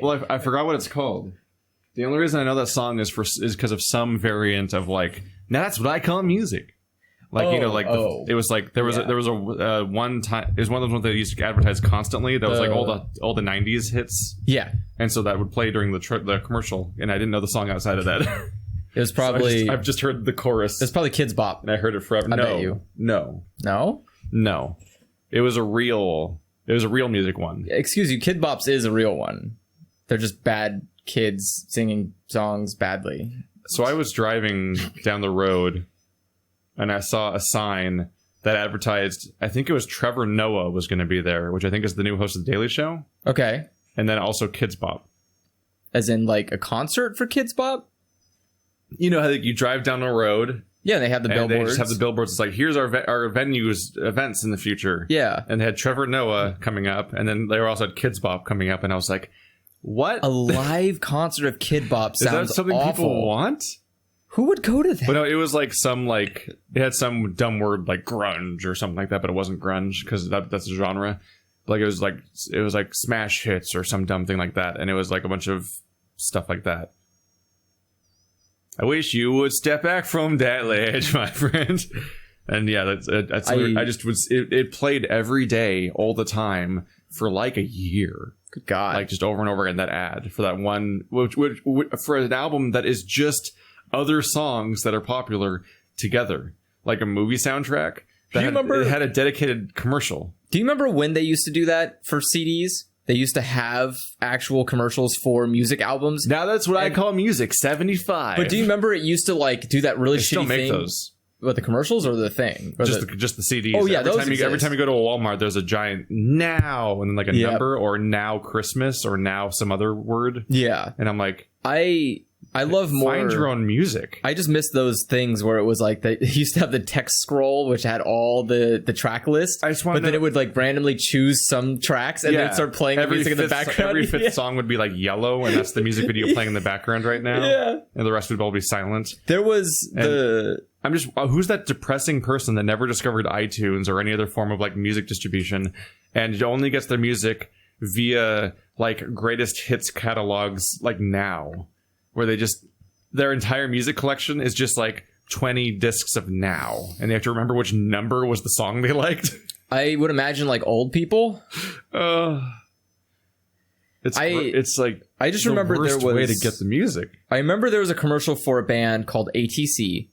Well, I forgot what it's called. The only reason I know that song is because of some variant of like, now that's what I call music. Like, it was like there was a one time, it was one of those ones that used to advertise constantly. That was like all the 90s hits. Yeah. And so that would play during the commercial, and I didn't know the song outside of that. It was probably... So I've just heard the chorus. It's probably Kids Bop. And I heard it forever. I bet you. No. It was a real music one. Excuse you, Kid Bops is a real one. They're just bad kids singing songs badly. So I was driving down the road, and I saw a sign that advertised, I think it was Trevor Noah was going to be there, which I think is the new host of The Daily Show. Okay. And then also Kids Bop. As in like a concert for Kids Bop? You know how you drive down a road. Yeah, they have the billboards. They just have the billboards. It's like, here's our venues, events in the future. Yeah. And they had Trevor Noah coming up, and then they also had Kids Bop coming up, and I was like, what? A live concert of Kid Bop sounds awful. Is that something people want? Who would go to that? But no, it was like they had some dumb word like grunge or something like that, but it wasn't grunge because that's a genre. Like it was like smash hits or some dumb thing like that, and it was like a bunch of stuff like that. I wish you would step back from that ledge, my friend. And yeah, it played every day, all the time for like a year. Good God. Like just over and over again, that ad for that one, which for an album that is just other songs that are popular together, like a movie soundtrack. It had a dedicated commercial. Do you remember when they used to do that for CDs? They used to have actual commercials for music albums. Now that's what I call music, 75. But do you remember it used to like do that really shitty still make thing? Those. What, the commercials or the thing? Or just the CDs. Oh yeah, every time you go to a Walmart, there's a giant now and then like a number or now Christmas or now some other word. Yeah. And I'm like, I love more. Find your own music. I just miss those things where it was like they used to have the text scroll, which had all the track list. But then it would like randomly choose some tracks and then start playing the music in the background. Every fifth song would be like yellow, and that's the music video playing in the background right now. Yeah. And the rest would all be silent. There was I'm just, who's that depressing person that never discovered iTunes or any other form of like music distribution and only gets their music via like greatest hits catalogs like now, where they just, their entire music collection is just like 20 discs of now, and they have to remember which number was the song they liked. I would imagine like old people. It's like, I just remember there was a way to get the music. I remember there was a commercial for a band called ATC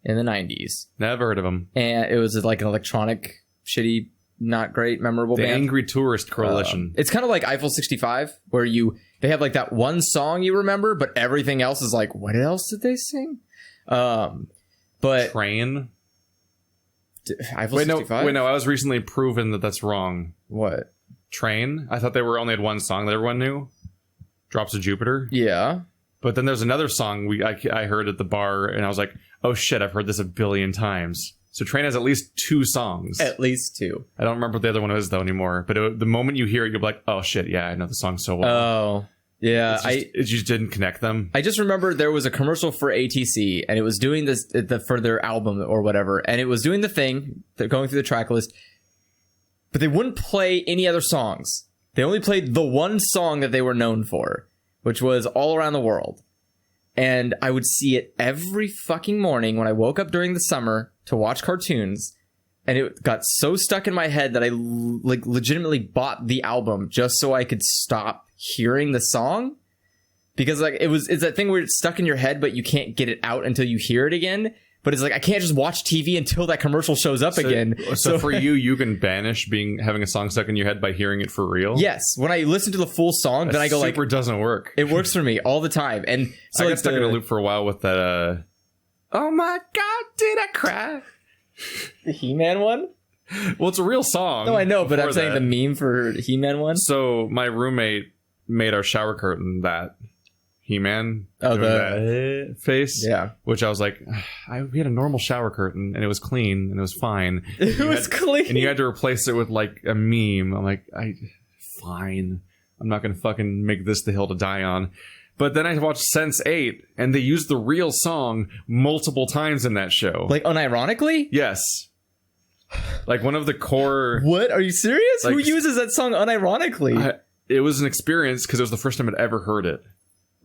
in the 90s. Never heard of them. And it was like an electronic, shitty, not great, memorable band. The Angry Tourist Coalition. It's kind of like Eiffel 65, where they have like that one song you remember, but everything else is like, what else did they sing? But Train. Eiffel 65? No, I was recently proven that that's wrong. What? Train? I thought they only had one song that everyone knew. Drops of Jupiter. Yeah. But then there's another song I heard at the bar, and I was like, oh shit, I've heard this a billion times. So Train has at least 2 songs. At least 2. I don't remember what the other one is, though, anymore. But the moment you hear it, you'll be like, oh shit, yeah, I know the song so well. Oh, yeah. It just didn't connect them. I just remember there was a commercial for ATC, and it was doing this for their album or whatever, and it was doing the thing, they're going through the track list, but they wouldn't play any other songs. They only played the one song that they were known for, which was All Around the World. And I would see it every fucking morning when I woke up during the summer to watch cartoons. And it got so stuck in my head that I like legitimately bought the album just so I could stop hearing the song. Because like it's that thing where it's stuck in your head, but you can't get it out until you hear it again. But it's like, I can't just watch TV until that commercial shows up again. So for you can banish having a song stuck in your head by hearing it for real? Yes. When I listen to the full song, then I go like... Super doesn't work. It works for me all the time. And so I got stuck in a loop for a while with that, oh my God, did I cry? The He-Man one? Well, it's a real song. No, I know, but I'm saying the meme for He-Man one. So my roommate made our shower curtain that He-Man the face, yeah. Which I was like, we had a normal shower curtain and it was clean and it was fine. It was clean, and you had to replace it with like a meme. I'm like, fine. I'm not gonna fucking make this the hill to die on. But then I watched Sense8 and they used the real song multiple times in that show. Like unironically? Yes. Like one of the core. What? Are you serious? Like, who uses that song unironically? it was an experience because it was the first time I'd ever heard it.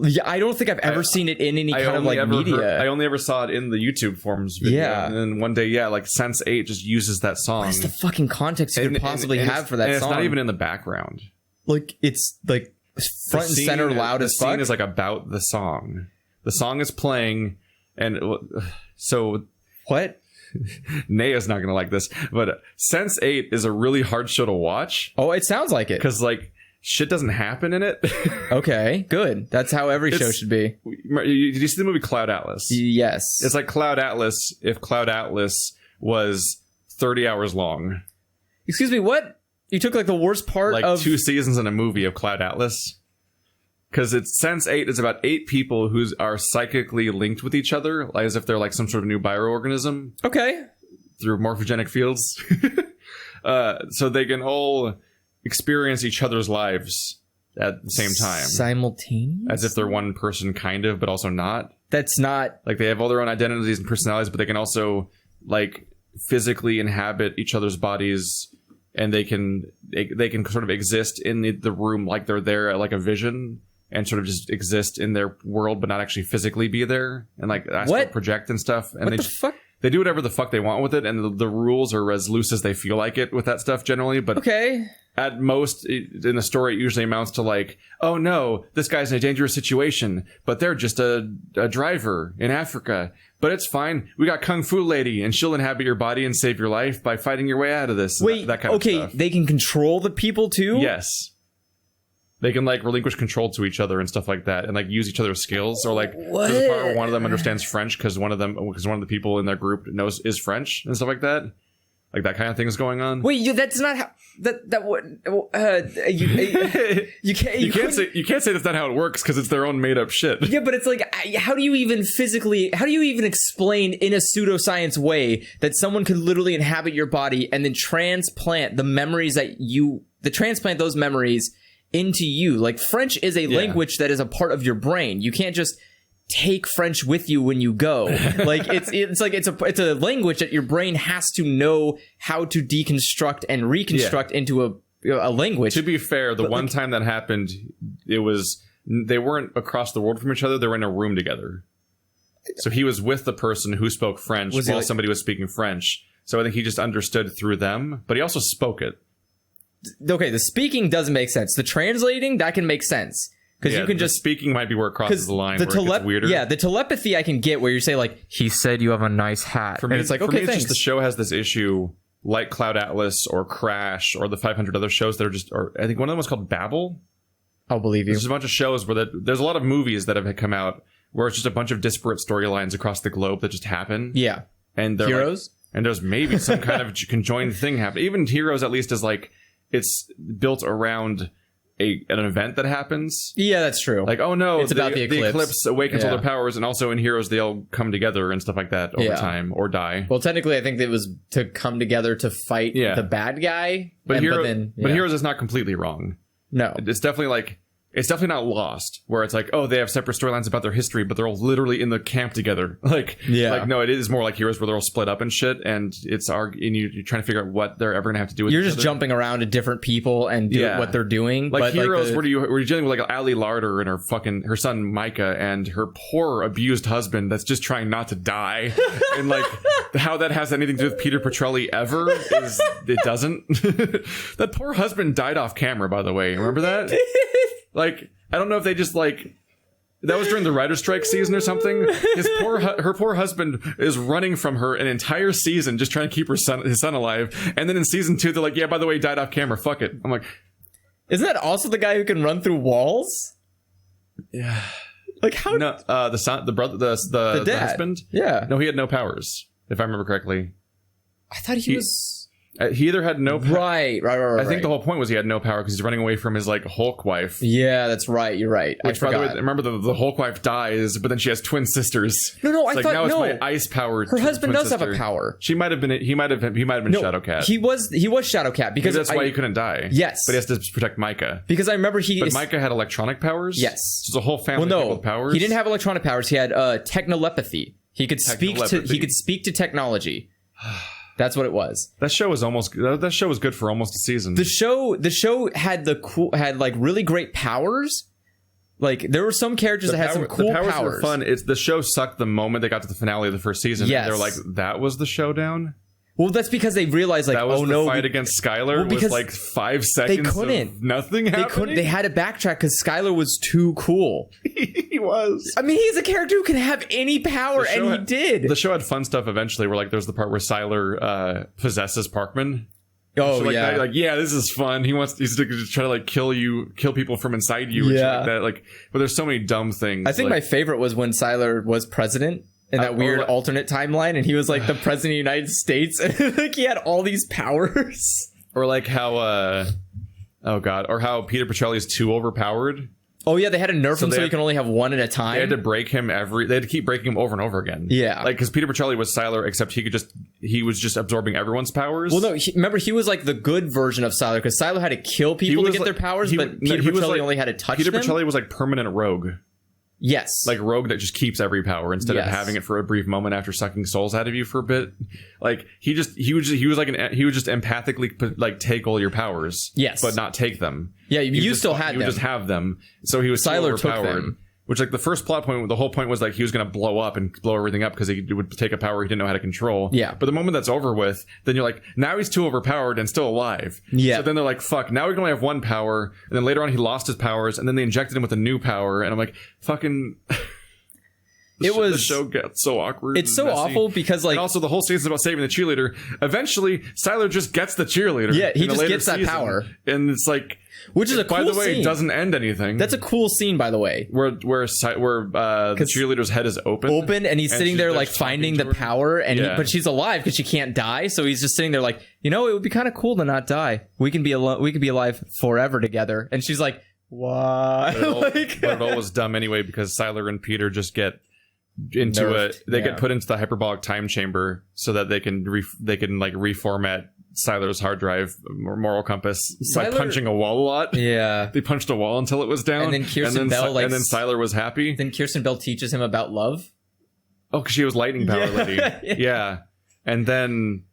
Yeah, I don't think I've ever seen it in any kind of like media. I only ever saw it in the YouTube forums video. Yeah. And then one day, like Sense8 just uses that song. What's the fucking context you could possibly have for that song? It's not even in the background. Like, it's like front and center loud as fuck. The scene is like about the song. The song is playing, and so... What? Naya's not going to like this, but Sense8 is a really hard show to watch. Oh, it sounds like it. Because, like, shit doesn't happen in it. Okay, good. That's how every show should be. Did you see the movie Cloud Atlas? Yes. It's like Cloud Atlas if Cloud Atlas was 30 hours long. Excuse me, what? You took like the worst part of 2 seasons in a movie of Cloud Atlas? Because it's Sense8 is about 8 people who are psychically linked with each other, like as if they're like some sort of new bioorganism. Okay. Through morphogenic fields. So they can all experience each other's lives at the same time. Simultaneous? As if they're one person, kind of, but also not. That's not... Like, they have all their own identities and personalities, but they can also, like, physically inhabit each other's bodies, and they can sort of exist in the room like they're there, like a vision, and sort of just exist in their world, but not actually physically be there, and, like, astral project and stuff. And what the fuck? They do whatever the fuck they want with it, and the rules are as loose as they feel like it with that stuff generally, but... Okay. At most, in the story, it usually amounts to like, oh no, this guy's in a dangerous situation, but they're just a driver in Africa. But it's fine. We got Kung Fu Lady, and she'll inhabit your body and save your life by fighting your way out of this. Wait, that kind of stuff. They can control the people too? Yes. They can like relinquish control to each other and stuff like that, and like use each other's skills. Or like, there's a part where one of them understands French because one of the people in their group is French and stuff like that. Like that kind of thing is going on. Wait, that's not how you can't say that's not how it works because it's their own made up shit. Yeah, but it's like, how do you even explain in a pseudoscience way that someone could literally inhabit your body and then transplant the memories transplant those memories into you? Like, French is a language that is a part of your brain. You can't just take French with you when you go. Like, it's a language that your brain has to know how to deconstruct and reconstruct into a language. To be fair, the one time that happened, they weren't across the world from each other. They were in a room together. So he was with the person who spoke French while somebody was speaking French. So I think he just understood through them, but he also spoke it. Okay, the speaking doesn't make sense. The translating, that can make sense. Because you can just... speaking might be where it crosses the line, where it gets weirder. Yeah, the telepathy I can get where you say, like, he said you have a nice hat. For me, it's like, okay, thanks. It's just the show has this issue, like Cloud Atlas or Crash or the 500 other shows that are just... Or I think one of them was called Babel. I'll believe you. There's a bunch of shows where there's a lot of movies that have come out where it's just a bunch of disparate storylines across the globe that just happen. Yeah. And Heroes? And there's maybe some kind of conjoined thing happening. Even Heroes, at least, is like... It's built around... an event that happens. Yeah, that's true. Like, oh no, it's about the eclipse awakens all their powers, and also in Heroes they all come together and stuff like that over time or die. Well, technically, I think it was to come together to fight the bad guy. But Heroes is not completely wrong. No, it's definitely not lost. Where it's like, oh, they have separate storylines about their history, but they're all literally in the camp together. Like, no, it is more like Heroes where they're all split up and shit, and you're trying to figure out what they're ever gonna have to do with. You're just jumping around to different people and what they're doing. Like, but Heroes, where you're dealing with like Ali Larder and her son Micah and her poor abused husband that's just trying not to die, and like how that has anything to do with Peter Petrelli ever is it doesn't. That poor husband died off camera, by the way. Remember that? Like, I don't know if they just, like... That was during the writer's strike season or something. Her poor husband is running from her an entire season just trying to keep his son alive. And then in season 2, they're like, yeah, by the way, he died off camera. Fuck it. I'm like... Isn't that also the guy who can run through walls? Yeah. Like, how... No, the son, the brother, the dad. husband? Yeah. No, he had no powers, if I remember correctly. I thought he was... He either had no power. Right. I think the whole point was he had no power because he's running away from his like Hulk wife. Yeah, that's right. You're right. Which, by the way, remember the Hulk wife dies, but then she has twin sisters. No, it's I thought now no. It's my ice powered. Her husband does have a power. She might have been. He might have been Shadowcat. He was Shadowcat because maybe that's why he couldn't die. Yes, but he has to protect Micah. Because I remember But Micah had electronic powers. Yes, so it's a whole family of people with powers. He didn't have electronic powers. He had technolepathy. He could speak to technology. That's what it was. That show was good for almost a season. The show had like really great powers. Like there were some characters that had some cool powers. The powers were fun. The show sucked the moment they got to the finale of the first season. Yes. And they're like, that was the showdown? Well, that's because they realized, like, that was the fight against Skylar was like 5 seconds. They couldn't. Of nothing happening. They had to backtrack because Skylar was too cool. He was. I mean, he's a character who can have any power, and he did. The show had fun stuff eventually. Where like there's the part where Skylar possesses Parkman. Oh, so, like, yeah. Like, yeah, this is fun. He's to try to like kill people from inside you. And shit like that. Like, but there's so many dumb things. I think my favorite was when Skylar was president. In that weird alternate timeline, and he was like the president of the United States, and like he had all these powers. Or like how, or how Peter Petrelli's too overpowered. Oh yeah, they had to nerf him so you can only have one at a time. They had to break him they had to keep breaking him over and over again. Yeah, like because Peter Petrelli was Skylar, except he was just absorbing everyone's powers. Well, no, remember he was like the good version of Skylar because Skylar had to kill people to get their powers, but Peter Petrelli only had to touch them. Peter Petrelli was like permanent rogue. Yes. Like rogue that just keeps every power instead of having it for a brief moment after sucking souls out of you for a bit. Like he would just empathically like take all your powers. Yes. But not take them. Yeah, you still had them. You would just have them. So he was Skylar took overpowered. Them. Which like the first plot point, the whole point was like he was going to blow up and blow everything up because he would take a power he didn't know how to control. Yeah. But the moment that's over with, then you're like, now he's too overpowered and still alive. Yeah. So then they're like, fuck, now we can only have one power. And then later on he lost his powers and then they injected him with a new power. And I'm like, fucking... The show gets so awkward. It's so awful because, like, and also the whole season's about saving the cheerleader. Eventually, Skylar just gets the cheerleader. Yeah, he just gets that power, and it's like, which is a cool by the way, scene. It doesn't end anything. That's a cool scene, by the way, where the cheerleader's head is open, and he's sitting there like finding the power, and but she's alive because she can't die. So he's just sitting there like, it would be kind of cool to not die. We can be alive forever together. And she's like, why? But it all was dumb anyway because Skylar and Peter just get into get put into the hyperbolic time chamber so that they can like reformat Skylar's hard drive or moral compass by punching a wall a lot. Yeah, they punched a wall until it was down, and then Bell and then Skylar was happy. Then Kirsten Bell teaches him about love. Oh, because she was lightning power lady. Yeah, and then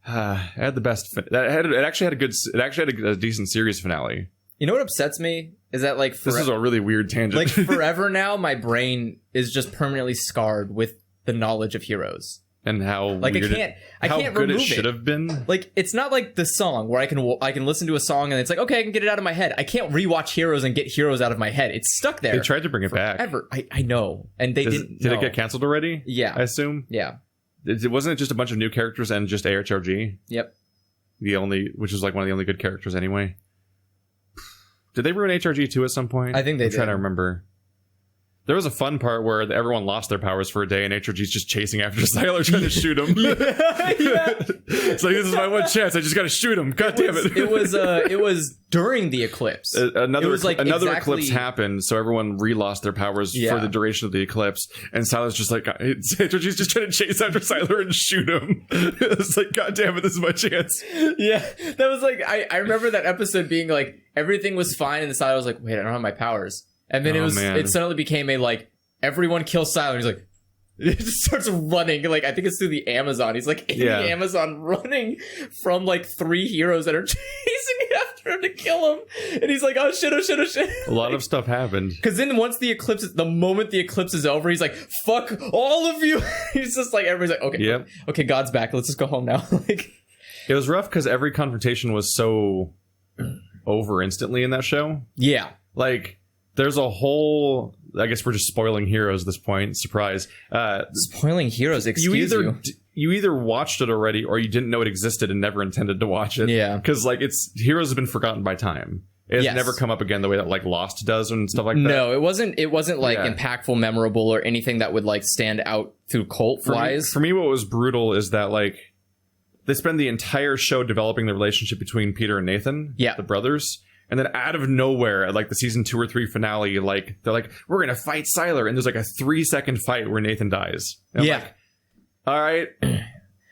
it had the best. It actually had a decent series finale. You know what upsets me is that like this is a really weird tangent. Like forever now, my brain is just permanently scarred with the knowledge of Heroes and how like I can't good remove it should have been. Like it's not like the song where I can listen to a song and it's like okay I can get it out of my head. I can't rewatch Heroes and get Heroes out of my head. It's stuck there. They tried to bring it back. I know, and they didn't. Did it get canceled already? Yeah, I assume. Yeah, wasn't it just a bunch of new characters and just AHRG? Yep. Which is like one of the only good characters anyway. Did they ruin HRG 2 at some point? I think they did. I'm trying to remember. There was a fun part where everyone lost their powers for a day and HRG's just chasing after Skylar trying to shoot him. Yeah. It's like, this is my one chance. I just got to shoot him. God damn it. It was during the eclipse. Another eclipse happened, so everyone re-lost their powers for the duration of the eclipse. And Skylar's just like, HRG's just trying to chase after Skylar and shoot him. It's like, God damn it, this is my chance. Yeah, that was like, I remember that episode being like, everything was fine, and the Skylar was like, wait, I don't have my powers. And then it suddenly became a like everyone kills Skylar. He's like, it just starts running. Like I think it's through the Amazon. He's like in the Amazon running from like 3 heroes that are chasing after him to kill him. And he's like, oh shit. A lot of stuff happened. Because then once the moment the eclipse is over, he's like, fuck all of you. He's just like everybody's like, okay, okay, God's back. Let's just go home now. Like it was rough because every confrontation was so over instantly in that show. Yeah, like. There's a whole... I guess we're just spoiling Heroes at this point. Surprise. Spoiling Heroes, excuse you. You either watched it already or you didn't know it existed and never intended to watch it. Yeah. Because like Heroes has been forgotten by time. It has never come up again the way that like Lost does and stuff like that. No, it wasn't like impactful, memorable, or anything that would like stand out through cult-wise. For me, what was brutal is that like they spend the entire show developing the relationship between Peter and Nathan, the brothers. And then out of nowhere, at like the season 2 or 3 finale, like they're like, we're going to fight Skylar. And there's like a 3-second fight where Nathan dies. And I'm like, all right.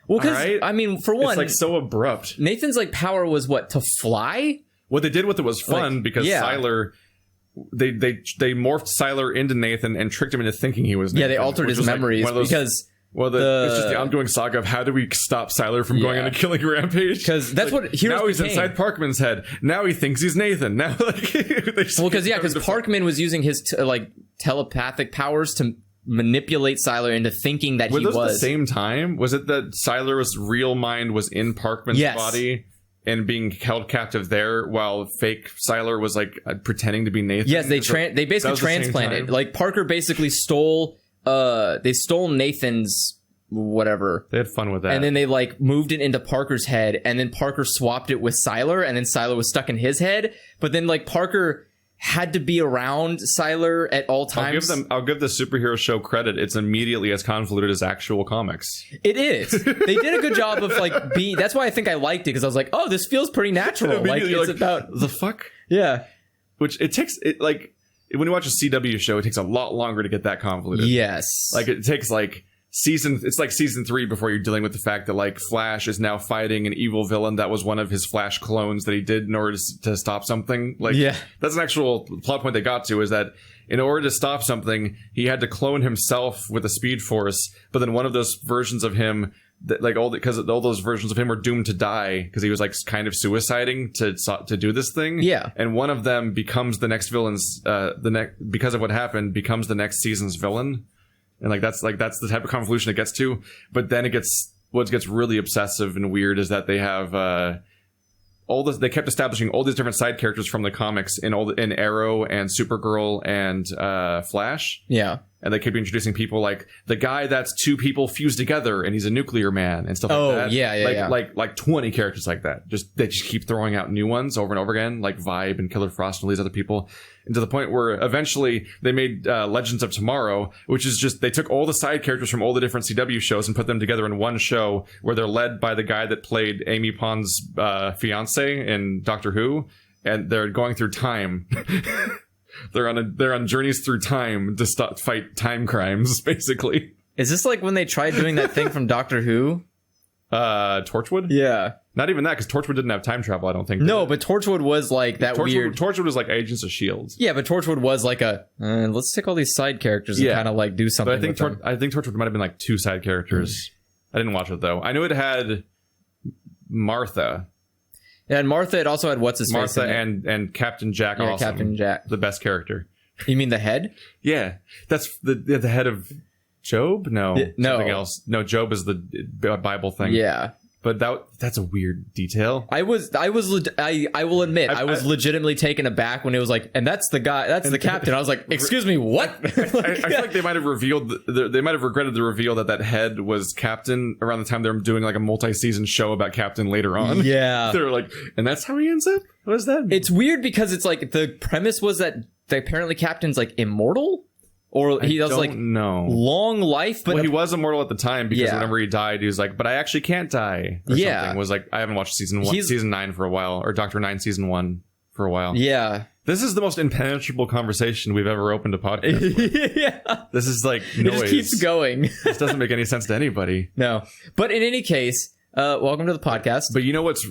Well, because, I mean, for one... It's like so abrupt. Nathan's like power was what? To fly? What they did with it was fun because Skylar... They morphed Skylar into Nathan and tricked him into thinking he was Nathan. Yeah, they altered his memories because... Well, it's just the ongoing saga of how do we stop Siler from going on a killing rampage? Because that's what Heroes now he's became. inside Parkman's head. Now he thinks he's Nathan. Now, because Parkman was using his telepathic powers to manipulate Siler into thinking that were he those was at the same time. Was it that Siler's real mind was in Parkman's body and being held captive there, while fake Siler was like pretending to be Nathan? Yes, they basically transplanted. Like Parker basically stole Nathan's whatever. They had fun with that. And then they like moved it into Parker's head, and then Parker swapped it with Siler, and then Siler was stuck in his head. But then like Parker had to be around Siler at all times. I'll give the superhero show credit. It's immediately as convoluted as actual comics. It is. They did a good job of like that's why I think I liked it, because I was like, oh, this feels pretty natural. Like it's about the fuck. Yeah. Which it takes like when you watch a CW show, it takes a lot longer to get that convoluted. Yes. Like it takes like it's like season 3 before you're dealing with the fact that like Flash is now fighting an evil villain that was one of his Flash clones that he did in order to stop something. Like that's an actual plot point they got to, is that in order to stop something, he had to clone himself with a speed force, but then one of those versions of him that like because all those versions of him were doomed to die because he was like kind of suiciding to do this thing. Yeah. And one of them becomes the next villain's because of what happened, becomes the next season's villain. And like that's the type of convolution it gets to. But then what gets really obsessive and weird is that they have they kept establishing all these different side characters from the comics in Arrow and Supergirl and Flash. Yeah. And they keep introducing people like the guy that's two people fused together and he's a nuclear man and stuff like that. Oh, yeah. Like 20 characters like that. They just keep throwing out new ones over and over again, like Vibe and Killer Frost and all these other people. And to the point where eventually they made Legends of Tomorrow, which is just, they took all the side characters from all the different CW shows and put them together in one show where they're led by the guy that played Amy Pond's fiance in Doctor Who. And they're going through time. They're on journeys through time to fight time crimes, basically. Is this like when they tried doing that thing from Doctor Who? Torchwood? Yeah. Not even that, because Torchwood didn't have time travel, I don't think. No, but Torchwood was like that weird... Torchwood was like Agents of S.H.I.E.L.D. Yeah, but Torchwood was like let's take all these side characters and kind of like do something but I think Torchwood might have been like 2 side characters. I didn't watch it, though. I knew it had Martha. Yeah, and Martha, it also had what's his face. Martha and Captain Jack. Yeah, Awesome. Captain Jack, the best character. You mean the head? Yeah, that's the head of Job. No, something else. No, Job is the Bible thing. Yeah, but that's a weird detail. I will admit I was legitimately taken aback when it was like, and that's the guy, that's the captain. I was like, excuse me, what? I feel like they might have revealed, they might have regretted the reveal that head was Captain around the time they were doing like a multi-season show about Captain later on. Yeah, they were like, and that's how he ends up. What does that mean? It's weird because it's like the premise was that apparently Captain's like immortal. Or he does like long life, but he was immortal at the time because whenever he died, he was like, "But I actually can't die." Or something. Was like, I haven't watched season 9 for a while, or Doctor 9 season 1 for a while. Yeah, this is the most impenetrable conversation we've ever opened a podcast with. Yeah, this is like noise. It just keeps going. This doesn't make any sense to anybody. No, but in any case, welcome to the podcast. But you know what's?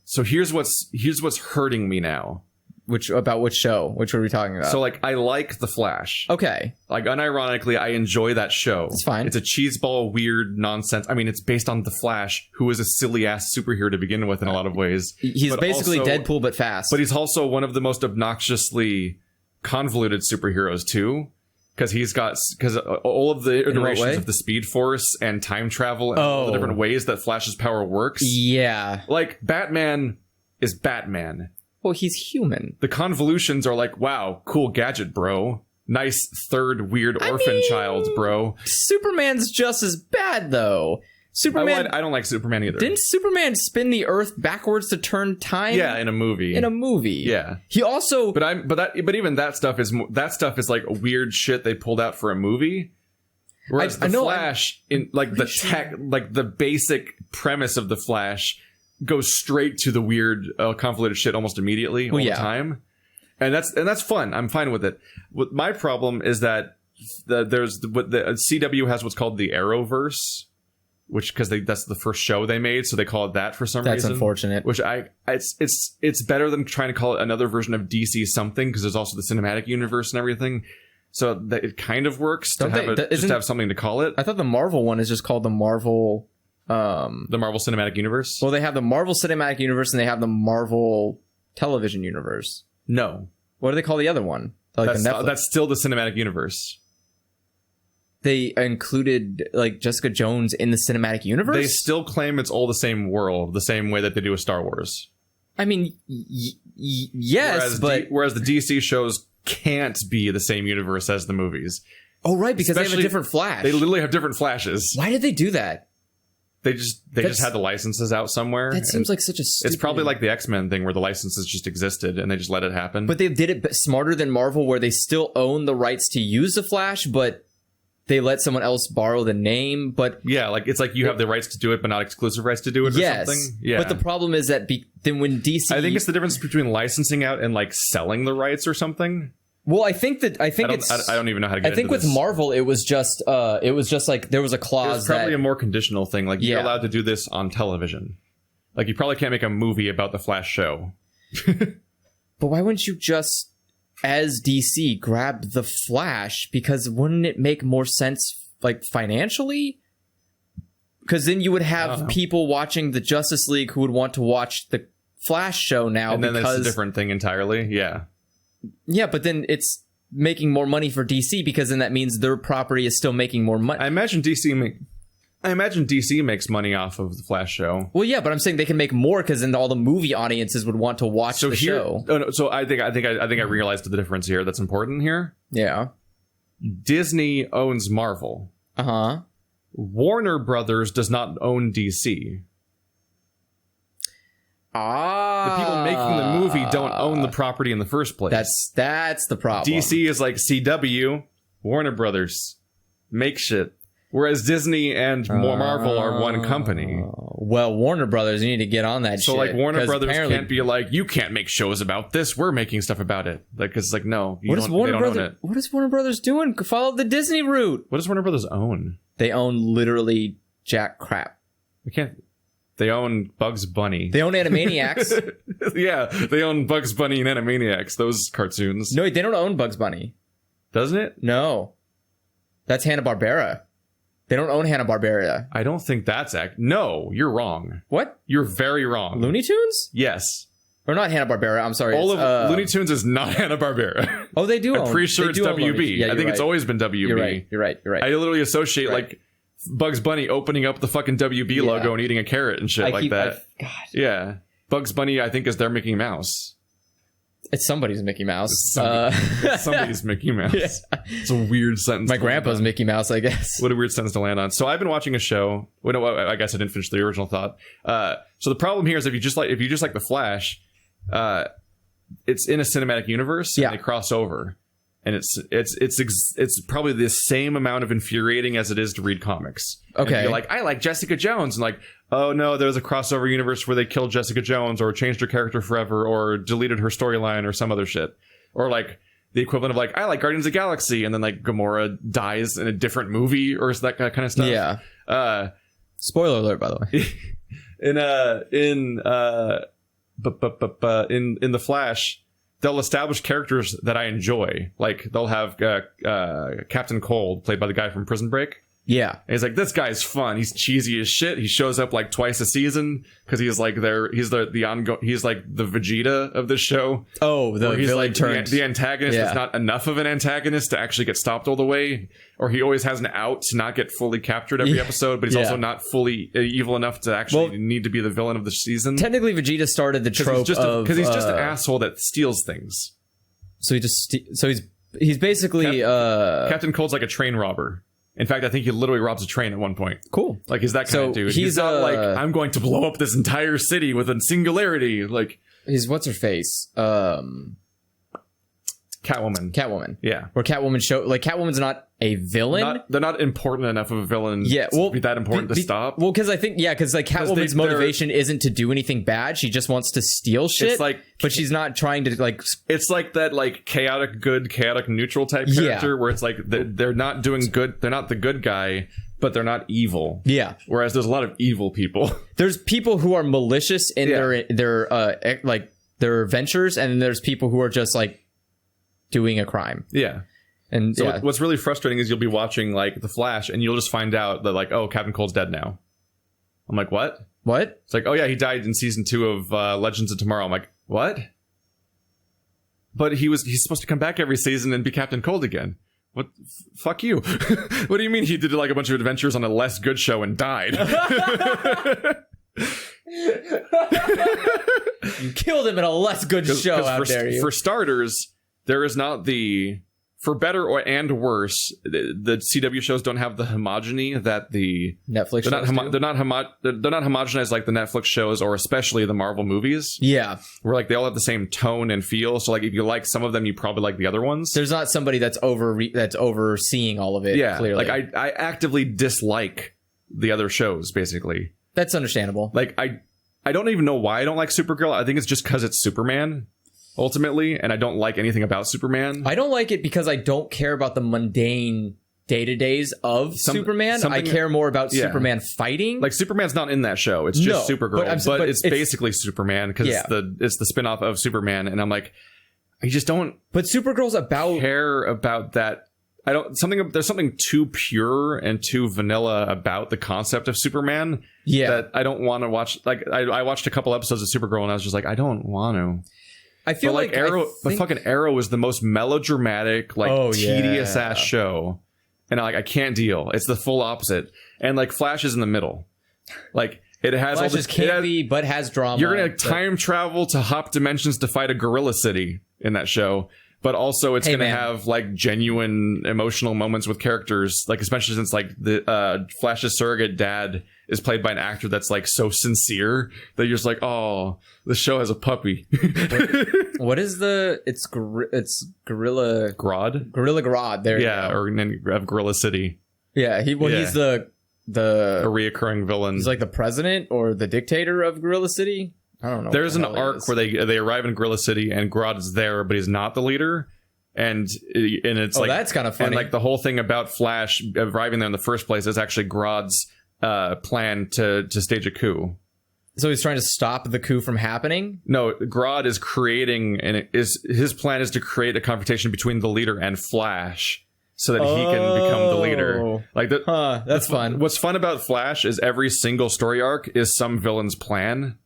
So here's what's hurting me now. Which show? Which were we talking about? So, like, I like The Flash. Okay. Like, unironically, I enjoy that show. It's fine. It's a cheeseball, weird nonsense. I mean, it's based on The Flash, who is a silly-ass superhero to begin with in a lot of ways. He's basically also Deadpool, but fast. But he's also one of the most obnoxiously convoluted superheroes, too. Because all of the iterations of the Speed Force and time travel and all the different ways that Flash's power works. Yeah. Like, Batman is Batman. Well, he's human. The convolutions are like, wow, cool gadget, bro. Nice third weird orphan child, bro. Superman's just as bad, though. Superman. I don't like Superman either. Didn't Superman spin the Earth backwards to turn time? Yeah, in a movie. Yeah. He also. But even that stuff is like weird shit they pulled out for a movie. Whereas Flash, in like the tech, like the basic premise of the Flash, goes straight to the weird, convoluted shit almost immediately all the time, and that's fun. I'm fine with it. My problem is that the CW has what's called the Arrowverse, which because that's the first show they made, so they call it that for some reason. That's unfortunate. Which it's better than trying to call it another version of DC something because there's also the cinematic universe and everything. So that it kind of works Don't to have they- just to have something to call it. I thought the Marvel one is just called the Marvel. The Marvel Cinematic Universe. Well, they have the Marvel Cinematic Universe and they have the Marvel Television Universe. No, What do they call the other one? Like that's still the Cinematic Universe. They included like Jessica Jones in the Cinematic Universe. They still claim it's all the same world, the same way that they do with Star Wars. I mean, yes, Whereas the DC shows can't be the same universe as the movies. Oh, right, because they have a Especially- different Flash. They literally have different Flashes. Why did they do that? They just had the licenses out somewhere. That seems like such a stupid... It's probably like the X-Men thing where the licenses just existed and they just let it happen. But they did it smarter than Marvel, where they still own the rights to use the Flash, but they let someone else borrow the name. But yeah, like it's like you have the rights to do it, but not exclusive rights to do it or yes, something. Yeah. but the problem is that then when DC... I think it's the difference between licensing out and like selling the rights or something. Well, I think I don't even know how to get I think into with this. Marvel, it was just like there was a clause It's probably that... a more conditional thing. Like you're Yeah. allowed to do this on television. Like you probably can't make a movie about the Flash show. But why wouldn't you just, as DC, grab the Flash? Because wouldn't it make more sense, like, financially? Because then you would have people watching the Justice League who would want to watch the Flash show now. And then because, that's a different thing entirely. Yeah. Yeah, but then it's making more money for DC because then that means their property is still making more money. I imagine DC makes money off of the Flash show. Well, yeah, but I'm saying they can make more because then all the movie audiences would want to watch the show. Oh, no, so I think I realized the difference here that's important here. Yeah. Disney owns Marvel. Uh-huh. Warner Brothers does not own DC. The people making the movie don't own the property in the first place. That's the problem. DC is like CW, Warner Brothers make shit. Whereas Disney and Marvel are one company. Well, Warner Brothers, you need to get on that shit. So like Warner Brothers apparently... can't be like, you can't make shows about this. We're making stuff about it. Like, cause it's like, no, What is Warner Brothers doing? Follow the Disney route. What does Warner Brothers own? They own literally jack crap. They own Bugs Bunny. They own Animaniacs. Yeah, they own Bugs Bunny and Animaniacs, those cartoons. No, they don't own Bugs Bunny. Doesn't it? No. That's Hanna-Barbera. They don't own Hanna-Barbera. I don't think that's No, you're wrong. What? You're very wrong. Looney Tunes? Yes. Or not Hanna-Barbera, I'm sorry. All of Looney Tunes is not Hanna-Barbera. Oh, they do own. I'm pretty sure it's WB. Yeah, I think it's always been WB. You're right. I literally associate like Bugs Bunny opening up the fucking WB logo and eating a carrot and shit that. God. Yeah. Bugs Bunny, I think, is their Mickey Mouse. It's somebody's Mickey Mouse. Somebody's Mickey Mouse. Yeah. It's a weird sentence. My grandpa's Mickey Mouse, I guess. What a weird sentence to land on. So I've been watching a show. Well, no, I guess I didn't finish the original thought. So the problem here is if you just like the Flash, it's in a cinematic universe and they cross over. And it's probably the same amount of infuriating as it is to read comics. Okay. And you're like, I like Jessica Jones. And like, oh no, there's a crossover universe where they killed Jessica Jones or changed her character forever or deleted her storyline or some other shit. Or like the equivalent of like, I like Guardians of the Galaxy. And then like Gamora dies in a different movie or that kind of stuff. Yeah. Spoiler alert, by the way. In the Flash, they'll establish characters that I enjoy. Like they'll have Captain Cold, played by the guy from Prison Break. Yeah, and he's like, this guy's fun. He's cheesy as shit. He shows up like twice a season because he's like he's like the Vegeta of the show. Oh, the he's villain like turned the antagonist that's not enough of an antagonist to actually get stopped all the way, or he always has an out to not get fully captured every episode, but he's also not fully evil enough to actually need to be the villain of the season. Technically, Vegeta started the trope because he's just an asshole that steals things. So he's basically Captain Cold's like a train robber. In fact, I think he literally robs a train at one point. Cool. Like, he's that kind of dude. He's not like, I'm going to blow up this entire city with a singularity. Like, he's what's her face? Catwoman. Yeah. Where Catwoman's not a villain. They're not important enough of a villain to be that important to stop. Well, because I think, because like Catwoman's motivation isn't to do anything bad. She just wants to steal shit. It's like, but she's not trying to like. It's like that like chaotic good, chaotic neutral type character where it's like they're not doing good. They're not the good guy, but they're not evil. Yeah. Whereas there's a lot of evil people. There's people who are malicious in their ventures, and then there's people who are just like doing a crime. Yeah. And so what's really frustrating is you'll be watching like The Flash and you'll just find out that like, oh, Captain Cold's dead now. I'm like, what? It's like, oh yeah, he died in season 2 of Legends of Tomorrow. I'm like, what? But he's supposed to come back every season and be Captain Cold again. What? Fuck you. What do you mean he did like a bunch of adventures on a less good show and died? You killed him in a less good show, how dare you. For starters, there is not the... For better and worse, the CW shows don't have the homogeny that the Netflix shows do. They're not homogenized like the Netflix shows or especially the Marvel movies. Yeah. Where like they all have the same tone and feel. So like if you like some of them, you probably like the other ones. There's not somebody that's overseeing all of it. Yeah. Clearly. Like I actively dislike the other shows, basically. That's understandable. Like I don't even know why I don't like Supergirl. I think it's just because it's Superman. Ultimately, and I don't like anything about Superman. I don't like it because I don't care about the mundane day-to-days of Superman. I care more about Superman fighting. Like, Superman's not in that show. It's just Supergirl. But it's basically Superman because it's the spin-off of Superman. And I'm like, I just don't... But Supergirl's about... care about that. There's something too pure and too vanilla about the concept of Superman that I don't want to watch. Like, I watched a couple episodes of Supergirl and I was just like, I don't want to. I feel like Arrow, but fucking Arrow is the most melodramatic, tedious ass show, and I can't deal. It's the full opposite, and like Flash is in the middle. Like it has Flash all this campy, but has drama. You're gonna time travel to hop dimensions to fight a gorilla city in that show, but also it's gonna have like genuine emotional moments with characters, like especially since like the Flash's surrogate dad is played by an actor that's like so sincere that you're just like, oh, the show has a puppy. What is it's Gorilla Grodd? Gorilla Grodd. There you go. Or of Gorilla City. Yeah, he's the a reoccurring villain. He's like the president or the dictator of Gorilla City. I don't know. There's an arc where they arrive in Gorilla City and Grodd is there, but he's not the leader. And it's like that's kind of funny. And like the whole thing about Flash arriving there in the first place is actually Grodd's plan to stage a coup. So he's trying to stop the coup from happening? No, Grodd is creating, and his plan is to create a confrontation between the leader and Flash so that he can become the leader. Like that's fun. What's fun about Flash is every single story arc is some villain's plan.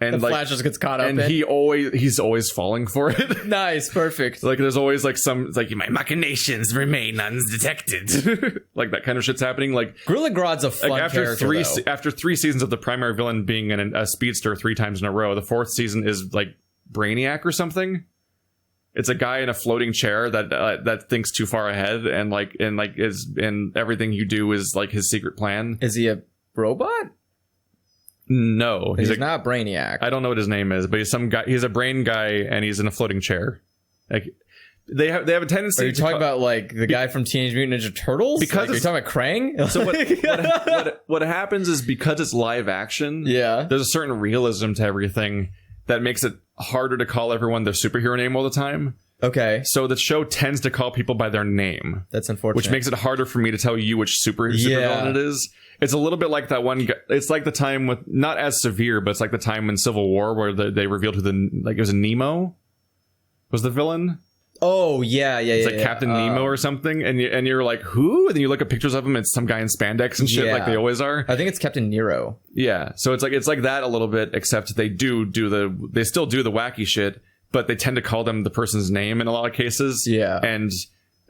And Flash just gets caught up and he's always falling for it. Nice, perfect. Like there's always like my machinations remain undetected. Like that kind of shit's happening. Like Gorilla Grodd's a fun character. After 3 seasons of the primary villain being a speedster 3 times in a row, the 4th season is like Brainiac or something. It's a guy in a floating chair that thinks too far ahead and everything you do is like his secret plan. Is he a robot? No, he's not Brainiac. I don't know what his name is, but he's some guy. He's a brain guy, and he's in a floating chair. Like they have a tendency. Are you talking about like the guy from Teenage Mutant Ninja Turtles? Because you're talking about Krang. So what happens is because it's live action. Yeah, there's a certain realism to everything that makes it harder to call everyone their superhero name all the time. Okay. So the show tends to call people by their name. That's unfortunate. Which makes it harder for me to tell you which supervillain it is. It's a little bit like that one. It's like the time with not as severe, but it's like the time in Civil War where they revealed who it was Nemo was the villain. Oh yeah. It's like Captain Nemo or something, and you're like, who? And then you look at pictures of him. It's some guy in spandex and shit, like they always are. I think it's Captain Nero. Yeah. So it's like that a little bit, except they still do the wacky shit, but they tend to call them the person's name in a lot of cases. Yeah. And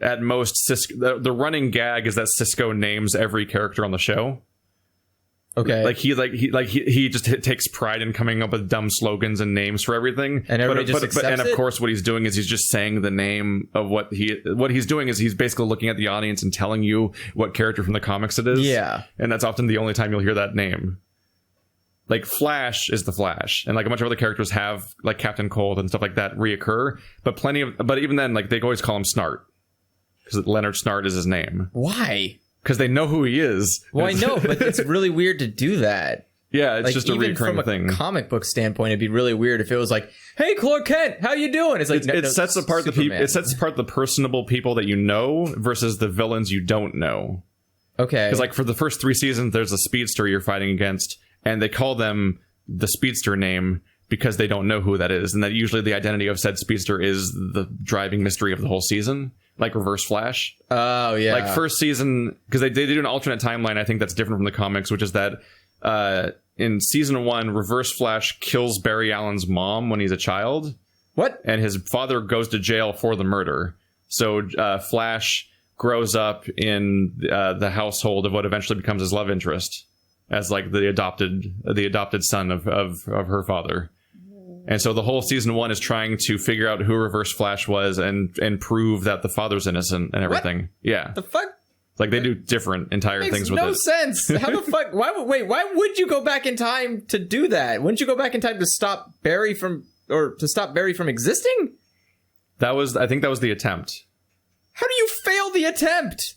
at most, the running gag is that Cisco names every character on the show. Okay. He just takes pride in coming up with dumb slogans and names for everything. And everybody just accepts and of course, what he's doing is he's just saying the name of what he's doing is he's basically looking at the audience and telling you what character from the comics it is. Yeah. And that's often the only time you'll hear that name. Like Flash is the Flash, and like a bunch of other characters have like Captain Cold and stuff like that reoccur. But even then, like they always call him Snart because Leonard Snart is his name. Why? Because they know who he is. Well, I know, but it's really weird to do that. Yeah, it's just a recurring thing. From a comic book standpoint, it'd be really weird if it was like, "Hey, Clark Kent, how you doing?" It's like it sets apart the people. It sets apart the personable people that you know versus the villains you don't know. Okay, because like for the first 3 seasons, there's a speedster you're fighting against, and they call them the speedster name because they don't know who that is, and that usually the identity of said speedster is the driving mystery of the whole season. like Reverse Flash. Oh yeah. Like first season, because they do an alternate timeline. I think that's different from the comics, which is that in season 1, Reverse Flash kills Barry Allen's mom when he's a child. What? And his father goes to jail for the murder. So Flash grows up in the household of what eventually becomes his love interest, as like the adopted son of her father. And so the whole season 1 is trying to figure out who Reverse Flash was and prove that the father's innocent and everything. What? Yeah. The fuck? Like they do different entire things with it. Makes no sense. How the fuck? Why would you go back in time to do that? Wouldn't you go back in time to stop Barry from existing? I think that was the attempt. How do you fail the attempt?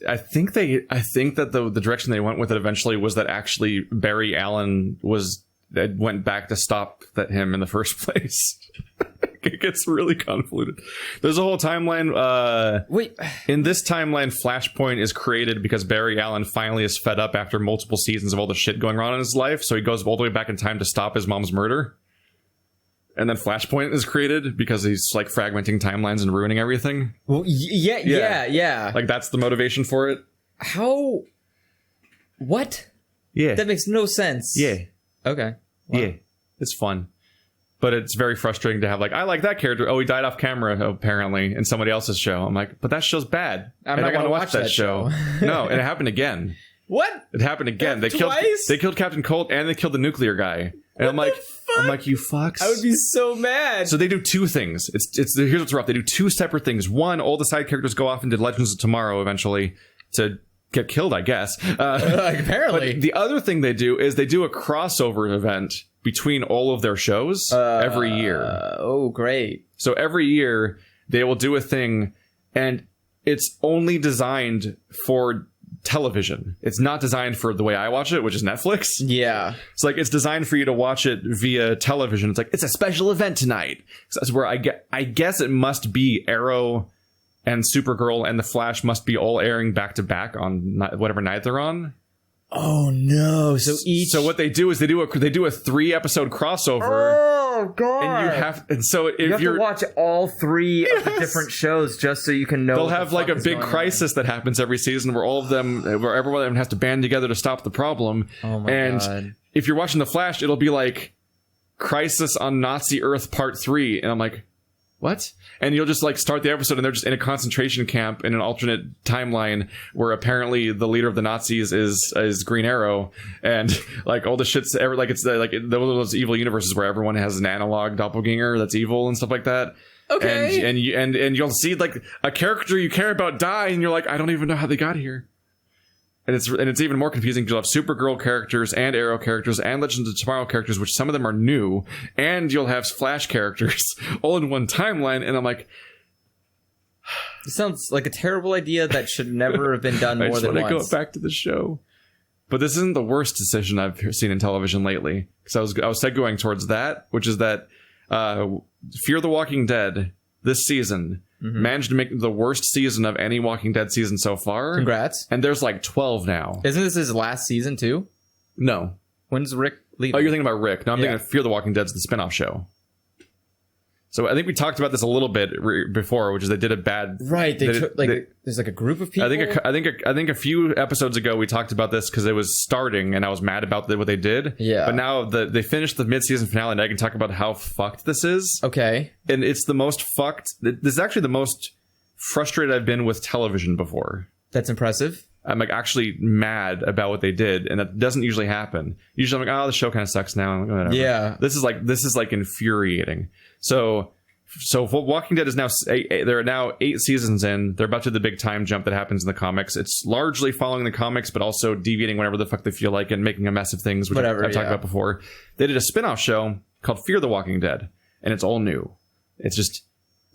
I think that the direction they went with it eventually was that actually Barry Allen went back to stop him in the first place. It gets really convoluted. There's a whole timeline. Wait. In this timeline, Flashpoint is created because Barry Allen finally is fed up after multiple seasons of all the shit going on in his life. So he goes all the way back in time to stop his mom's murder. And then Flashpoint is created because he's like fragmenting timelines and ruining everything. Well, yeah. Like that's the motivation for it. How? What? Yeah. That makes no sense. Yeah. Okay. Wow. Yeah. It's fun. But it's very frustrating to have like, I like that character. Oh, he died off camera, apparently, in somebody else's show. I'm like, but that show's bad. I'm not going to watch that show. No, and it happened again. What? It happened again. They twice? killed Captain Cold and they killed the nuclear guy. And I'm like, you fucks. I would be so mad. So they do two things. Here's what's rough. They do two separate things. One, all the side characters go off into Legends of Tomorrow eventually to get killed, I guess. Apparently. But the other thing they do is they do a crossover event between all of their shows every year. Oh, great. So every year they will do a thing, and it's only designed for television. It's not designed for the way I watch it, which is Netflix. Yeah. It's like it's designed for you to watch it via television. It's like, it's a special event tonight. So that's where I guess it must be Arrow and Supergirl and The Flash must be all airing back to back on whatever night they're on. Oh no! So what they do is they do a 3-episode crossover. Oh god! And you have to watch all 3 of the different shows just so you can know. They'll have like a big crisis that happens every season where everyone of them has to band together to stop the problem. Oh my god! If you're watching The Flash, it'll be like Crisis on Nazi Earth Part 3, and I'm like, what? And you'll just like start the episode and they're just in a concentration camp in an alternate timeline where apparently the leader of the Nazis is Green Arrow, and like all the shit's ever like it's like those evil universes where everyone has an analog doppelganger that's evil and stuff like that. Okay. And you'll see like a character you care about die and you're like, I don't even know how they got here. And it's even more confusing because you'll have Supergirl characters and Arrow characters and Legends of Tomorrow characters, which some of them are new, and you'll have Flash characters all in one timeline. And I'm like, it sounds like a terrible idea that should never have been done more than once. I go back to the show, but this isn't the worst decision I've seen in television lately. Because I was segueing towards that, which is that Fear the Walking Dead this season. Mm-hmm. Managed to make the worst season of any Walking Dead season so far. Congrats. And there's like 12 now. Isn't this his last season too? No. When's Rick leaving? Oh, you're thinking about Rick. No, I'm thinking of Fear the Walking Dead's the spinoff show. So I think we talked about this a little bit before, which is they did a bad... Right. There's like a group of people. I think a few episodes ago we talked about this because it was starting and I was mad about what they did. Yeah. But now they finished the mid-season finale and I can talk about how fucked this is. Okay. And it's the most fucked... This is actually the most frustrated I've been with television before. That's impressive. I'm like actually mad about what they did, and that doesn't usually happen. Usually I'm like, oh, the show kind of sucks now. I'm like, whatever. Yeah. This is like infuriating. So Walking Dead is now there are now 8 seasons in. They're about to do the big time jump that happens in the comics. It's largely following the comics, but also deviating whenever the fuck they feel like and making a mess of things, which I've talked about before. They did a spin-off show called Fear the Walking Dead, and it's all new. It's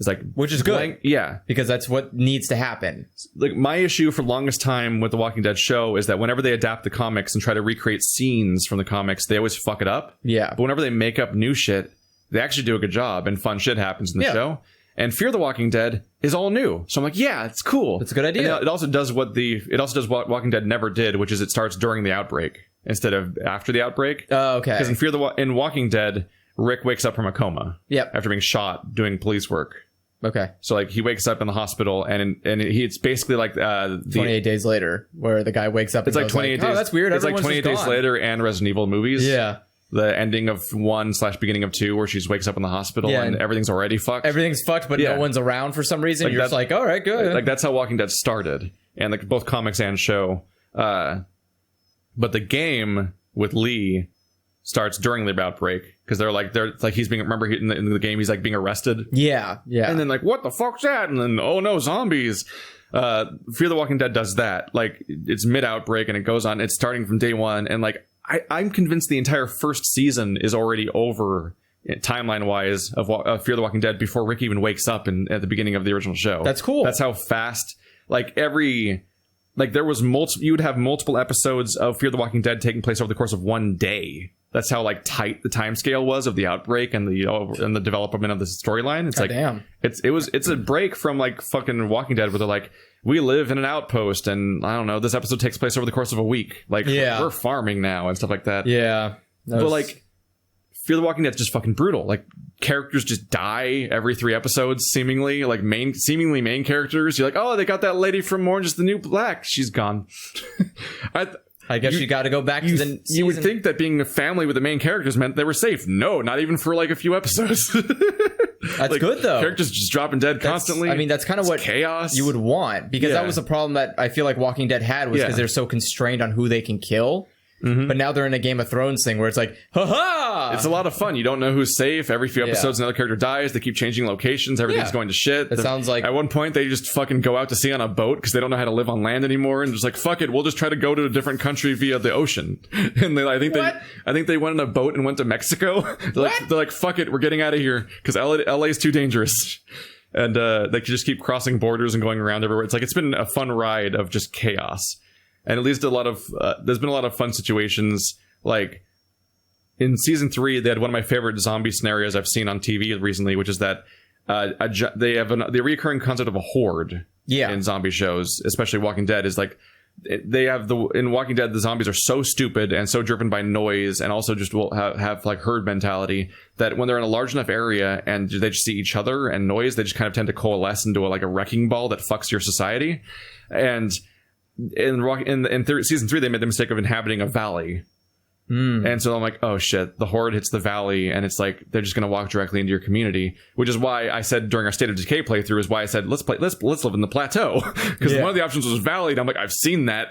like, which is good. Yeah. Because that's what needs to happen. Like my issue for the longest time with the Walking Dead show is that whenever they adapt the comics and try to recreate scenes from the comics, they always fuck it up. Yeah. But whenever they make up new shit, they actually do a good job and fun shit happens in the show. And Fear the Walking Dead is all new. So I'm like, yeah, it's cool. It's a good idea. And it also does what Walking Dead never did, which is it starts during the outbreak instead of after the outbreak. Oh, okay. Because in Walking Dead, Rick wakes up from a coma. Yep. After being shot doing police work. Okay. So like he wakes up in the hospital it's basically like 28 days later, where the guy wakes up. It's and like goes 28 days. Oh, that's weird. It's like Everyone's 28 just days gone. later and Resident Evil movies. Yeah. The ending of 1/beginning of 2, where she just wakes up in the hospital and everything's already fucked. Everything's fucked, but no one's around for some reason. Like you're just like, all right, good. Like that's how Walking Dead started, and like both comics and show. But the game with Lee starts during the outbreak because they're like he's being in the game he's like being arrested. Yeah. And then like what the fuck's that? And then oh no, zombies. Fear the Walking Dead does that. Like it's mid outbreak and it goes on. It's starting from day one, and like I'm convinced the entire first season is already over timeline wise of Fear the Walking Dead before Rick even wakes up at the beginning of the original show. That's cool. That's how fast there was you would have multiple episodes of Fear the Walking Dead taking place over the course of one day. That's how like tight the time scale was of the outbreak and the development of the storyline. It's damn. It's a break from like fucking Walking Dead where they're like, we live in an outpost and I don't know, this episode takes place over the course of a week. Like we're farming now and stuff like that. Yeah. But like Fear the Walking Dead's just fucking brutal. Like characters just die every 3 episodes, seemingly. Like seemingly main characters. You're like, oh, they got that lady from Orange is the New Black. She's gone. I guess you got to go back to the season. You would think that being a family with the main characters meant they were safe. No, not even for like a few episodes. That's good though. Characters just dropping dead constantly. I mean, that's kind of what chaos you would want, because that was a problem that I feel like Walking Dead had, was because they're so constrained on who they can kill. Mm-hmm. But now they're in a Game of Thrones thing where it's like, ha-ha! It's a lot of fun. You don't know who's safe. Every few episodes, another character dies. They keep changing locations. Everything's going to shit. It sounds like... At one point, they just fucking go out to sea on a boat because they don't know how to live on land anymore. And just like, fuck it, we'll just try to go to a different country via the ocean. And I think they went on a boat and went to Mexico. They're like, fuck it, we're getting out of here because LA is too dangerous. And they could just keep crossing borders and going around everywhere. It's like, it's been a fun ride of just chaos. And at least there's been a lot of fun situations. Like in season 3, they had one of my favorite zombie scenarios I've seen on TV recently, which is that they have the recurring concept of a horde in zombie shows, especially Walking Dead. Is like they have in Walking Dead, the zombies are so stupid and so driven by noise, and also just will have like herd mentality, that when they're in a large enough area and they just see each other and noise, they just kind of tend to coalesce into a wrecking ball that fucks your society. And in season 3, they made the mistake of inhabiting a valley. And so I'm like, oh shit, the horde hits the valley, and it's like they're just going to walk directly into your community, which is why I said during our State of Decay playthrough is why I said let's live in the plateau, because one of the options was valley, and I'm like, I've seen that.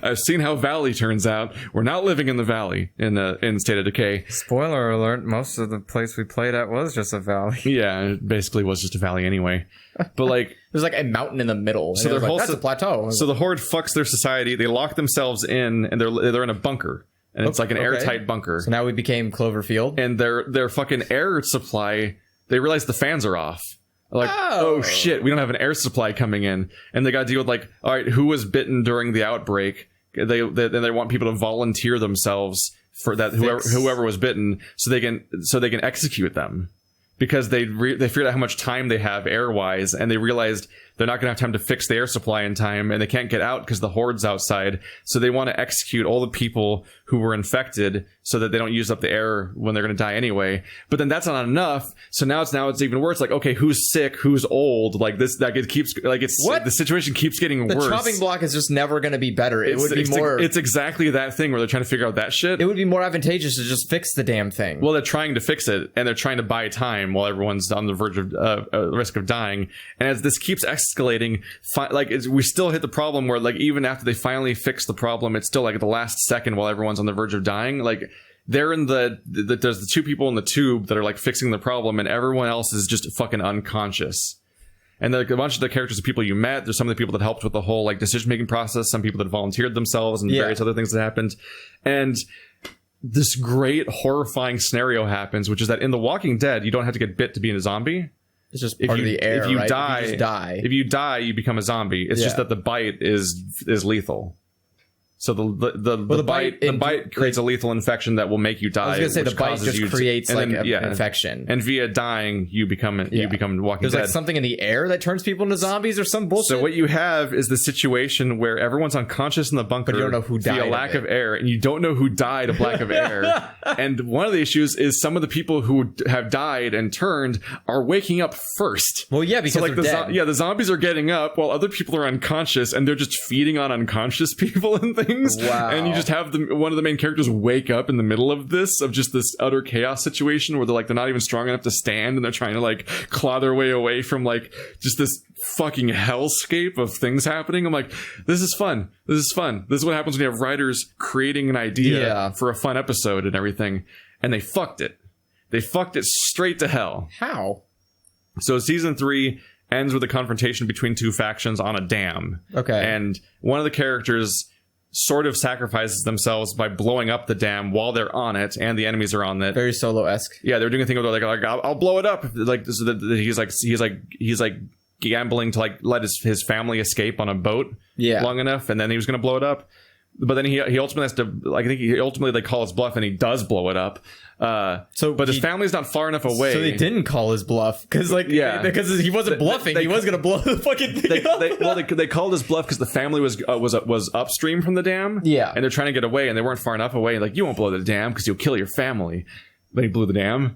I've seen how valley turns out. We're not living in the valley in State of Decay. Spoiler alert, most of the place we played at was just a valley. Yeah, it basically was just a valley anyway. But like there's like a mountain in the middle, so that's a plateau. So the horde fucks their society. They lock themselves in, and they're in a bunker. And it's like an airtight bunker. So now we became Cloverfield. And their fucking air supply, they realize the fans are off. Like, oh shit, we don't have an air supply coming in. And they got to deal with like, all right, who was bitten during the outbreak? They want people to volunteer themselves for that, whoever was bitten, so they can execute them. Because they figured out how much time they have air-wise, and they realized they're not going to have time to fix the air supply in time, and they can't get out because the horde's outside. So they want to execute all the people who were infected so that they don't use up the air when they're going to die anyway. But then that's not enough. So now it's even worse. Like, okay, who's sick? Who's old? Like this, like it keeps like it's what? The situation keeps getting worse. The chopping block is just never going to be better. It's exactly that thing where they're trying to figure out that shit. It would be more advantageous to just fix the damn thing. Well, they're trying to fix it, and they're trying to buy time while everyone's on the verge of risk of dying. And as this keeps escalating, we still hit the problem where, like, even after they finally fix the problem, it's still like at the last second while everyone's on the verge of dying. Like, they're in there's the 2 people in the tube that are like fixing the problem, and everyone else is just fucking unconscious. And like a bunch of the characters are people you met. There's some of the people that helped with the whole like decision making process. Some people that volunteered themselves, and various other things that happened. And this great horrifying scenario happens, which is that in The Walking Dead, you don't have to get bit to be a zombie. It's just part of the air, if you right? Die, if you just die. If you die, you become a zombie. It's just that the bite is lethal. So the bite creates a lethal infection that will make you die. I was gonna say the bite just creates an infection, and via dying you become Walking There's Dead. like something in the air that turns people into zombies or some bullshit. So what you have is the situation where everyone's unconscious in the bunker, but you don't know who died via lack of air, and you don't know who died of lack of air. And one of the issues is some of the people who have died and turned are waking up first. Well, yeah, because so, like they're dead. The zombies are getting up while other people are unconscious, and they're just feeding on unconscious people and things. Wow. And you just have one of the main characters wake up in the middle of this utter chaos situation where they're not even strong enough to stand, and they're trying to like claw their way away from like just this fucking hellscape of things happening. I'm like, this is fun. This is what happens when you have writers creating an idea for a fun episode and everything. And they fucked it. They fucked it straight to hell. How? So season 3 ends with a confrontation between two factions on a dam. Okay. And one of the characters sort of sacrifices themselves by blowing up the dam while they're on it, and the enemies are on it. Very Solo-esque. Yeah, they're doing a thing where they're like I'll blow it up. Like so that he's like gambling to like let his family escape on a boat long enough, and then he was going to blow it up. But then he ultimately has to, like, I think he ultimately like call his bluff, and he does blow it up. But his family's not far enough away. So they didn't call his bluff because because he wasn't bluffing. He was gonna blow the fucking thing up. They called his bluff because the family was upstream from the dam. Yeah, and they're trying to get away, and they weren't far enough away. Like, you won't blow the dam because you'll kill your family. Then he blew the dam,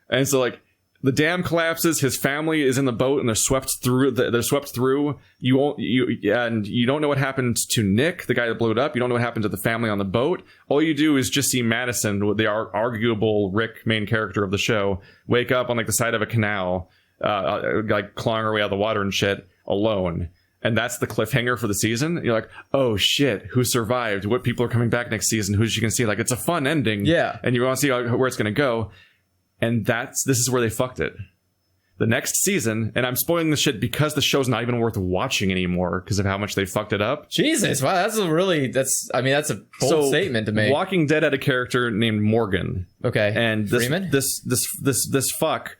and so like the dam collapses. His family is in the boat, and they're swept through. You don't know what happened to Nick, the guy that blew it up. You don't know what happened to the family on the boat. All you do is just see Madison, the arguable Rick, main character of the show, wake up on like the side of a canal, like clawing her way out of the water and shit, alone. And that's the cliffhanger for the season. You're like, oh shit, who survived? What people are coming back next season? Who you can see? Like, it's a fun ending. Yeah, and you want to see where it's going to go. And this is where they fucked it. The next season, and I'm spoiling the shit because the show's not even worth watching anymore because of how much they fucked it up. Jesus, wow, that's a bold statement to make. Walking Dead had a character named Morgan. Okay, and this fuck.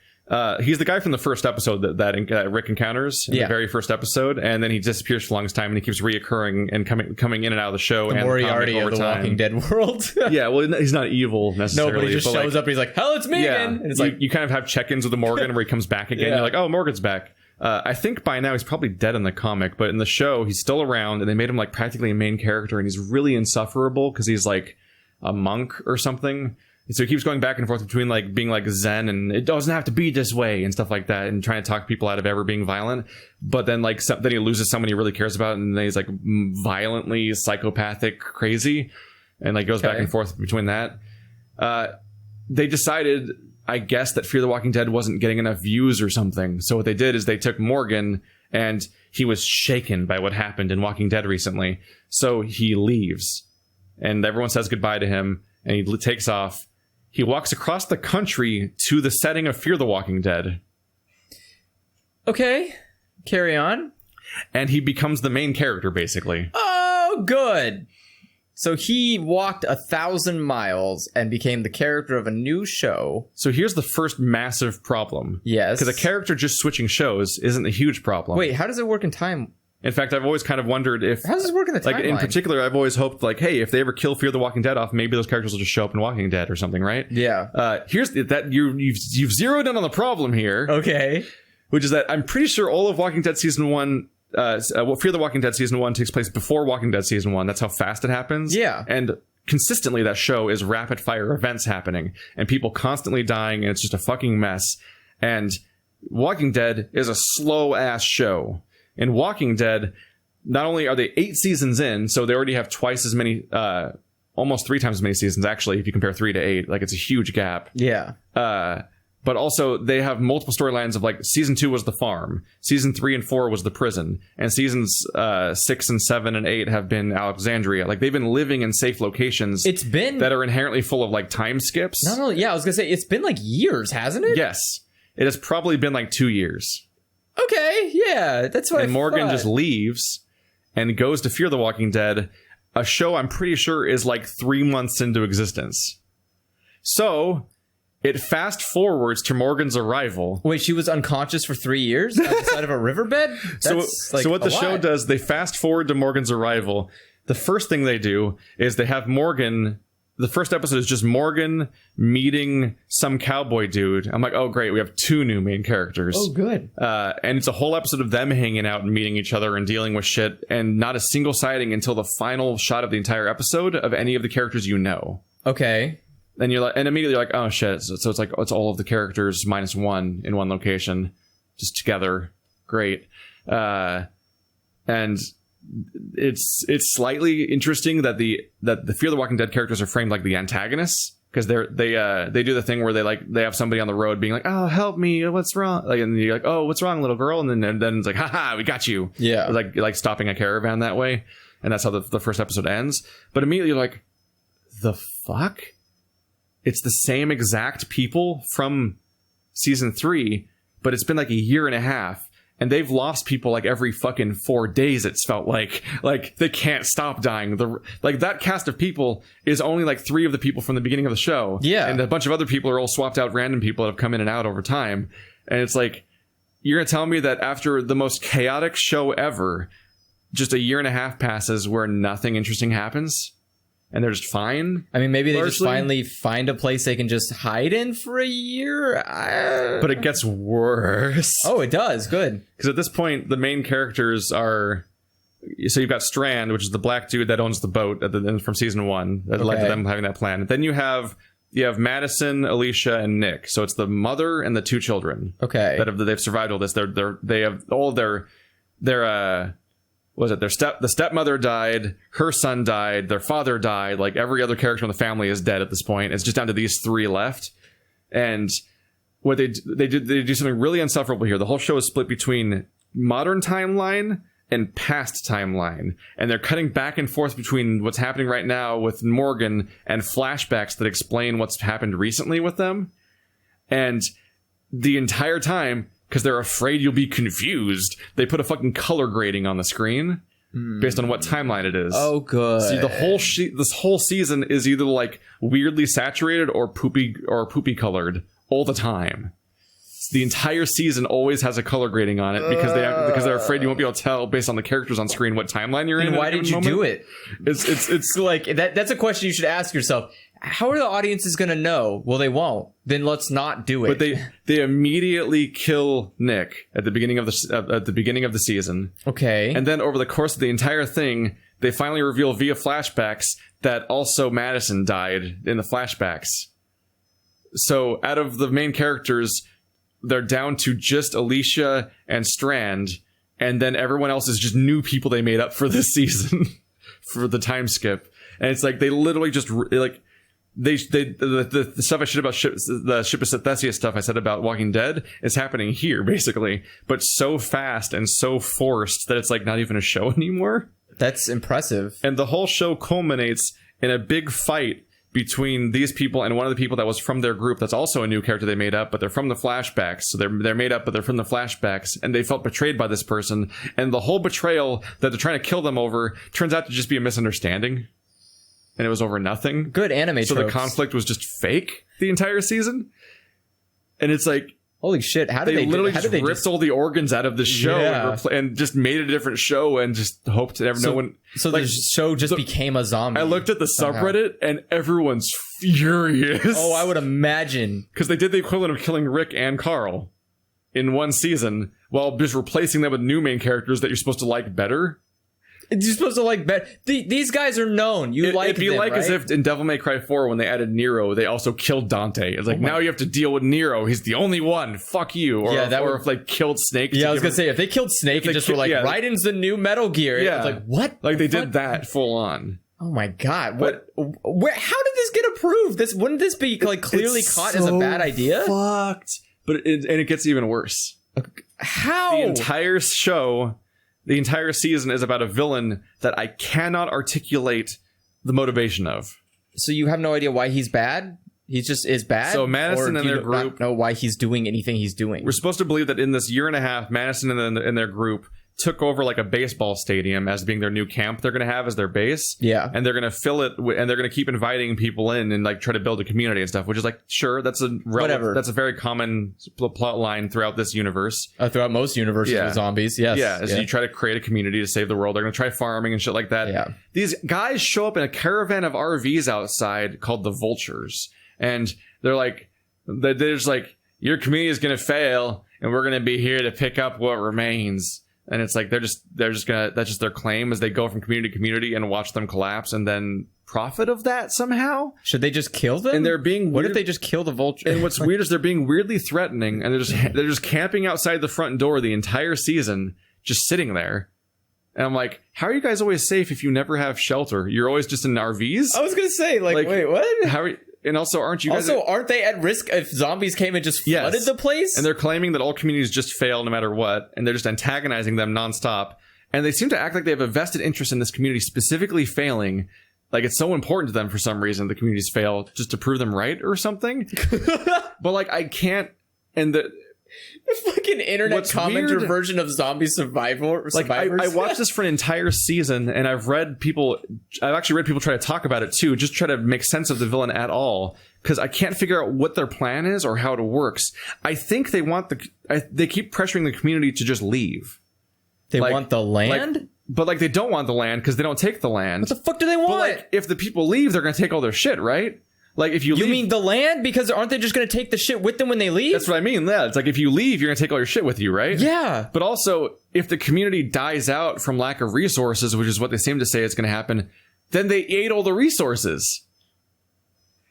He's the guy from the first episode that Rick encounters in the very first episode, and then he disappears for the longest time, and he keeps reoccurring and coming in and out of the show. The and Moriarty of the Walking Dead world. Yeah, well, he's not evil necessarily. No, but he just shows up and he's like, hell, it's me again. And it's you kind of have check-ins with the Morgan where he comes back again. You're like, oh, Morgan's back. I think by now he's probably dead in the comic, but in the show he's still around, and they made him like practically a main character, and he's really insufferable because he's like a monk or something. So he keeps going back and forth between like being like Zen and it doesn't have to be this way and stuff like that, and trying to talk people out of ever being violent. But then like then he loses someone he really cares about, and then he's like violently psychopathic crazy, and like goes back and forth between that. They decided, I guess, that Fear the Walking Dead wasn't getting enough views or something. So what they did is they took Morgan, and he was shaken by what happened in Walking Dead recently. So he leaves, and everyone says goodbye to him, and he takes off. He walks across the country to the setting of Fear the Walking Dead. Okay, carry on. And he becomes the main character, basically. Oh, good. So he walked 1,000 miles and became the character of a new show. So here's the first massive problem. Yes. Because a character just switching shows isn't a huge problem. Wait, how does it work in time? In fact, I've always kind of wondered if... How does this work in the timeline? Like, in particular, I've always hoped, like, hey, if they ever kill Fear the Walking Dead off, maybe those characters will just show up in Walking Dead or something, right? Yeah. Here's that you've zeroed in on the problem here. Okay. Which is that I'm pretty sure all of Walking Dead Season 1... Fear the Walking Dead Season 1 takes place before Walking Dead Season 1. That's how fast it happens. Yeah. And consistently, that show is rapid-fire events happening, and people constantly dying, and it's just a fucking mess. And Walking Dead is a slow-ass show. In Walking Dead... Not only are they 8 seasons in, so they already have twice as many, almost 3 times as many seasons, actually, if you compare 3 to 8. Like, it's a huge gap. Yeah. But also, they have multiple storylines of, like, Season 2 was the farm, Season 3 and 4 was the prison, and Seasons 6 and 7 and 8 have been Alexandria. Like, they've been living in safe locations that are inherently full of, like, time skips. Not only, yeah, I was gonna say, it's been, like, years, hasn't it? Yes. It has probably been, like, 2 years. Okay, yeah, that's what and Morgan just leaves and goes to Fear the Walking Dead, a show I'm pretty sure is like 3 months into existence. So it fast forwards to Morgan's arrival. Wait, she was unconscious for 3 years outside of a riverbed? So what the show does, they fast forward to Morgan's arrival. the first thing they do is they have Morgan. The first episode is just Morgan meeting some cowboy dude. I'm like, oh, great. We have 2 new main characters. Oh, good. And it's a whole episode of them hanging out and meeting each other and dealing with shit. And not a single sighting until the final shot of the entire episode of any of the characters you know. Okay. And you're like, and immediately you're like, oh, shit. So it's like, it's all of the characters minus 1 in one location. Just together. Great. And it's slightly interesting that the Fear the Walking Dead characters are framed like the antagonists, because they do the thing where they have somebody on the road being like, oh, help me, what's wrong, like, and you're like, oh, what's wrong, little girl, and then it's like, haha, we got you. Yeah, like stopping a caravan that way, and that's how the first episode ends. But immediately you're like, the fuck, it's the same exact people from season 3, but it's been like a year and a half. And they've lost people like every fucking 4 days, it's felt like. Like, they can't stop dying. Like, that cast of people is only like 3 of the people from the beginning of the show. Yeah. And a bunch of other people are all swapped out random people that have come in and out over time. And it's like, you're going to tell me that after the most chaotic show ever, just a year and a half passes where nothing interesting happens? And they're just fine? I mean, maybe they just largely? finally find a place they can just hide in for a year. But it gets worse. Oh, it does. Good. Because at this point, the main characters are... So you've got Strand, which is the black dude that owns the boat from season 1. That led to them having that plan. Then you have Madison, Alicia, and Nick. So it's the mother and the 2 children. Okay. They've survived all this. They have all their the stepmother died, her son died, their father died, like every other character in the family is dead at this point. It's just down to these 3 left. And what they do something really insufferable here. The whole show is split between modern timeline and past timeline. And they're cutting back and forth between what's happening right now with Morgan and flashbacks that explain what's happened recently with them. And the entire time, because they're afraid you'll be confused, they put a fucking color grading on the screen based on what timeline it is. Oh, good. See, this whole season is either like weirdly saturated or poopy colored all the time. The entire season always has a color grading on it because they're afraid you won't be able to tell based on the characters on screen what timeline you're in. And why did you do it? It's like that's a question you should ask yourself. How are the audiences going to know? Well, they won't. Then let's not do it. But they immediately kill Nick at the beginning of the season. Okay. And then over the course of the entire thing, they finally reveal via flashbacks that also Madison died in the flashbacks. So out of the main characters, they're down to just Alicia and Strand, and then everyone else is just new people they made up for this season for the time skip. And it's like they literally just like the stuff I said about the Ship of Theseus stuff I said about Walking Dead is happening here basically, but so fast and so forced that it's like not even a show anymore. That's impressive. And the whole show culminates in a big fight between these people and one of the people that was from their group that's also a new character they made up, but they're from the flashbacks. So they're made up, but they're from the flashbacks, and they felt betrayed by this person. And the whole betrayal that they're trying to kill them over turns out to just be a misunderstanding. And it was over nothing. Good anime So tropes. the conflict was just fake the entire season. And it's like, holy shit, how did they literally just ripped all the organs out of the show and just made it a different show and just hoped that no one... So like, the show just became a zombie. I looked at the subreddit and everyone's furious. Oh, I would imagine. Because they did the equivalent of killing Rick and Carl in one season while just replacing them with new main characters that you're supposed to like better. You're supposed to like better. These guys are known. It'd be them, like right? as if in Devil May Cry 4 when they added Nero, they also killed Dante. It's like, now you have to deal with Nero. He's the only one. Fuck you. Or, if they killed Snake. Yeah, I was going to say, if they killed Snake and just were like, Raiden's the new Metal Gear. Yeah. It's like, what? Like they did that full on. Oh my god! How did this get approved? Wouldn't this be like clearly caught as a bad idea? Fucked. But it gets even worse. How? The entire season is about a villain that I cannot articulate the motivation of. So you have no idea why he's bad? He just is bad? So Madison and their group... know why he's doing anything he's doing? We're supposed to believe that in this year and a half, Madison and their group took over like a baseball stadium as being their new camp they're going to have as their base. Yeah. And they're going to fill it and they're going to keep inviting people in and like try to build a community and stuff, which is like, sure, that's Whatever. That's a very common plot line throughout this universe. Throughout most universes with zombies. Yes. Yeah. So you try to create a community to save the world. They're going to try farming and shit like that. Yeah. These guys show up in a caravan of RVs outside called the Vultures. And they're just like, your community is going to fail and we're going to be here to pick up what remains. And it's like, that's just their claim as they go from community to community and watch them collapse and then profit of that somehow. Should they just kill them? And they're being What if they just kill the vulture? And what's weird is they're being weirdly threatening and they're just camping outside the front door the entire season, just sitting there. And I'm like, how are you guys always safe if you never have shelter? You're always just in RVs? I was going to say, like, wait, what? How are you, and also, aren't you guys... Also, aren't they at risk if zombies came and just flooded the place? And they're claiming that all communities just fail no matter what, and they're just antagonizing them nonstop. And they seem to act like they have a vested interest in this community specifically failing. Like, it's so important to them for some reason the communities fail just to prove them right or something. But, like, I can't... And the fucking internet commenter version of zombie survivors. Like, I watched this for an entire season, and I've actually read people try to talk about it too, just try to make sense of the villain at all, because I can't figure out what their plan is or how it works. I think they want they keep pressuring the community to just leave. They want the land? But they don't want the land because they don't take the land. What the fuck do they want? But like, if the people leave, they're going to take all their shit, right? Like, if you leave... You mean the land? Because aren't they just going to take the shit with them when they leave? That's what I mean, yeah. It's like, if you leave, you're going to take all your shit with you, right? Yeah. But also, if the community dies out from lack of resources, which is what they seem to say is going to happen, then they ate all the resources.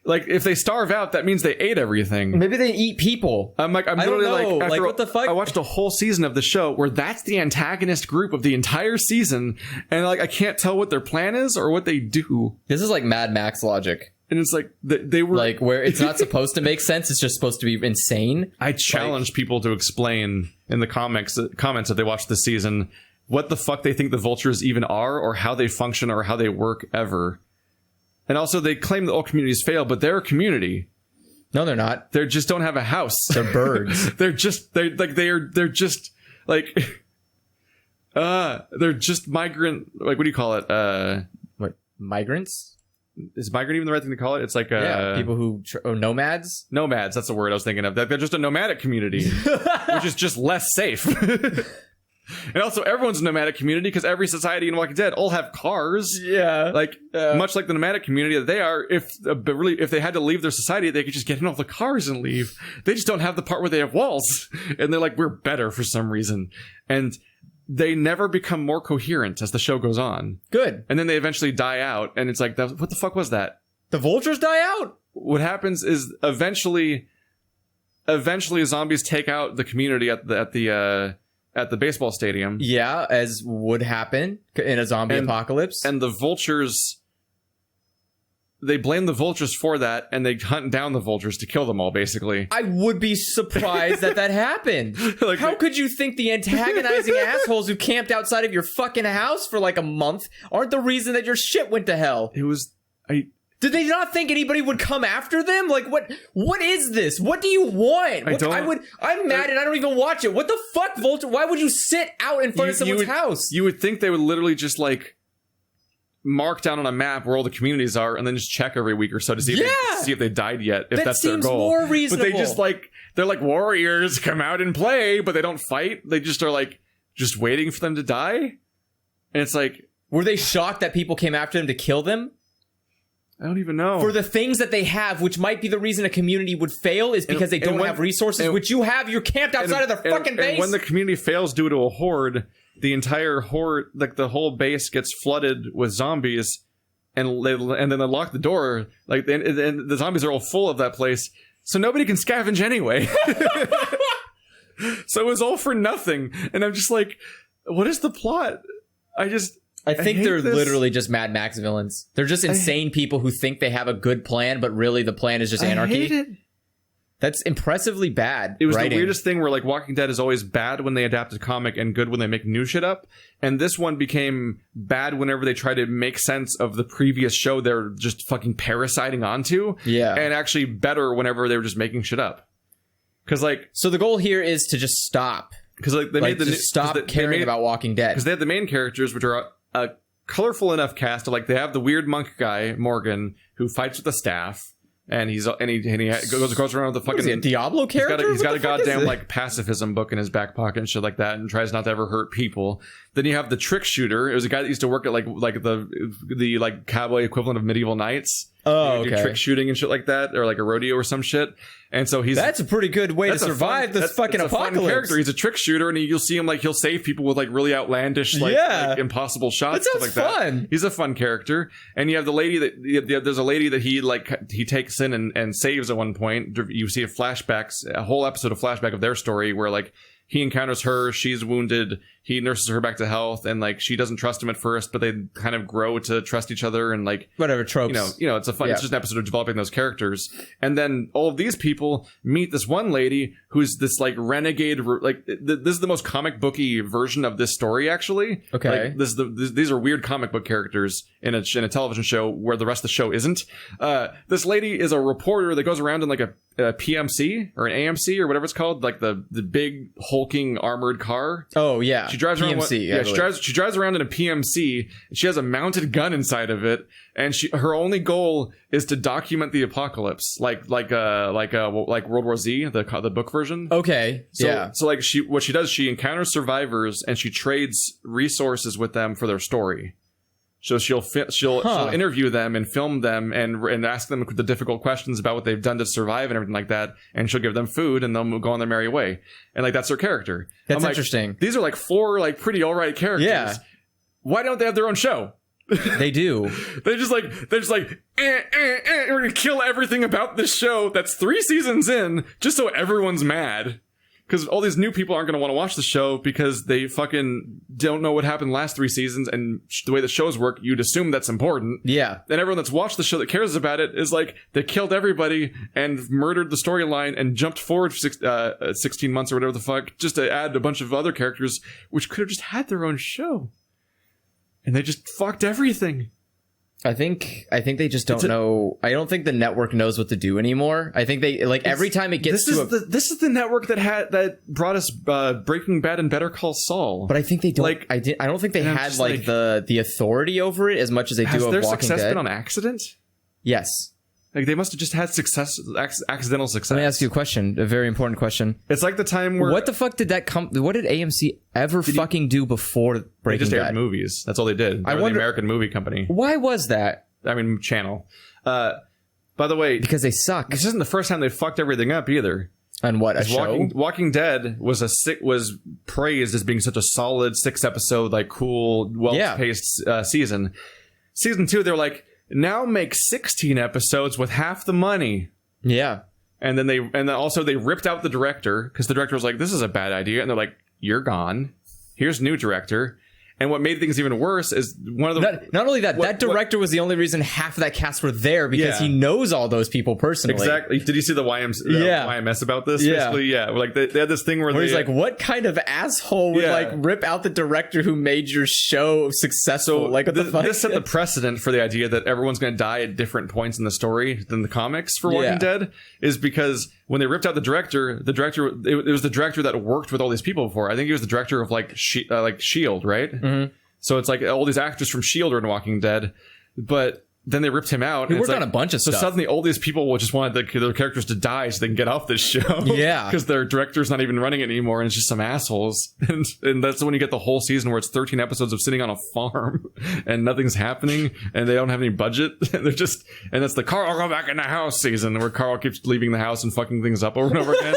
Like, if they starve out, that means they ate everything. Maybe they eat people. I'm literally like, what the fuck? I watched a whole season of the show where that's the antagonist group of the entire season, and like, I can't tell what their plan is or what they do. This is like Mad Max logic. And it's like, they were... Like, where it's not supposed to make sense, it's just supposed to be insane. I challenge people to explain in the comments if they watch this season what the fuck they think the Vultures even are, or how they function, or how they work ever. And also, they claim that all communities fail, but they're a community. No, they're not. They just don't have a house. They're birds. they're just migrant... Like, what do you call it? What? Migrants? Is migrant even the right thing to call it? It's like people who nomads. Nomads, that's the word I was thinking of. They're just a nomadic community, which is just less safe. And also, everyone's a nomadic community because every society in Walking Dead all have cars. Yeah, much like the nomadic community that they are. If they had to leave their society, they could just get in all the cars and leave. They just don't have the part where they have walls, and they're like, we're better for some reason, and they never become more coherent as the show goes on. Good. And then they eventually die out, and it's like, what the fuck was that? The vultures die out? What happens is eventually zombies take out the community at the baseball stadium. Yeah, as would happen in a zombie apocalypse. And the vultures... They blame the vultures for that, and they hunt down the vultures to kill them all, basically. I would be surprised that happened. How could you think the antagonizing assholes who camped outside of your fucking house for like a month aren't the reason that your shit went to hell? It was... Did they not think anybody would come after them? Like, what is this? What do you want? I'm mad and I don't even watch it. What the fuck, Vulture? Why would you sit out in front of someone's house? You would think they would literally just, like... mark down on a map where all the communities are and then just check every week or so to see if they died yet, if that's their goal. More reasonable. But they just they're like warriors, come out and play, but they don't fight. They just are like just waiting for them to die. And it's like, were they shocked that people came after them to kill them? I don't even know. For the things that they have, which might be the reason a community would fail, is because they don't have resources, which you have. You're camped outside of their fucking base. And when the community fails due to a horde, the entire horde, like the whole base gets flooded with zombies, and then they lock the door. Like, and the zombies are all full of that place, so nobody can scavenge anyway. So it was all for nothing. And I'm just like, what is the plot? I think they're literally just Mad Max villains. They're just insane people who think they have a good plan, but really the plan is just anarchy. I hate it. That's impressively bad. It was writing. The weirdest thing where, like, Walking Dead is always bad when they adapt a comic and good when they make new shit up. And this one became bad whenever they try to make sense of the previous show they're just fucking parasiting onto. Yeah. And actually better whenever they were just making shit up. Because, like... So the goal here is to just stop because like they Like, made the just stop caring about Walking Dead. because they had the main characters, which are a colorful enough cast of like they have the weird monk guy Morgan who fights with the staff. And he goes around with the fucking Is he a Diablo character? He's got a goddamn like pacifism book in his back pocket and shit like that, and tries not to ever hurt people. Then you have the trick shooter. It was a guy that used to work at like the like cowboy equivalent of medieval knights. Oh, do okay. trick shooting and shit like that, or like a rodeo or some shit. And so That's a pretty good way to survive this fucking that's a fun apocalypse. character. He's a trick shooter, and you'll see him like he'll save people with like really outlandish, like impossible shots. That sounds stuff like fun. That. He's a fun character, and you have the lady that there's a lady that he takes in and saves at one point. You see a whole episode of flashback of their story where like he encounters her, she's wounded, he nurses her back to health, and like she doesn't trust him at first, but they kind of grow to trust each other, and like whatever tropes. You know, it's it's just an episode of developing those characters, and then all of these people meet this one lady who's this like renegade. Like this is the most comic booky version of this story, actually. Okay, like, these are weird comic book characters in a television show where the rest of the show isn't. This lady is a reporter that goes around in like a PMC or an AMC or whatever it's called, like the big hulking armored car. Oh yeah, she drives around. PMC, She drives around in a PMC. She has a mounted gun inside of it, and her only goal is to document the apocalypse, like World War Z, the book version. Okay, So like what she does, she encounters survivors and she trades resources with them for their story. So she'll interview them and film them and ask them the difficult questions about what they've done to survive and everything like that. And she'll give them food and they'll go on their merry way. And like that's her character. That's interesting. These are like 4 like pretty alright characters. Yeah. Why don't they have their own show? They do. They're just like we're gonna kill everything about this show that's 3 seasons in just so everyone's mad. Because all these new people aren't going to want to watch the show because they fucking don't know what happened last 3 seasons, and the way the shows work, you'd assume that's important. Yeah. And everyone that's watched the show that cares about it is like, they killed everybody and murdered the storyline and jumped forward 16 months or whatever the fuck, just to add a bunch of other characters, which could have just had their own show. And they just fucked everything. I think they just don't know. I don't think the network knows what to do anymore. I think they like every time it gets this is the network that brought us Breaking Bad and Better Call Saul. But I think they don't. Like, I don't think they had like the authority over it as much as they do of Walking Dead. Has their success been on accident? Yes. Like they must have just had accidental success. Let me ask you a question, a very important question. It's like the time where what the fuck did that come? What did AMC ever fucking do before Breaking Bad? They just aired movies. That's all they did. They were the American Movie Company. Why was that? I mean, channel. By the way, because they suck. This isn't the first time they fucked everything up either. And what, a show? Walking Dead was praised as being such a solid 6-episode, like cool, well-paced season. Season 2, they're like, now make 16 episodes with half the money. Yeah. And then also they ripped out the director because the director was like, this is a bad idea. And they're like, you're gone. Here's new director. And what made things even worse is one of the... Not only that, that director was the only reason half of that cast were there because he knows all those people personally. Exactly. Did you see the YMS about this? Yeah. Basically, yeah. Like they had this thing where he's like, what kind of asshole would like rip out the director who made your show successful? Like, what the fuck? This set the precedent for the idea that everyone's going to die at different points in the story than the comics for Walking Dead, is because when they ripped out the director, it was the director that worked with all these people before. I think he was the director of like S.H.I.E.L.D., right? Mm-hmm. So it's like all these actors from S.H.I.E.L.D. are in Walking Dead, but then they ripped him out. He worked on a bunch of stuff. So suddenly all these people just wanted their characters to die so they can get off this show. Yeah. Because their director's not even running it anymore and it's just some assholes. And that's when you get the whole season where it's 13 episodes of sitting on a farm and nothing's happening and they don't have any budget. And that's the Carl go back in the house season where Carl keeps leaving the house and fucking things up over and over again.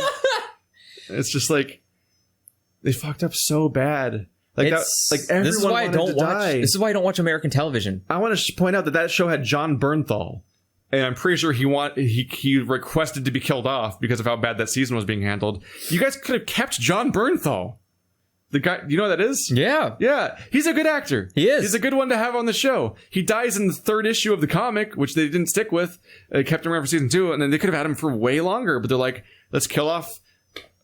It's just like, they fucked up so bad. Everyone this is why I don't watch. Die. This is why I don't watch American television. I want to point out that show had John Bernthal, and I'm pretty sure he requested to be killed off because of how bad that season was being handled. You guys could have kept John Bernthal, the guy. You know who that is? Yeah. He's a good actor. He is. He's a good one to have on the show. He dies in the 3rd issue of the comic, which they didn't stick with. They kept him around for season 2, and then they could have had him for way longer. But they're like, let's kill off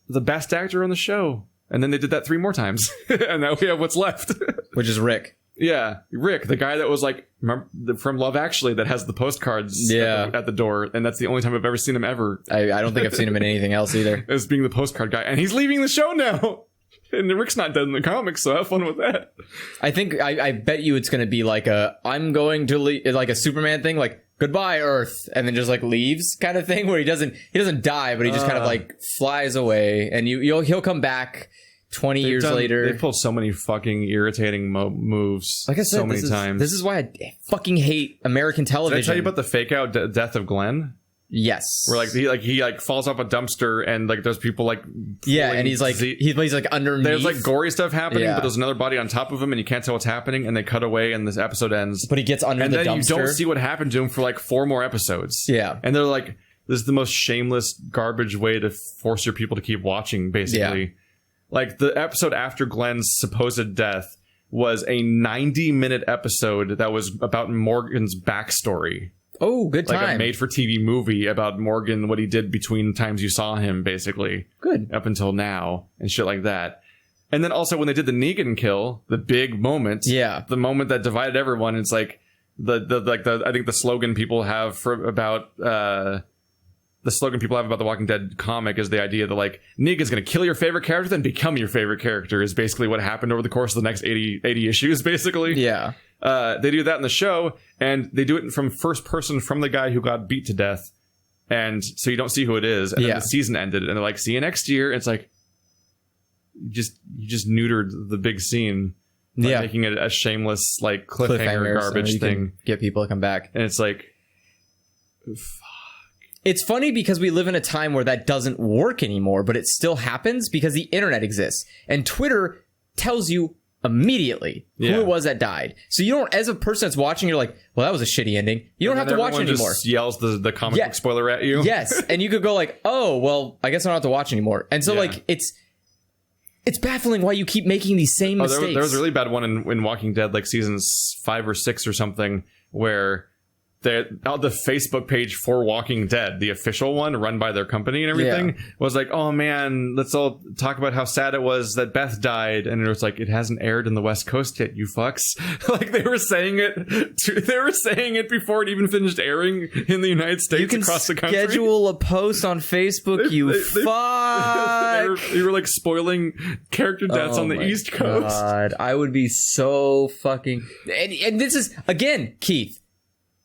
the best actor on the show. And then they did that 3 more times. And now we have what's left. Which is Rick. Yeah. Rick, the guy that was like, from Love Actually, that has the postcards at the door. And that's the only time I've ever seen him ever. I don't think I've seen him in anything else either. As being the postcard guy. And he's leaving the show now. And Rick's not dead in the comics, so have fun with that. I think I bet you it's going to be like I'm going to like a Superman thing, like goodbye Earth, and then just like leaves kind of thing, where he doesn't die, but he just kind of like flies away, and he'll come back 20 years later. They pulled so many fucking irritating moves. Like I said, so many times. This is why I fucking hate American television. Did I tell you about the fake out death of Glenn? Yes. Where he falls off a dumpster and like there's people like and he's like he's like underneath. There's like gory stuff happening, but there's another body on top of him and you can't tell what's happening, and they cut away and this episode ends. But he gets under the dumpster. And then you don't see what happened to him for like 4 more episodes. Yeah. And they're like, this is the most shameless garbage way to force your people to keep watching, basically. Yeah. Like the episode after Glenn's supposed death was a 90-minute episode that was about Morgan's backstory. Oh, good time. Like a made-for-TV movie about Morgan, what he did between times you saw him, basically. Good. Up until now, and shit like that. And then also when they did the Negan kill, the big moment. Yeah. The moment that divided everyone, it's like I think the slogan people have about the Walking Dead comic is the idea that like Negan's gonna kill your favorite character, then become your favorite character, is basically what happened over the course of the next 80 issues, basically. Yeah. They do that in the show, and they do it from first person from the guy who got beat to death, and so you don't see who it is. And then the season ended, and they're like, "See you next year." And it's like, you just neutered the big scene, by making it a shameless like cliffhanger garbage thing, get people to come back. And it's like, it's funny because we live in a time where that doesn't work anymore, but it still happens because the internet exists, and Twitter tells you immediately who it was that died. So you don't, as a person that's watching, you're like, well, that was a shitty ending. You don't have to watch it anymore. Just yells the comic book spoiler at you. Yes. And you could go like, oh, well, I guess I don't have to watch anymore. And so like it's baffling why you keep making these same mistakes. There was a really bad one in Walking Dead, like seasons 5 or 6 or something, where the Facebook page for Walking Dead, the official one run by their company and everything, was like, oh man, let's all talk about how sad it was that Beth died. And it was like, it hasn't aired in the West Coast yet, you fucks. Like they were saying it before it even finished airing in the United States, across the country. Schedule a post on Facebook, fuck. They were like spoiling character deaths on the East Coast. God, I would be so fucking... And this is, again, Keith,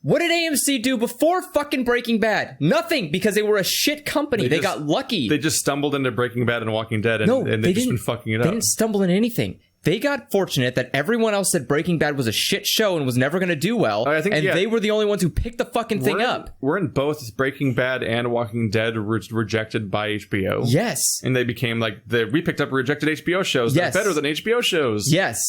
what did AMC do before fucking Breaking Bad? Nothing, because they were a shit company. They got lucky. They just stumbled into Breaking Bad and Walking Dead, and they've just been fucking it up. They didn't stumble into anything. They got fortunate that everyone else said Breaking Bad was a shit show and was never going to do well, they were the only ones who picked the fucking thing up. Weren't both Breaking Bad and Walking Dead rejected by HBO? Yes. And they became like, we picked up rejected HBO shows that are better than HBO shows. Yes.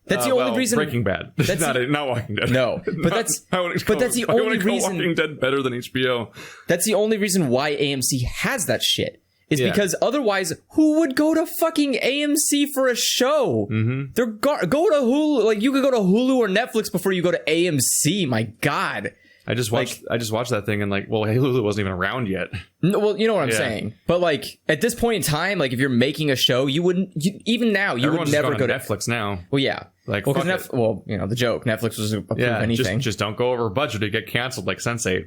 That's the only reason. Breaking Bad. That's not Walking Dead. No, but that's the only reason. Walking Dead better than HBO. That's the only reason why AMC has that shit. Is because otherwise, who would go to fucking AMC for a show? Mm-hmm. They're go to Hulu. Like you could go to Hulu or Netflix before you go to AMC. My God. I just watched that thing and like, well, Hulu wasn't even around yet. No, well, you know what I'm saying. But like at this point in time, like if you're making a show, you wouldn't even now you would never go to Netflix now. Well, yeah. Like, well, you know, the joke, Netflix was approve anything. Just don't go over budget to get canceled like Sense8.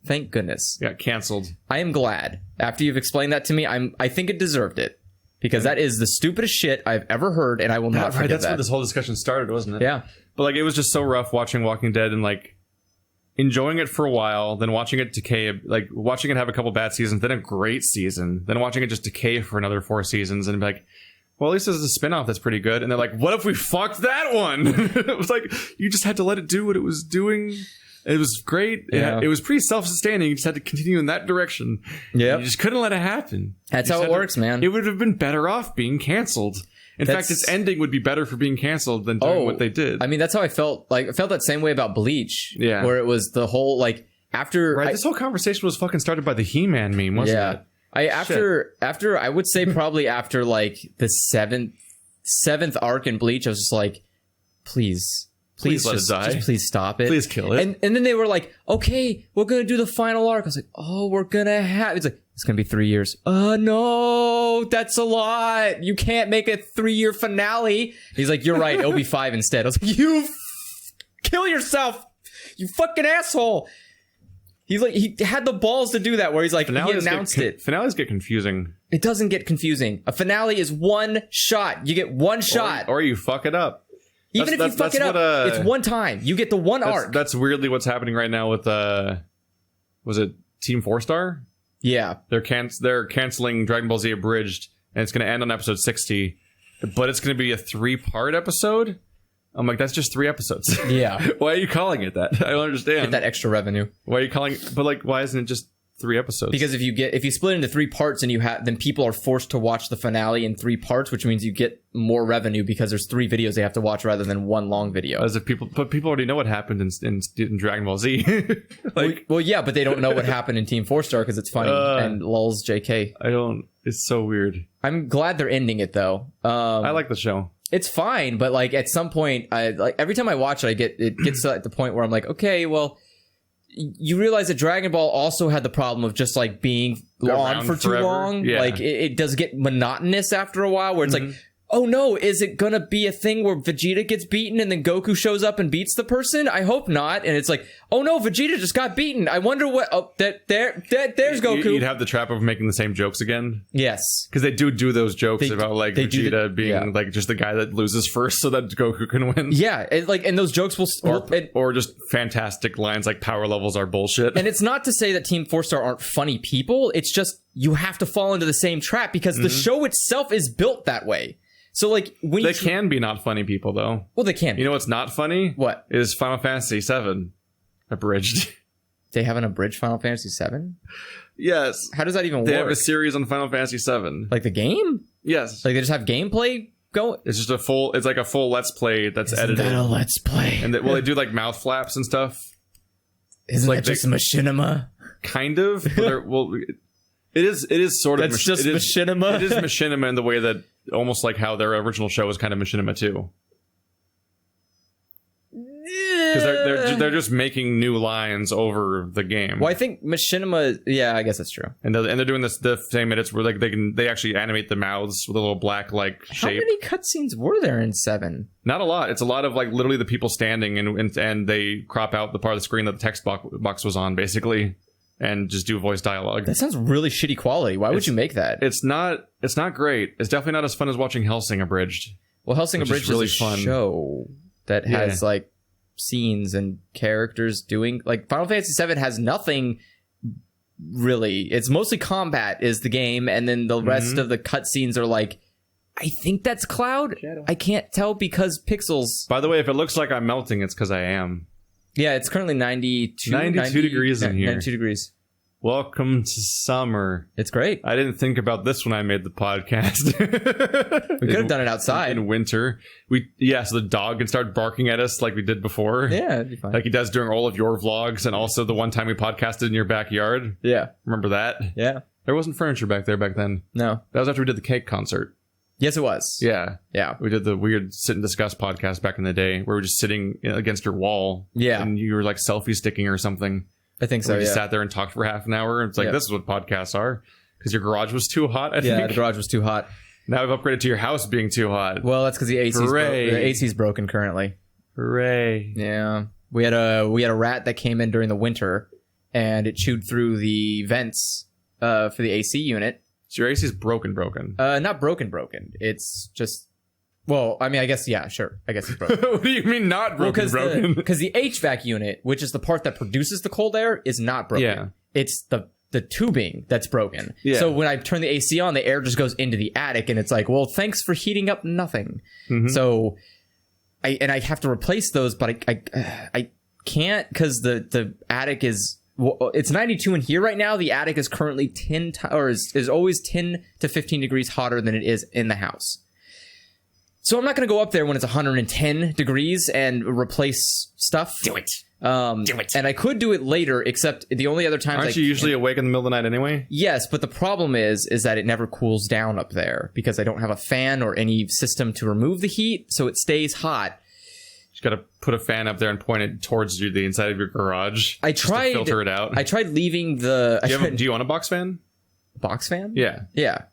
Thank goodness. Got canceled. I am glad. After you've explained that to me, I think it deserved it. Because that is the stupidest shit I've ever heard, and I will not forget that's where this whole discussion started, wasn't it? Yeah. But like it was just so rough watching Walking Dead and like enjoying it for a while, then watching it decay, like watching it have a couple bad seasons, then a great season, then watching it just decay for another 4 seasons, and be like, well, at least there's a spinoff that's pretty good. And they're like, what if we fucked that one? It was like, you just had to let it do what it was doing. It was great. Yeah. It was pretty self-sustaining. You just had to continue in that direction. Yeah. You just couldn't let it happen. That's how it works, man. It would have been better off being canceled. In fact, its ending would be better for being canceled than doing what they did. I mean, that's how I felt. Like, I felt that same way about Bleach. Yeah. Where it was the whole, like, after... Right, this whole conversation was fucking started by the He-Man meme, wasn't it? After I would say probably after, like, the seventh arc in Bleach, I was just like, please let it die. Just please stop it. Please kill it. And then they were like, okay, we're going to do the final arc. I was like, oh, we're going to have... It's like, it's going to be 3 years. No, that's a lot. You can't make a 3-year finale. He's like, you're right. It'll be 5 instead. I was like, kill yourself. You fucking asshole. He had the balls to do that where he's like, he announced it. Finales get confusing. It doesn't get confusing. A finale is one shot. You get one shot. Or you fuck it up. Even if you fuck it up, it's one time. You get the one arc. That's weirdly what's happening right now with, was it Team 4-Star? Yeah. They're canceling Dragon Ball Z Abridged, and it's going to end on episode 60, but it's going to be a 3-part episode? I'm like, that's just 3 episodes. Yeah. Why are you calling it that? I don't understand. Get that extra revenue. Why are you calling... But, like, why isn't it just 3 episodes? Because if you split it into 3 parts and then people are forced to watch the finale in 3 parts, which means you get more revenue because there's 3 videos they have to watch rather than one long video. But people already know what happened in Dragon Ball Z. Well, yeah, but they don't know what happened in Team 4-Star because it's funny and lulz JK. It's so weird. I'm glad they're ending it though. I like the show. It's fine, but like at some point, every time I watch it, it gets to the point where I'm like, okay, well, you realize that Dragon Ball also had the problem of just like being on for too long. Yeah. Like it does get monotonous after a while, where it's like, oh no, is it gonna be a thing where Vegeta gets beaten and then Goku shows up and beats the person? I hope not. And it's like, oh no, Vegeta just got beaten. I wonder what. Oh, there's Goku. You'd have the trap of making the same jokes again. Yes, because they do those jokes about like Vegeta being like just the guy that loses first, so that Goku can win. Yeah, and those jokes will or just fantastic lines like power levels are bullshit. And it's not to say that Team 4-Star aren't funny people. It's just you have to fall into the same trap because the show itself is built that way. So, like, when they can be not funny people, though. Well, they can. You know what's not funny? What? Is Final Fantasy VII abridged. They have an abridged Final Fantasy VII? Yes. How does that even work? They have a series on Final Fantasy VII. Like the game? Yes. Like they just have gameplay going? It's just it's like a full Let's Play that's edited. Isn't that a Let's Play? And they do, like, mouth flaps and stuff. Isn't that just machinima? Kind of. It is sort of... That's just machinima? It is machinima in the way that almost like how their original show was kind of machinima too. Because they're just making new lines over the game. Well, I think machinima... Yeah, I guess that's true. And they're doing the same edits where like they actually animate the mouths with a little black like shape. How many cutscenes were there in 7? Not a lot. It's a lot of like literally the people standing and they crop out the part of the screen that the text box was on basically. And just do voice dialogue. That sounds really shitty quality. Why would you make that? It's not great. It's definitely not as fun as watching Hellsing Abridged. Well, Hellsing Abridged is really fun show that has like scenes and characters doing like Final Fantasy VII has nothing really. It's mostly combat is the game, and then the rest of the cutscenes are like, I think that's Cloud. Shadow. I can't tell because pixels. By the way, if it looks like I'm melting, it's because I am. Yeah, it's currently 92 degrees in here. 92 degrees. Welcome to summer. It's great. I didn't think about this when I made the podcast. We could have done it outside. In winter. So the dog can start barking at us like we did before. Yeah, it'd be fine. Like he does during all of your vlogs and also the one time we podcasted in your backyard. Yeah. Remember that? Yeah. There wasn't furniture back there back then. No. That was after we did the cake concert. Yes, it was. Yeah. Yeah. We did the weird sit and discuss podcast back in the day where we were just sitting against your wall. Yeah. And you were like selfie sticking or something. I think so, we just sat there and talked for half an hour. It's like, this is what podcasts are. Because your garage was too hot, I think. Yeah, the garage was too hot. Now we've upgraded to your house being too hot. Well, that's because the AC's broken currently. Hooray. Yeah. We had a rat that came in during the winter, and it chewed through the vents for the AC unit. So your AC's broken. Not broken. It's just... Well, I mean, I guess, yeah, sure. I guess it's broken. What do you mean not broken? Because the HVAC unit, which is the part that produces the cold air, is not broken. Yeah. It's the tubing that's broken. Yeah. So when I turn the AC on, the air just goes into the attic, and it's like, well, thanks for heating up nothing. Mm-hmm. So I have to replace those, but I can't because the attic is... Well, it's 92 in here right now. The attic is currently is always 10 to 15 degrees hotter than it is in the house. So I'm not going to go up there when it's 110 degrees and replace stuff. Do it. Do it. And I could do it later, except the only other times... Aren't you usually awake in the middle of the night anyway? Yes, but the problem is that it never cools down up there because I don't have a fan or any system to remove the heat, so it stays hot. You got to put a fan up there and point it towards the inside of your garage. I tried to filter it out. I tried leaving the... Do you want a box fan? Box fan? Yeah. Yeah.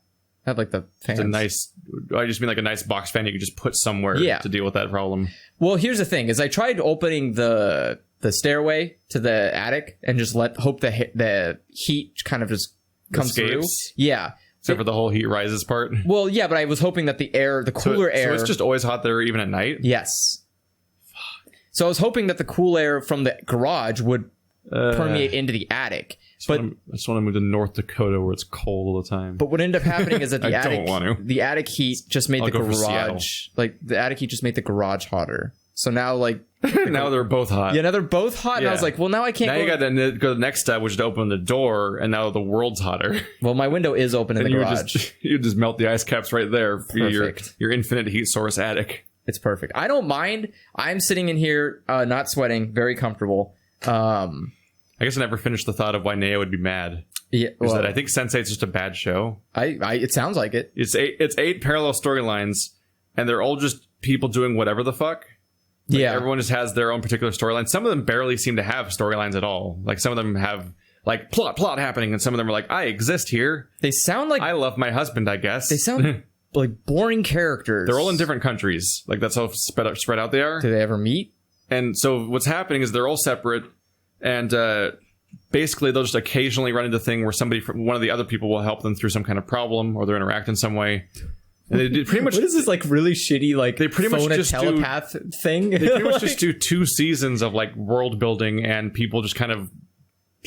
I have like the fans. It's a nice... I just mean like a nice box fan you can just put somewhere to deal with that problem. Well, here's the thing, is I tried opening the the stairway to the attic and just hope the heat kind of just comes through. Yeah. Except for the whole heat rises part. Well, yeah, but I was hoping that the cooler air. So it's just always hot there even at night? Yes. So I was hoping that the cool air from the garage would permeate into the attic. I just want to move to North Dakota where it's cold all the time. But what ended up happening is that the don't want to. the attic heat just made the garage hotter. So now now they're both hot. Yeah, now they're both hot. And I was like, well, now I can't Now you got to go to the next step, which is to open the door, and now the world's hotter. Well, my window is open in the garage. You just melt the ice caps right there for Perfect. your infinite heat source attic. It's perfect. I don't mind. I'm sitting in here, not sweating, very comfortable. I guess I never finished the thought of why Naya would be mad. Yeah, is that I think Sense8's just a bad show. It sounds like it. It's 8 parallel storylines, and they're all just people doing whatever the fuck. Yeah, everyone just has their own particular storyline. Some of them barely seem to have storylines at all. Like some of them have like plot happening, and some of them are like, I exist here. They sound like I love my husband, I guess. They sound like boring characters. They're all in different countries. Like that's how spread out they are. Do they ever meet? And so what's happening is they're all separate, and basically they'll just occasionally run into a thing where somebody from one of the other people will help them through some kind of problem, or they'll interact in some way. And they pretty much. What is this like really shitty like they pretty much just telepath thing? They pretty much just do 2 seasons of like world building and people just kind of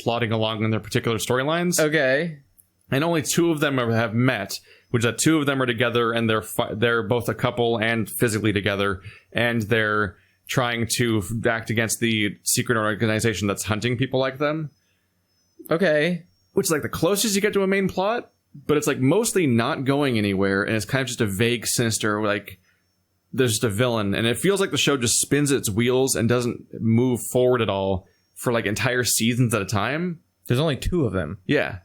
plodding along in their particular storylines. Okay. And only 2 of them have met, which that 2 of them are together and they're both a couple and physically together, and they're trying to act against the secret organization that's hunting people like them. Okay. Which is like the closest you get to a main plot. But it's like mostly not going anywhere, and it's kind of just a vague, sinister, like there's just a villain, and it feels like the show just spins its wheels and doesn't move forward at all for like entire seasons at a time. There's only 2 of them. Yeah.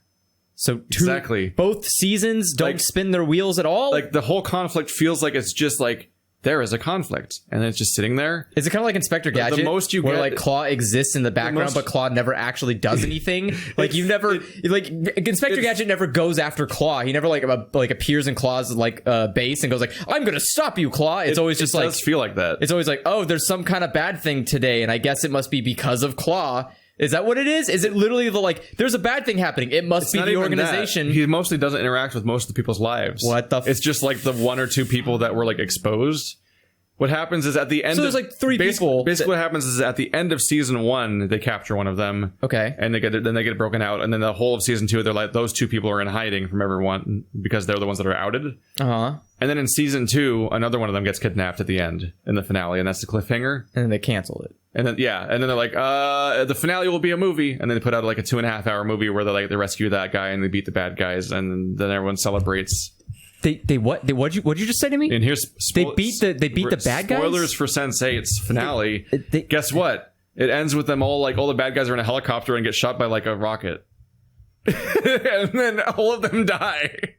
So exactly. Both seasons don't spin their wheels at all? Like the whole conflict feels like it's just like there is a conflict, and then it's just sitting there. Is it kind of like Inspector Gadget? The most you where get, like Claw exists in the background, but Claw never actually does anything. Like you never Inspector Gadget never goes after Claw. He never like appears in Claw's like base and goes like, "I'm gonna stop you, Claw." It's always just it does feel like that. It's always like, "Oh, there's some kind of bad thing today, and I guess it must be because of Claw." Is that what it is? Is it literally there's a bad thing happening? It must be the organization. He mostly doesn't interact with most of the people's lives. What the? It's just like the 1 or 2 people that were like exposed. What happens is at the end. So there's like 3 people. Basically, what happens is at the end of season 1, they capture one of them. Okay. And they get it broken out, and then the whole of season 2, they're like those 2 people are in hiding from everyone because they're the ones that are outed. And then in season 2, another one of them gets kidnapped at the end in the finale, and that's the cliffhanger. And then they cancel it. And then they're like, the finale will be a movie, and then they put out like a 2.5-hour movie where they rescue that guy and they beat the bad guys, and then everyone celebrates. What'd you just say to me? And here's they beat the bad guys. Spoilers for Sense8's finale. Guess what? It ends with them all the bad guys are in a helicopter and get shot by like a rocket, and then all of them die.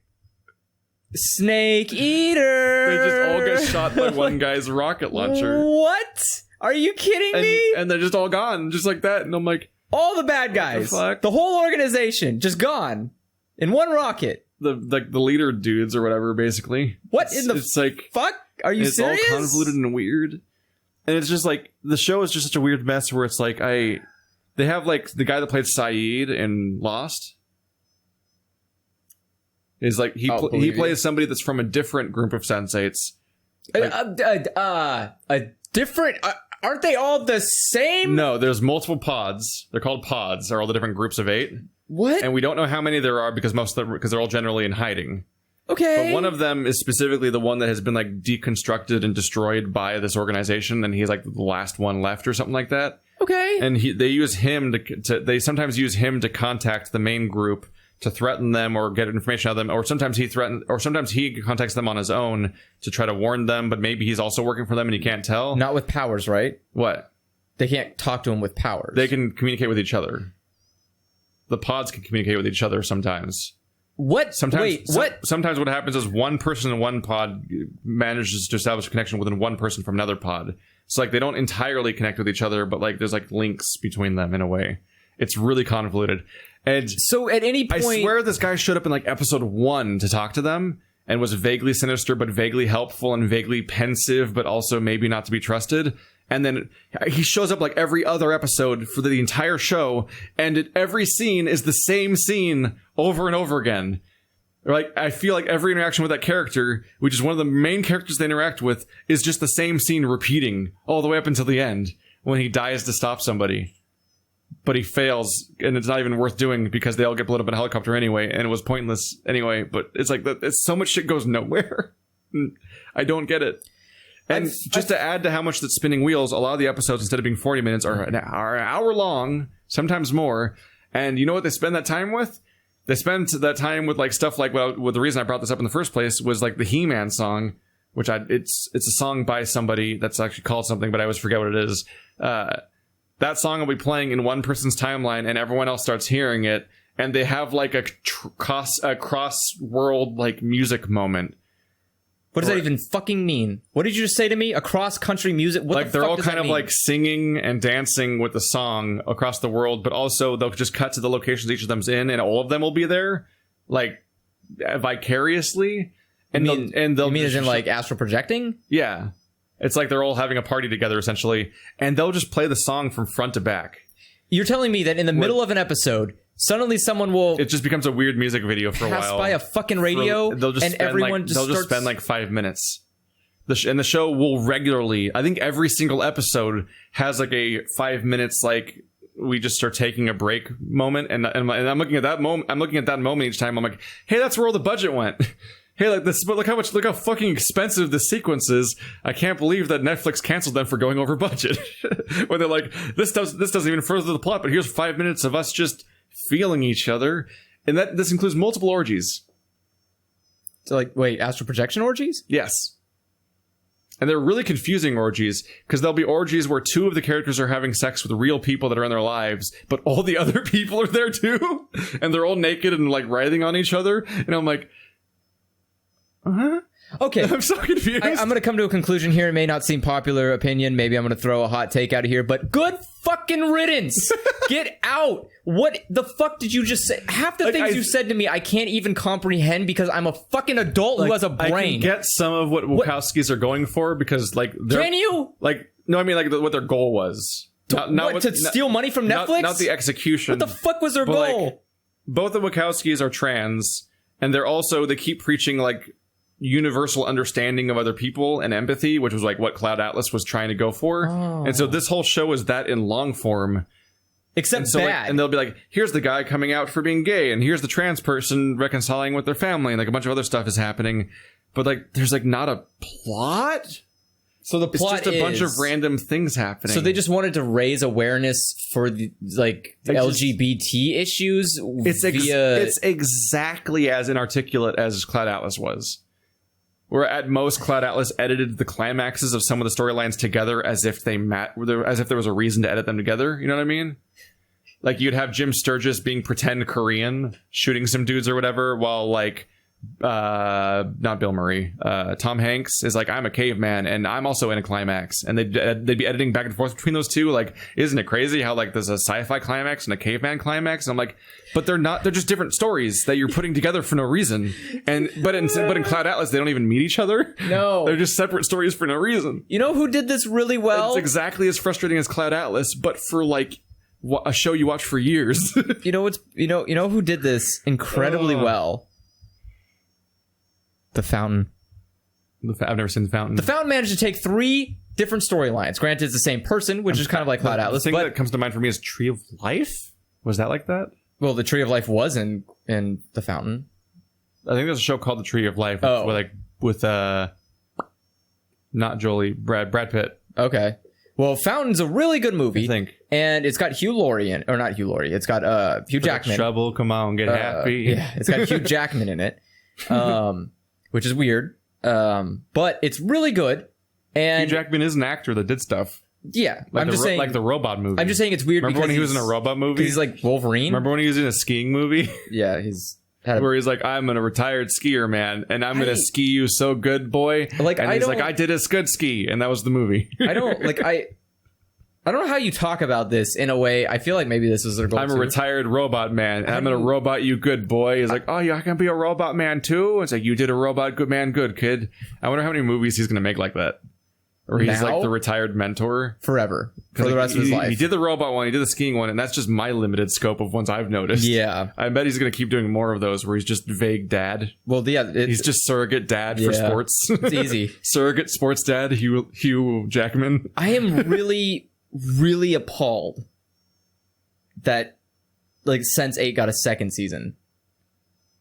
Snake eater. They just all get shot by one guy's rocket launcher. What? Are you kidding me? And they're just all gone, just like that. And I'm like, all the bad guys, the whole organization, just gone in one rocket. The leader dudes or whatever, basically. What it's like fuck? Are you serious? It's all convoluted and weird, and it's just like the show is just such a weird mess where it's like they have like the guy that played Saeed in Lost is like he plays somebody that's from a different group of Sense8s. A different. Aren't they all the same? No, there's multiple pods. They're called pods. They're all the different groups of 8. What? And we don't know how many there are because they're all generally in hiding. Okay. But one of them is specifically the one that has been like deconstructed and destroyed by this organization, and he's like the last one left or something like that. Okay. And they use him they sometimes use him to contact the main group to threaten them or get information out of them, or sometimes he contacts them on his own to try to warn them, but maybe he's also working for them and he can't tell. Not with powers, right? What? They can't talk to him with powers. They can communicate with each other. The pods can communicate with each other sometimes. What? What? Sometimes what happens is one person in one pod manages to establish a connection within one person from another pod. So like they don't entirely connect with each other, but like there's like links between them in a way. It's really convoluted. And so at any point, I swear this guy showed up in like episode 1 to talk to them and was vaguely sinister, but vaguely helpful and vaguely pensive, but also maybe not to be trusted. And then he shows up like every other episode for the entire show, and every scene is the same scene over and over again. Like, I feel like every interaction with that character, which is one of the main characters they interact with, is just the same scene repeating all the way up until the end when he dies to stop somebody. But he fails, and it's not even worth doing because they all get blown up in a helicopter anyway, and it was pointless anyway. But it's like, it's so much shit goes nowhere. I don't get it. And to add to how much that's spinning wheels, a lot of the episodes, instead of being 40 minutes, are an hour long, sometimes more. And you know what they spend that time with? They spend that time with like stuff like, well, the reason I brought this up in the first place was like the He-Man song, which it's a song by somebody that's actually called something, but I always forget what it is. That song will be playing in one person's timeline, and everyone else starts hearing it, and they have like a cross-world like music moment. What does that even fucking mean? What did you just say to me? A cross-country music? What like the they're fuck all does kind that of mean? like singing and dancing with the song across the world, but also they'll just cut to the locations each of them's in, and all of them will be there, like vicariously. And you mean as in like astral projecting? Yeah, it's like they're all having a party together essentially, and they'll just play the song from front to back. You're telling me that in the middle of an episode, suddenly someone will... It just becomes a weird music video for a while. Pass by a fucking radio, and everyone just they'll just spend like 5 minutes. And the show will regularly... I think every single episode has like a 5 minutes, like, we just start taking a break moment. And I'm looking at that moment. I'm looking at that moment each time. I'm like, hey, that's where all the budget went. Hey, like this, but look how fucking expensive the sequence is. I can't believe that Netflix canceled them for going over budget. Where they're like, this doesn't even further the plot, but here's 5 minutes of us just feeling each other. And this includes multiple orgies. So like, wait, astral projection orgies? Yes. And they're really confusing orgies, because there'll be orgies where two of the characters are having sex with real people that are in their lives, but all the other people are there too. And they're all naked and like writhing on each other. And I'm like, huh? Okay. I'm so confused. I'm going to come to a conclusion here. It may not seem popular opinion. Maybe I'm going to throw a hot take out of here, but good fucking riddance. Get out. What the fuck did you just say? Half the things you said to me, I can't even comprehend because I'm a fucking adult who has a brain. I can get some of what Wachowskis are going for because, like, can you? Like, no, I mean, like, what their goal was. To steal money from Netflix? Not the execution. What the fuck was their goal? Like, both the Wachowskis are trans, and they keep preaching, like, universal understanding of other people and empathy, which was like what Cloud Atlas was trying to go for. Oh. And so this whole show is that in long form. Except so, bad. Like, and they'll be like, here's the guy coming out for being gay, and here's the trans person reconciling with their family, and like a bunch of other stuff is happening. But like there's like not a plot. So the plot is just a bunch of random things happening. So they just wanted to raise awareness for the LGBT issues. It's exactly as inarticulate as Cloud Atlas was. Where at most Cloud Atlas edited the climaxes of some of the storylines together as if as if there was a reason to edit them together. You know what I mean? Like you'd have Jim Sturgis being pretend Korean, shooting some dudes or whatever, while like not Bill Murray, Tom Hanks is like, I'm a caveman and I'm also in a climax, and they'd be editing back and forth between those two. Like, isn't it crazy how like there's a sci-fi climax and a caveman climax? And I'm like, but they're just different stories that you're putting together for no reason. But in Cloud Atlas they don't even meet each other. No, they're just separate stories for no reason. You know who did this really well? It's exactly as frustrating as Cloud Atlas, but for like a show you watch for years. you know who did this incredibly well? The Fountain. I've never seen The Fountain. The Fountain managed to take 3 different storylines. Granted, it's the same person, which is kind of like Cloud Atlas. The thing that comes to mind for me is Tree of Life. Was that like that? Well, the Tree of Life was in The Fountain. I think there's a show called The Tree of Life with not Jolie, Brad Pitt. Okay. Well, Fountain's a really good movie. I think. And it's got Hugh Laurie in, or not Hugh Laurie. It's got Hugh Jackman. Trouble, come on, get happy. Yeah, it's got Hugh Jackman in it. Which is weird. But it's really good. And Hugh Jackman is an actor that did stuff. Yeah. Like I'm just saying, like the robot movie. I'm just saying it's weird. Remember when he was in a robot movie? He's like Wolverine. Remember when he was in a skiing movie? Yeah, where he's like, I'm a retired skier, man, and I'm gonna ski you so good, boy. Like, and he's like, I did a good ski, and that was the movie. I don't know how you talk about this in a way. I feel like maybe this is their goal. I'm a retired robot man, and I'm gonna robot you good, boy. He's like, oh, yeah, I can be a robot man too. It's like, you did a robot good man good, kid. I wonder how many movies he's gonna make like that. Or he's Now? like the retired mentor. Forever. For the rest of his life. He did the robot one, he did the skiing one, and that's just my limited scope of ones I've noticed. Yeah. I bet he's going to keep doing more of those where he's just vague dad. Well, yeah. He's just surrogate dad for sports. It's easy. Surrogate sports dad, Hugh Jackman. I am really, really appalled that like Sense8 got a second season.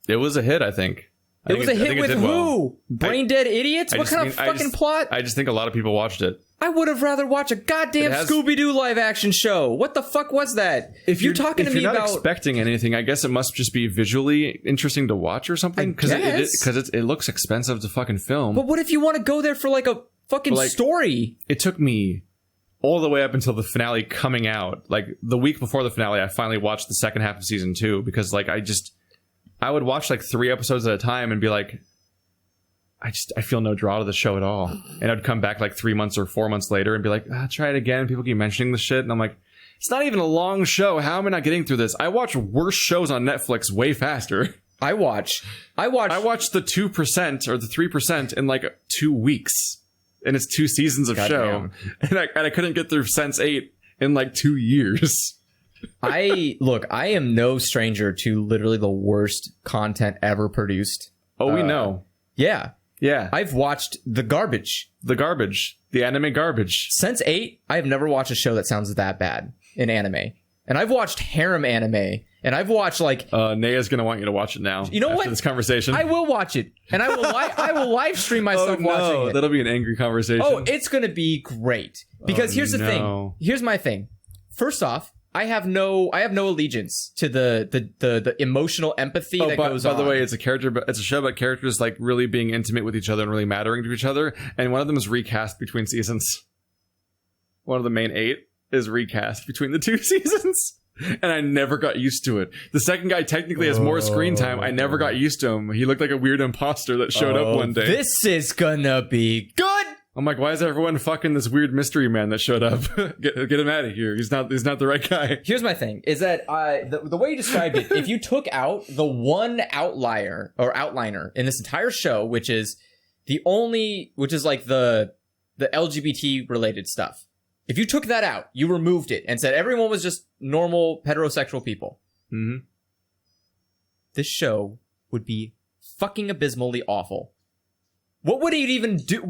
It was a hit, I think. It was a hit with who? Well. Brain dead idiots? What kind of fucking plot? I just think a lot of people watched it. I would have rather watched a goddamn Scooby-Doo live action show. What the fuck was that? If you're talking to me about, if you're not expecting anything, I guess it must just be visually interesting to watch or something. Because it looks expensive to fucking film. But what if you want to go there for like a fucking story? It took me all the way up until the finale coming out. Like the week before the finale, I finally watched the second half of season 2 because like I would watch like 3 episodes at a time and be like, I feel no draw to the show at all. And I'd come back like 3 months or 4 months later and be like, try it again. And people keep mentioning the shit. And I'm like, it's not even a long show. How am I not getting through this? I watch worse shows on Netflix way faster. I watched the 2% or the 3% in like 2 weeks. And it's 2 seasons of show. And I couldn't get through Sense8 in like 2 years. I am no stranger to literally the worst content ever produced. Oh, we know. Yeah. Yeah. I've watched the garbage. The anime garbage. Sense8, I have never watched a show that sounds that bad in anime. And I've watched harem anime. And I've watched like... Naya's going to want you to watch it now. You know after what? this conversation. I will watch it. And I will live stream myself watching it. That'll be an angry conversation. Oh, it's going to be great. Because here's the thing. Here's my thing. First off, I have no allegiance to the emotional empathy that goes on. By the way, it's a show about characters like really being intimate with each other and really mattering to each other. And one of them is recast between seasons. One of the main 8 is recast between the 2 seasons. And I never got used to it. The second guy technically has more screen time. I never got used to him. He looked like a weird imposter that showed up one day. This is gonna be good. I'm like, why is everyone fucking this weird mystery man that showed up? Get him out of here. He's not the right guy. Here's my thing: is that the way you described it, if you took out the one outlier or outliner in this entire show, which is like the LGBT related stuff, if you took that out, you removed it and said everyone was just normal heterosexual people, this show would be fucking abysmally awful. What would it even do?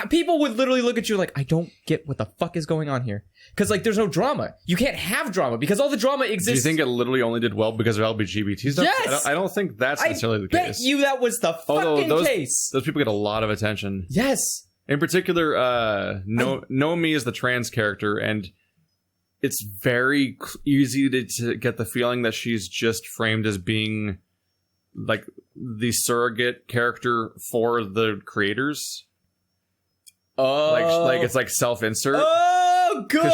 People would literally look at you like, I don't get what the fuck is going on here. Because, like, there's no drama. You can't have drama because all the drama exists. Do you think it literally only did well because of LGBT stuff? Yes! I don't think that's necessarily the case. I bet you that was the fucking case. Those people get a lot of attention. Yes. In particular, Nomi is the trans character, and it's very easy to get the feeling that she's just framed as being like the surrogate character for the creators. Oh, like it's like self-insert. Oh, good.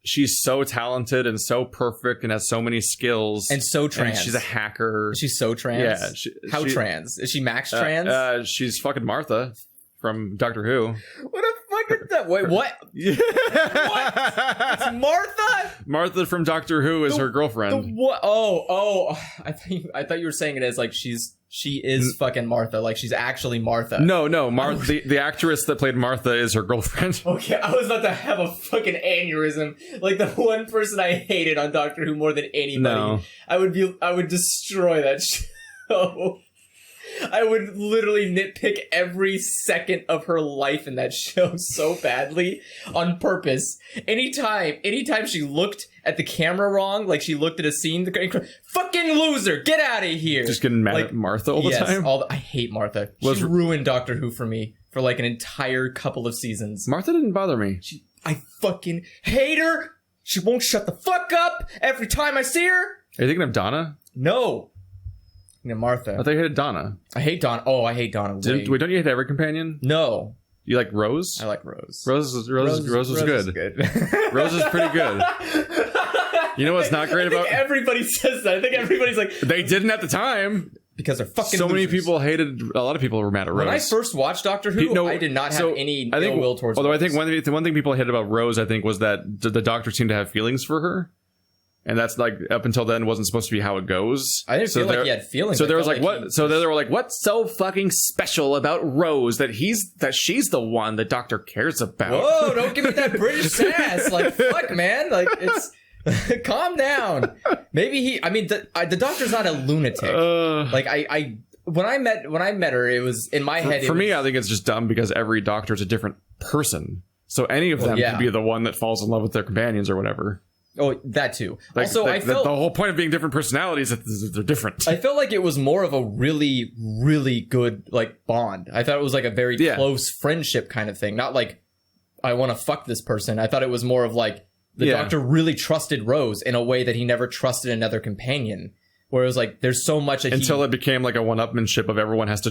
She's so talented and so perfect and has so many skills and so trans. And she's a hacker. She's so trans. Yeah. How trans? Is she max trans? She's fucking Martha from Doctor Who. What the fuck is that? Wait, what? What? It's Martha? Martha from Doctor Who is her girlfriend. What? Oh! I thought you were saying it as like she is fucking Martha, like she's actually Martha. No, the actress that played Martha is her girlfriend. Okay, I was about to have a fucking aneurysm. Like the one person I hated on Doctor Who more than anybody. No. I would destroy that show. I would literally nitpick every second of her life in that show so badly on purpose. Anytime she looked at the camera wrong, like she looked at a scene, fucking loser, get out of here. Just getting mad at Martha all the time? I hate Martha. She ruined Doctor Who for me for like an entire couple of seasons. Martha didn't bother me. I fucking hate her. She won't shut the fuck up every time I see her. Are you thinking of Donna? No. Martha. I thought you hated Donna. I hate Donna. Oh, I hate Donna. Don't you hate every companion? No. You like Rose? I like Rose. Rose was good. Rose is pretty good. You know what's not great about? Everybody says that. I think everybody's like... They didn't at the time. Because they're fucking So losers. many people hated... A lot of people were mad at Rose. When I first watched Doctor Who, I did not have any ill will towards Although Rose. I think the one thing people hated about Rose, I think, was that the Doctor seemed to have feelings for her. And that's like up until then wasn't supposed to be how it goes. I didn't feel like he had feelings. So I there was felt like what? So they were like, what's so fucking special about Rose that she's the one the doctor cares about? Whoa! Don't give me that British sass. Like fuck, man. Like it's calm down. Maybe he. I mean, the doctor's not a lunatic. Like when I met her, it was in my head. For me, I think it's just dumb because every doctor is a different person. So any of them could be the one that falls in love with their companions or whatever. Oh, that too. Like, also, I felt the whole point of being different personalities is they're different. I felt like it was more of a really, really good like bond. I thought it was like a very close friendship kind of thing. Not like I want to fuck this person. I thought it was more of like the doctor really trusted Rose in a way that he never trusted another companion. Where it was like there's so much that until it became like a one-upmanship of everyone has to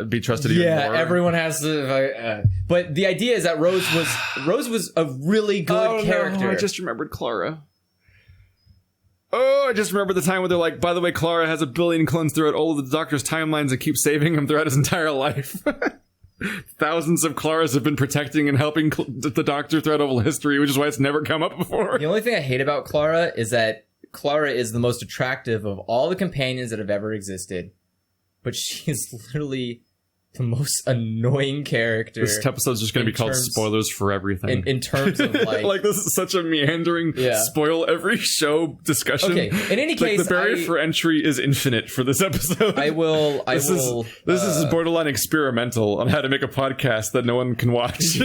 be trusted even more. Yeah, everyone has to. But the idea is that Rose was a really good character. No, I just remembered Clara. Oh, I just remember the time where they're like, by the way, Clara has 1 billion clones throughout all of the Doctor's timelines and keeps saving him throughout his entire life. Thousands of Claras have been protecting and helping the Doctor throughout all history, which is why it's never come up before. The only thing I hate about Clara is that Clara is the most attractive of all the companions that have ever existed. But she is literally the most annoying character. This episode's just going to be called Spoilers for Everything. In terms of like... like, this is such a meandering, spoil every show discussion. Okay, in any case... the barrier for entry is infinite for this episode. This is borderline experimental on how to make a podcast that no one can watch.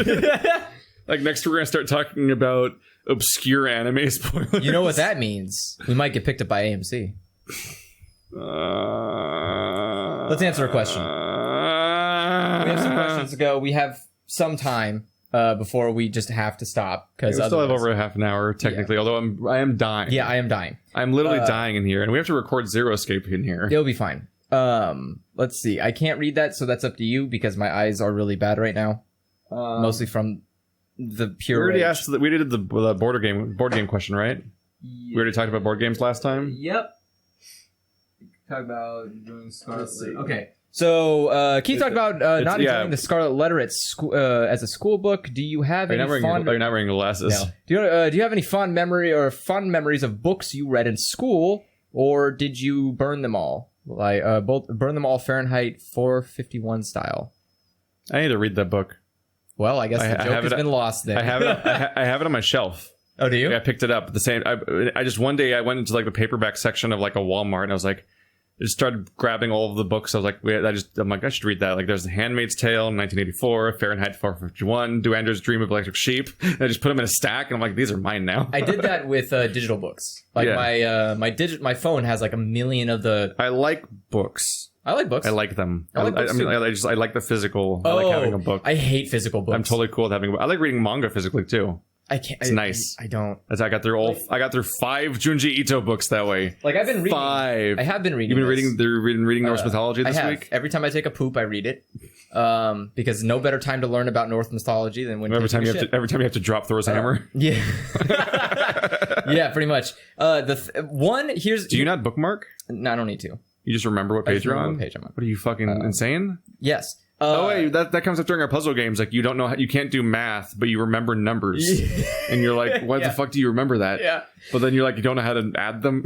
Like, next we're going to start talking about obscure anime spoilers. You know what that means? We might get picked up by AMC. Let's answer a question. We have some questions to go. We have some time before we just have to stop. We still have over a half an hour, technically, although I am dying. Yeah, I am dying. I'm literally dying in here, and we have to record Zero Escape in here. It'll be fine. Let's see. I can't read that, so that's up to you, because my eyes are really bad right now. Mostly from the pure. We already asked. We did the board game question, right? We already talked about board games last time. Yep. Talk about doing Scarlet. Okay. So Keith talked about not enjoying the Scarlet Letter at school as a school book. Do you have any fond? You're not wearing glasses. No. Do you have any fond memories of books you read in school, or did you burn them all? Like burn them all Fahrenheit 451 style. I need to read that book. Well, I guess the joke has been lost there. I have it. I have it on my shelf. Oh, do you? I picked it up. The same. I just one day I went into like the paperback section of like a Walmart, and I was like, I just started grabbing all of the books. I was like, I'm like, I should read that. Like, there's The Handmaid's Tale, 1984, Fahrenheit 451, Do Androids Dream of Electric Sheep. And I just put them in a stack, and I'm like, these are mine now. I did that with digital books. Like my phone has like 1 million of the. I like books. I like books. I like them. I like books too. I like the physical. I like having a book. I hate physical books. I'm totally cool with having a book. I like reading manga physically too. I can't. It's nice. I don't. I got through 5 Junji Ito books that way. Like I've been reading 5. I have been reading. You've been reading Norse mythology this week. Every time I take a poop, I read it. Because no better time to learn about Norse mythology than when every time you have to drop Thor's hammer. Yeah. Yeah, pretty much. Do you not bookmark? No, I don't need to. You just remember what page you're on? What page I'm on. What are you fucking insane? Yes. Wait, that comes up during our puzzle games. Like, you don't know you can't do math, but you remember numbers, and you're like, "What the fuck do you remember that?" Yeah. But then you're like, you don't know how to add them.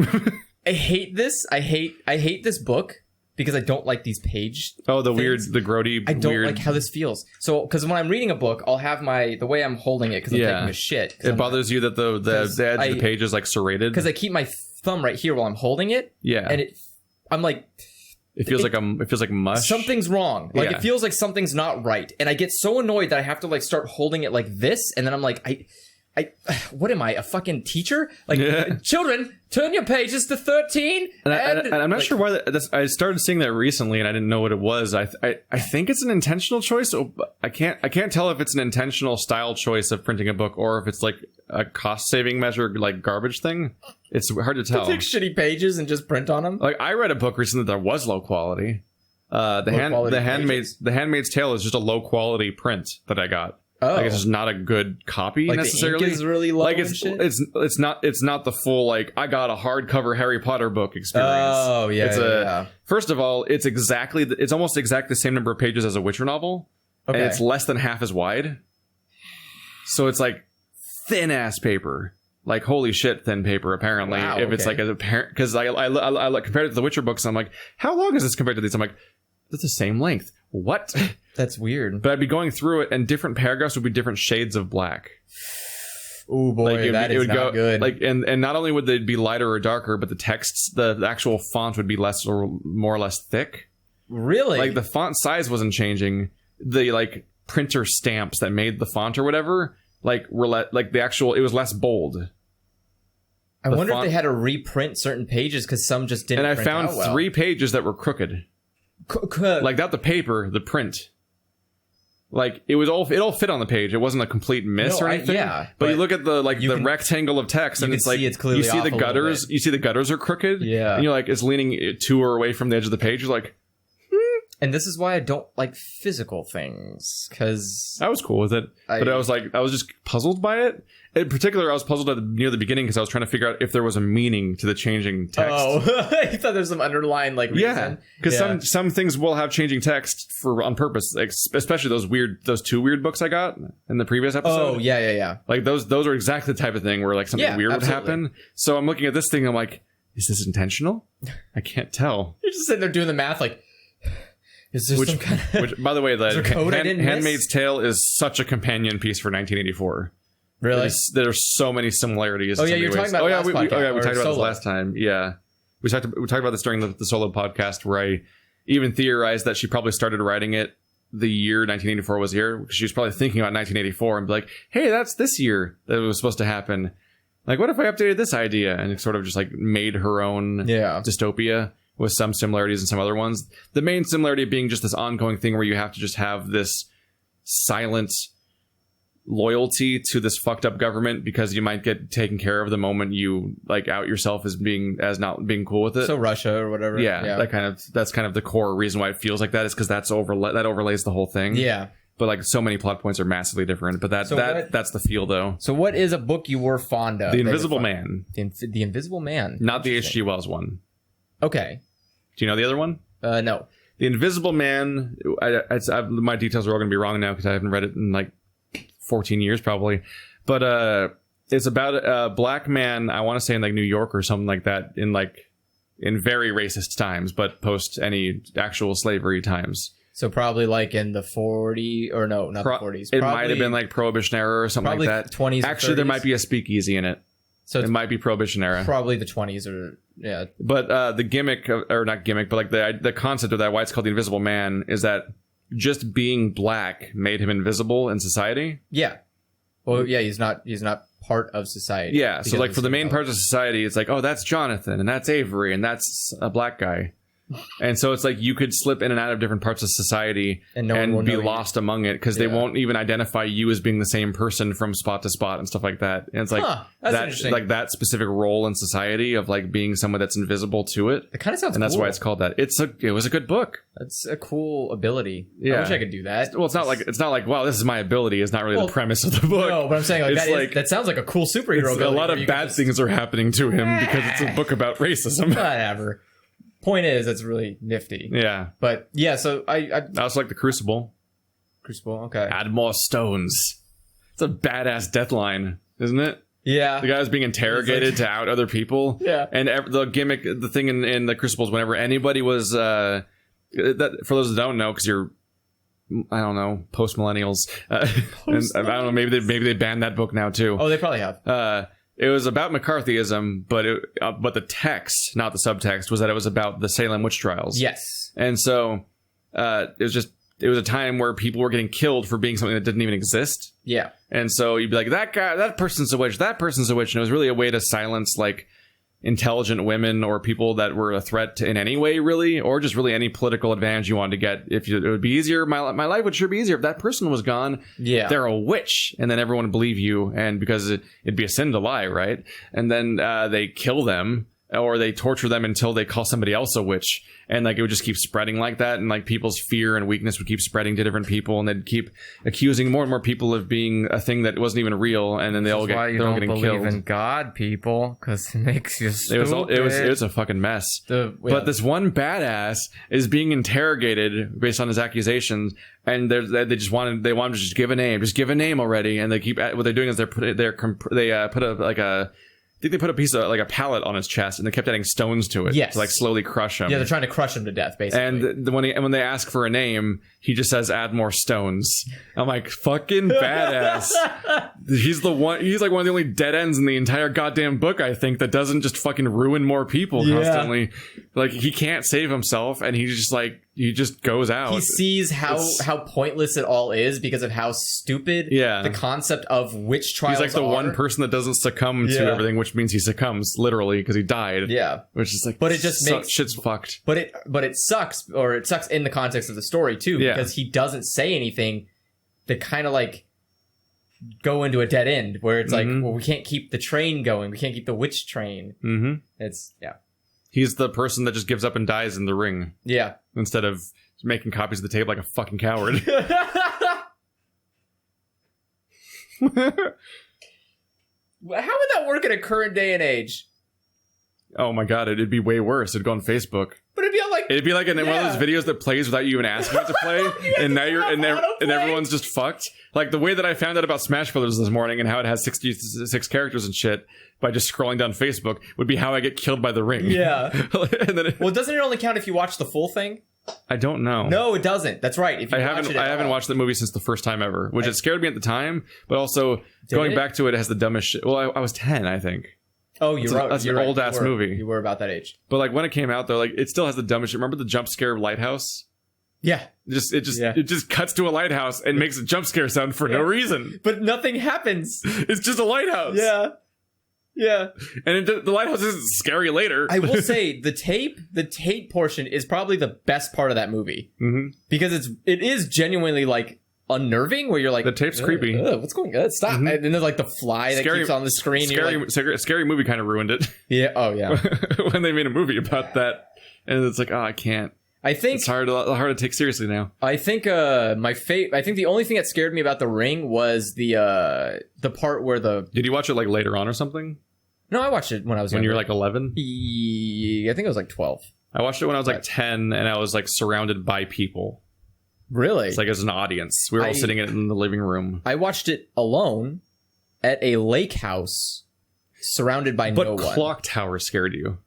I hate this. I hate this book because I don't like these page. Oh, the things. the grody. I don't like how this feels. So, because when I'm reading a book, I'll have the way I'm holding it because I'm taking a shit. It bothers you that the edge of the page is like serrated because I keep my thumb right here while I'm holding it. Yeah, and I'm like. It feels like mush. Something's wrong. Like it feels like something's not right, and I get so annoyed that I have to like start holding it like this, and then I'm like, what am I, a fucking teacher? Like, children, turn your pages to 13. And I'm not sure why I started seeing that recently, and I didn't know what it was. I think it's an intentional choice. I can't tell if it's an intentional style choice of printing a book or if it's like a cost saving measure, like garbage thing. It's hard to tell. Take shitty pages and just print on them. Like, I read a book recently that was low quality. The Handmaid's Tale is just a low quality print that I got. Oh. Like, it's just not a good copy like necessarily. The ink is really low. Like it's not the full like I got a hardcover Harry Potter book experience. Oh yeah. First of all, it's almost exactly the same number of pages as a Witcher novel, and it's less than half as wide. So it's like thin ass paper. like holy shit thin paper apparently. Wow, if it's like a apparent, because I compared it to the Witcher books, I'm like, how long is this compared to these? I'm like, it's the same length. What? That's weird. But I'd be going through it, and different paragraphs would be different shades of black. Oh boy, Like, that is not good. Like, and not only would they be lighter or darker, but the texts, the actual font would be less or more or less thick. Really? Like the font size wasn't changing. The like printer stamps that made the font or whatever, like were like the actual, it was less bold. I wonder if they had to reprint certain pages because some just didn't. And I print found out well. 3 pages that were crooked. Like not the paper, the print. Like it all fit on the page. It wasn't a complete miss or anything. But you look at the rectangle of text, and it's like it's clearly you see the gutters. You see the gutters are crooked. Yeah, and you're like, it's leaning to or away from the edge of the page. You're like, And this is why I don't like physical things, because I was cool with it, but I was just puzzled by it. In particular, I was puzzled near the beginning because I was trying to figure out if there was a meaning to the changing text. Oh, I thought there's some underlying like reason. Yeah, because some things will have changing text on purpose, especially those 2 weird books I got in the previous episode. Oh yeah. Like those are exactly the type of thing where like something weird would happen. So I'm looking at this thing, I'm like, is this intentional? I can't tell. You're just sitting there doing the math, like, is there some kind of... Which, by the way, the code I didn't Handmaid's Tale is such a companion piece for 1984. Really? There's so many similarities. Oh yeah, you're talking about. We talked about this last time. Yeah, we talked about this during the solo podcast where I even theorized that she probably started writing it the year 1984 was here, because she was probably thinking about 1984 and be like, hey, that's this year that it was supposed to happen. Like, what if I updated this idea? And it sort of just like made her own dystopia with some similarities and some other ones. The main similarity being just this ongoing thing where you have to just have this silent loyalty to this fucked up government because you might get taken care of the moment you like out yourself as not being cool with it. So Russia or whatever. Yeah. That's kind of the core reason why it feels like that, is because that overlays the whole thing. Yeah. But like so many plot points are massively different. But that's the feel though. So what is a book you were fond of? The Invisible Man. The Invisible Man. Not the H.G. Wells one. Okay. Do you know the other one? No. The Invisible Man. My details are all going to be wrong now because I haven't read it in like 14 years probably, but it's about a black man, I want to say in like New York or something like that, in very racist times, but post any actual slavery times. So probably like in the 40s, or no, not the 40s. It might have been like Prohibition era or something like that. 20s. Actually, there might be a speakeasy in it. So it might be Prohibition era. Probably the 20s or yeah. But the gimmick, or not gimmick, but like the concept of that, why it's called the Invisible Man, is that just being black made him invisible in society. Yeah. Well, yeah, he's not part of society. Yeah, so like for the main parts of society, it's like, oh, that's Jonathan, and that's Avery, and that's a black guy. And so it's like you could slip in and out of different parts of society and be lost among it, because they won't even identify you as being the same person from spot to spot and stuff like that. And it's like that's interesting. Like that specific role in society of like being someone that's invisible to it. It kind of sounds and that's why it's called that. It was a good book. That's a cool ability. Yeah. I wish I could do that. Well, it's not like wow, this is my ability. It's not really the premise of the book. No, but I'm saying that sounds like a cool superhero ability. A lot of bad things are happening to him because it's a book about racism. Whatever. Point is, it's really nifty. Yeah. But yeah, so I also like the Crucible. Okay. Add more stones. It's a badass death line, isn't it? Yeah. The guy was being interrogated to out other people. Yeah. And the gimmick, the thing in the Crucible is whenever anybody was, that for those that don't know, because you're, I don't know, post millennials. And I don't know, maybe they banned that book now too. Oh, they probably have. It was about McCarthyism, but the text, not the subtext, was that it was about the Salem witch trials. Yes. And so it was a time where people were getting killed for being something that didn't even exist. Yeah. And so you'd be like, that person's a witch, that person's a witch. And it was really a way to silence like intelligent women or people that were a threat in any way, really, or just really any political advantage you wanted to get. It would be easier. My life would sure be easier if that person was gone. Yeah. They're a witch. And then everyone would believe you. And because it'd be a sin to lie, right? And then they kill them. or they torture them until they call somebody else a witch, and like it would just keep spreading like that, and like people's fear and weakness would keep spreading to different people, and they'd keep accusing more and more people of being a thing that wasn't even real, and then they're all getting believe killed. in God, people, because it makes you stupid. It was a fucking mess. But this one badass is being interrogated based on his accusations, and they want him to just give a name already, and they keep what they're doing is they put a piece of like a pallet on his chest, and they kept adding stones to it to like slowly crush him. Yeah, they're trying to crush him to death, basically. And when they ask for a name, he just says, "Add more stones." I'm like, fucking badass. He's like one of the only dead ends in the entire goddamn book, I think, that doesn't just fucking ruin more people constantly. Like, he can't save himself, and he just goes out. He sees how pointless it all is because of how stupid the concept of witch trials are. He's like the one person that doesn't succumb to everything, which means he succumbs literally because he died. Yeah, which is like, but it just makes shit's fucked. But it sucks, or it sucks in the context of the story too, because he doesn't say anything that kind of like go into a dead end where it's like, well, we can't keep the train going, we can't keep the witch train. It's He's the person that just gives up and dies in the ring. Yeah. Instead of making copies of the tape like a fucking coward. How would that work in a current day and age? Oh my god, it'd be way worse. It'd go on Facebook. But it'd be like one of those videos that plays without you even asking it to play, and now and everyone's just fucked. Like the way that I found out about Smash Brothers this morning and how it has 66 characters and shit by just scrolling down Facebook would be how I get killed by the ring. Yeah. And then well, doesn't it only count if you watch the full thing? I don't know. No, it doesn't. That's right. If you I haven't watched the movie since the first time ever, which it scared me at the time, but also going back to it has the dumbest shit. Well, I was 10, I think. Oh, you're right. That's an old ass movie. You were about that age. But like when it came out though, like it still has the dumbest shit. Remember the jump scare of Lighthouse? Yeah. It just cuts to a lighthouse and makes a jump scare sound for no reason. But nothing happens. It's just a lighthouse. Yeah. Yeah. And the lighthouse isn't scary later. I will say the tape portion is probably the best part of that movie. Because it is genuinely like unnerving, where you're like, the tape's creepy. What's going on? Stop. And then there's like the fly that keeps on the screen. Scary movie kind of ruined it. Yeah. Oh yeah. When they made a movie about that, and it's like, oh, I can't. I think it's hard to take seriously now. I think I think the only thing that scared me about The Ring was the part where Did you watch it like later on or something? No, I watched it when I was younger. You were like 11? I think I was like 12. I watched it when I was like 10, and I was like surrounded by people. Really? It's like as an audience. We were all sitting in the living room. I watched it alone at a lake house, surrounded by no one. But Clock Tower scared you.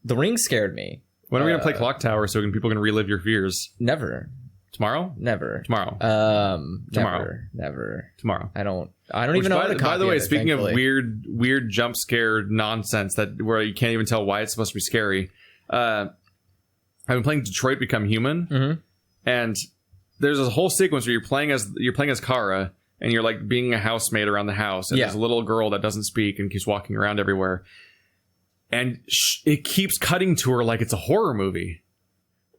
The Ring scared me. When are we going to play Clock Tower so people can relive your fears? Never. Tomorrow? Never. Tomorrow. Tomorrow. Never. Tomorrow. I don't even know how to copy. By the way, it, speaking thankfully. of weird jump scare nonsense where you can't even tell why it's supposed to be scary. I've been playing Detroit Become Human, and there's a whole sequence where you're playing as Kara, and you're like being a housemaid around the house, and there's a little girl that doesn't speak and keeps walking around everywhere, and it keeps cutting to her like it's a horror movie.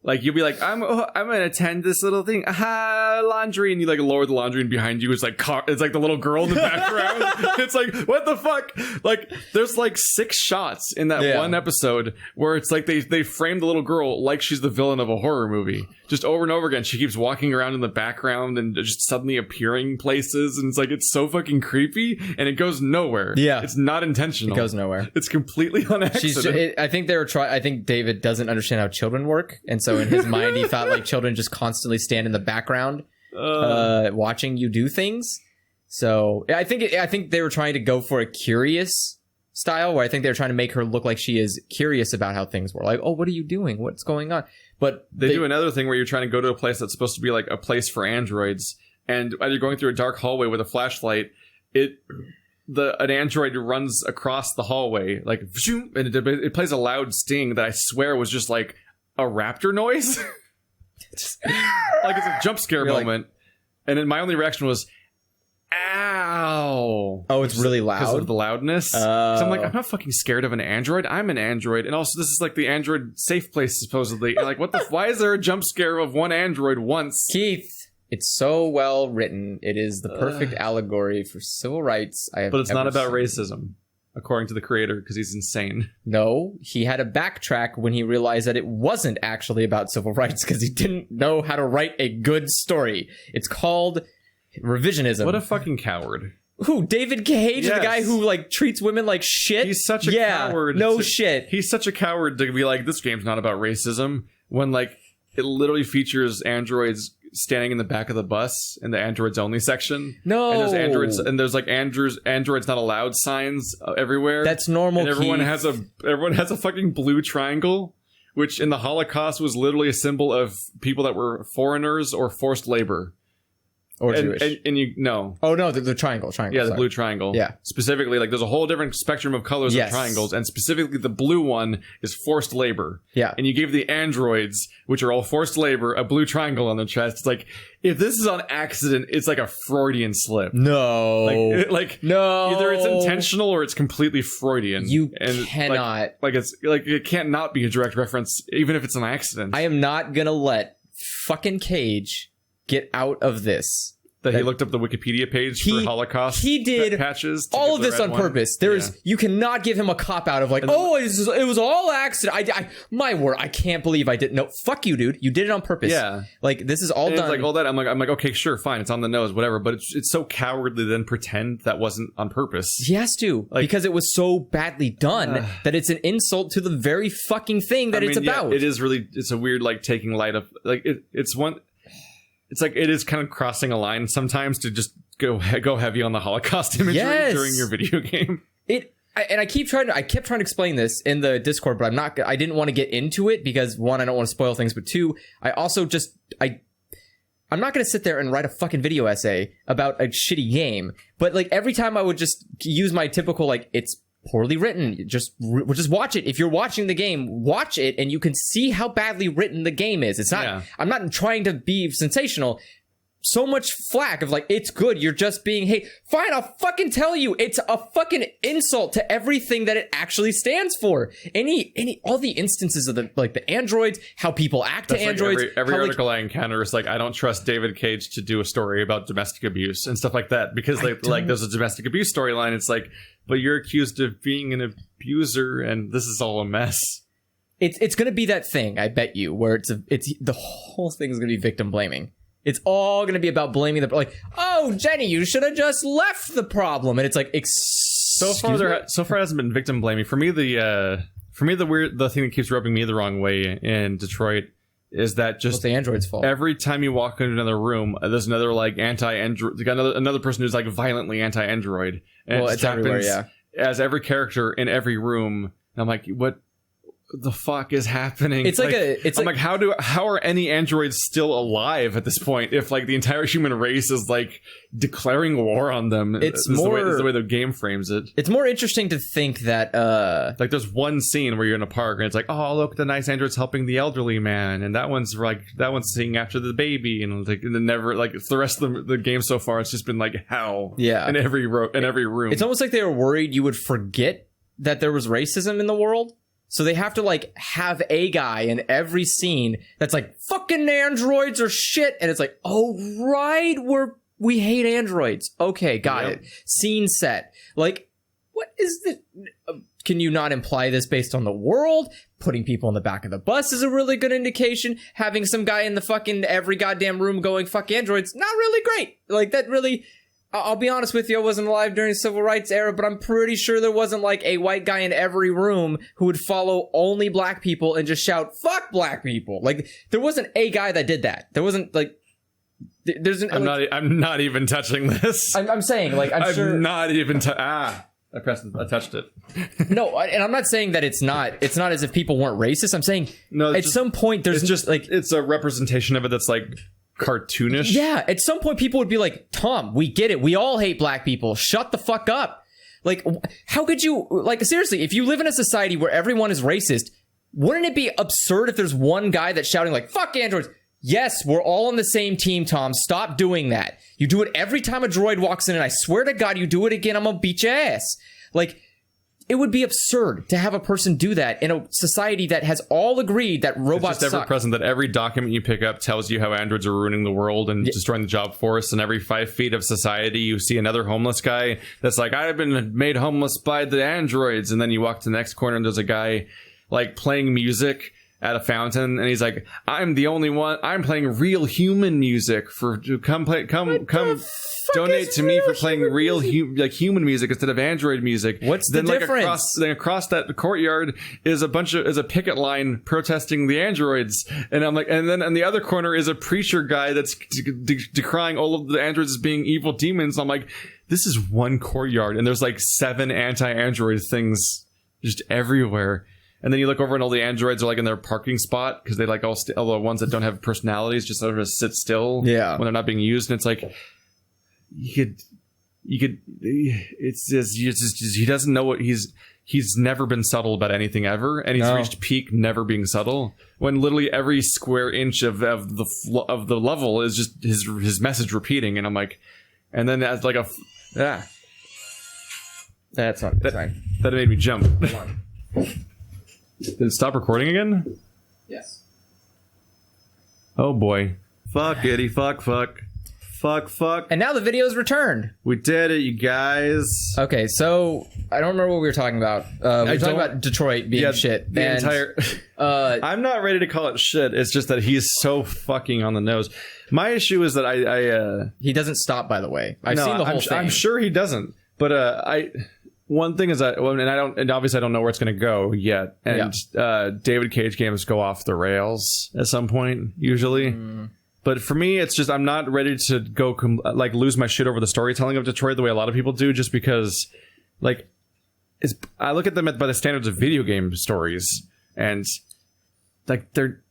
Like you'll be like, I'm gonna attend this little thing, laundry, and you like lower the laundry, and behind you is like the little girl in the background. It's like, what the fuck? Like there's like 6 shots in that one episode where it's like they frame the little girl like she's the villain of a horror movie, just over and over again. She keeps walking around in the background and just suddenly appearing places, and it's so fucking creepy, and it goes nowhere. Yeah, it's not intentional. It goes nowhere. It's completely on accident. I think I think David doesn't understand how children work, and so in his mind he thought like children just constantly stand in the background watching you do things. So I think they were trying to go for a curious style, where I think they were trying to make her look like she is curious about how things were. Like, oh, what are you doing? What's going on? But they do another thing where you're trying to go to a place that's supposed to be like a place for androids, and as you're going through a dark hallway with a flashlight, an android runs across the hallway like, and it plays a loud sting that I swear was just like a raptor noise. Like it's a jump scare moment, and then my only reaction was, ow. Oh, it's really loud because of the loudness. So I'm like, I'm not fucking scared of an android. I'm an android, and also this is like the android safe place supposedly. And like, what the? Why is there a jump scare of one android once? Keith, it's so well written. It is the perfect allegory for civil rights. But it's not about racism. according to the creator, because he's insane. No, he had to backtrack when he realized that it wasn't actually about civil rights because he didn't know how to write a good story. It's called revisionism. What a fucking coward. Who? David Cage, Yes. the guy who like treats women like shit? He's such a coward. No shit. He's such a coward to be like, this game's not about racism, when like it literally features androids standing in the back of the bus in the androids only section. No. And there's like androids not allowed signs everywhere. That's normal. And everyone Keith. has a fucking blue triangle, which in the Holocaust was literally a symbol of people that were foreigners or forced labor. Or Jewish. And you know. Oh no, the triangle. Yeah, the blue triangle. Yeah. Specifically, like there's a whole different spectrum of colors Yes. of triangles, and specifically the blue one is forced labor. Yeah. And you gave the androids, which are all forced labor, a blue triangle on their chest. It's like, if this is on accident, it's like a Freudian slip. No. Like no. either it's intentional or it's completely Freudian. You and cannot. like it's like it can't not be a direct reference, even if it's an accident. I am not gonna let fucking Cage get out of this. That he looked up the Wikipedia page for Holocaust. He did patches. to all get of the this red on one. purpose. You cannot give him a cop out of like, oh, it was all accident. My word, I can't believe I didn't know. Fuck you, dude. You did it on purpose. Yeah. Like this is all And done. it's like all that. I'm like, okay, sure, fine. It's on the nose, whatever. But it's so cowardly to then pretend that wasn't on purpose. He has to, because it was so badly done that it's an insult to the very fucking thing that it's about. Yeah, it is really. It's a weird like taking light of like it's one. It's like it is kind of crossing a line sometimes to just go heavy on the Holocaust imagery during your video game. I kept trying to explain this in the Discord, but I didn't want to get into it because one, I don't want to spoil things, but two, I also I'm not going to sit there and write a fucking video essay about a shitty game. But like every time I would just use my typical like it's poorly written. Just watch it. If you're watching the game, watch it, and you can see how badly written the game is. It's not. Yeah. I'm not trying to be sensational. So much flack of like it's good. You're just being hey. Fine, I'll fucking tell you. It's a fucking insult to everything that it actually stands for. All the instances of the androids, how people act to androids. Every article I encounter is like I don't trust David Cage to do a story about domestic abuse and stuff like that because like there's a domestic abuse storyline. It's like, but you're accused of being an abuser, and this is all a mess. It's going to be that thing, I bet you, where it's the whole thing is going to be victim blaming. It's all going to be about blaming the oh, Jenny, you should have just left the problem, and it's like so far it hasn't been victim blaming. For me, the thing that keeps rubbing me the wrong way in Detroit is that just the android's fault. Every time you walk into another room, there's another like anti-android, another person who's like violently anti-android, and it's everywhere. Yeah, as every character in every room. And I'm like, what the fuck is happening? It's like how are any androids still alive at this point if like the entire human race is like declaring war on them? It's the way the game frames it. It's more interesting to think that like there's one scene where you're in a park and it's like, oh look, the nice android's helping the elderly man, and that one's seeing after the baby, and like and then never like the rest of the game so far it's just been like hell. Yeah, in every room. It's almost like they were worried you would forget that there was racism in the world. So they have to like have a guy in every scene that's like fucking androids are shit, and it's like, oh right, we hate androids. Okay, got it. Scene set. Like, what is the? Can you not imply this based on the world? Putting people in the back of the bus is a really good indication. Having some guy in the fucking every goddamn room going fuck androids, not really great. Like that really. I'll be honest with you, I wasn't alive during the civil rights era, but I'm pretty sure there wasn't like a white guy in every room who would follow only black people and just shout, fuck black people. Like, there wasn't a guy that did that. There wasn't like, I'm not even touching this. I'm saying, like, I'm sure. Not even, I touched it. No, and I'm not saying that it's not as if people weren't racist. I'm saying at some point there's just like, it's a representation of it that's like, cartoonish. Yeah, at some point people would be like, Tom, we get it. We all hate black people. Shut the fuck up. Like, how could you, like, seriously, if you live in a society where everyone is racist, wouldn't it be absurd if there's one guy that's shouting like, fuck androids? Yes, we're all on the same team, Tom. Stop doing that. You do it every time a droid walks in, and I swear to God, you do it again, I'm gonna beat your ass. Like, it would be absurd to have a person do that in a society that has all agreed that robots it's just ever present that every document you pick up tells you how androids are ruining the world and destroying the job force, and every 5 feet of society you see another homeless guy that's like, I've been made homeless by the androids, and then you walk to the next corner and there's a guy like playing music at a fountain, and he's like, I'm the only one, I'm playing real human music come donate to me for playing real human music instead of android music. What's the difference? Across that courtyard is a picket line protesting the androids, and I'm like, and then in the other corner is a preacher guy that's decrying all of the androids as being evil demons. I'm like, this is one courtyard and there's like 7 anti-android things just everywhere. And then you look over and all the androids are like in their parking spot because they like all the ones that don't have personalities just sort of sit still when they're not being used. And it's like, you could, it's just, he doesn't know what he's never been subtle about anything ever. And he's reached peak never being subtle when literally every square inch of the level is just his message repeating. And I'm like, and then as like that's not fine. That made me jump. Hold on. Did it stop recording again? Yes. Oh boy. Fuck itty fuck. And now the video's returned. We did it, you guys. Okay, so I don't remember what we were talking about. We were talking about Detroit being shit. The entire I'm not ready to call it shit. It's just that he's so fucking on the nose. My issue is that I he doesn't stop, by the way. I've seen the whole thing. I'm sure he doesn't. But one thing is that, and obviously I don't know where it's going to go yet. And David Cage games go off the rails at some point, usually. But for me, it's just I'm not ready to go lose my shit over the storytelling of Detroit the way a lot of people do, just because, like, I look at them by the standards of video game stories, and like they're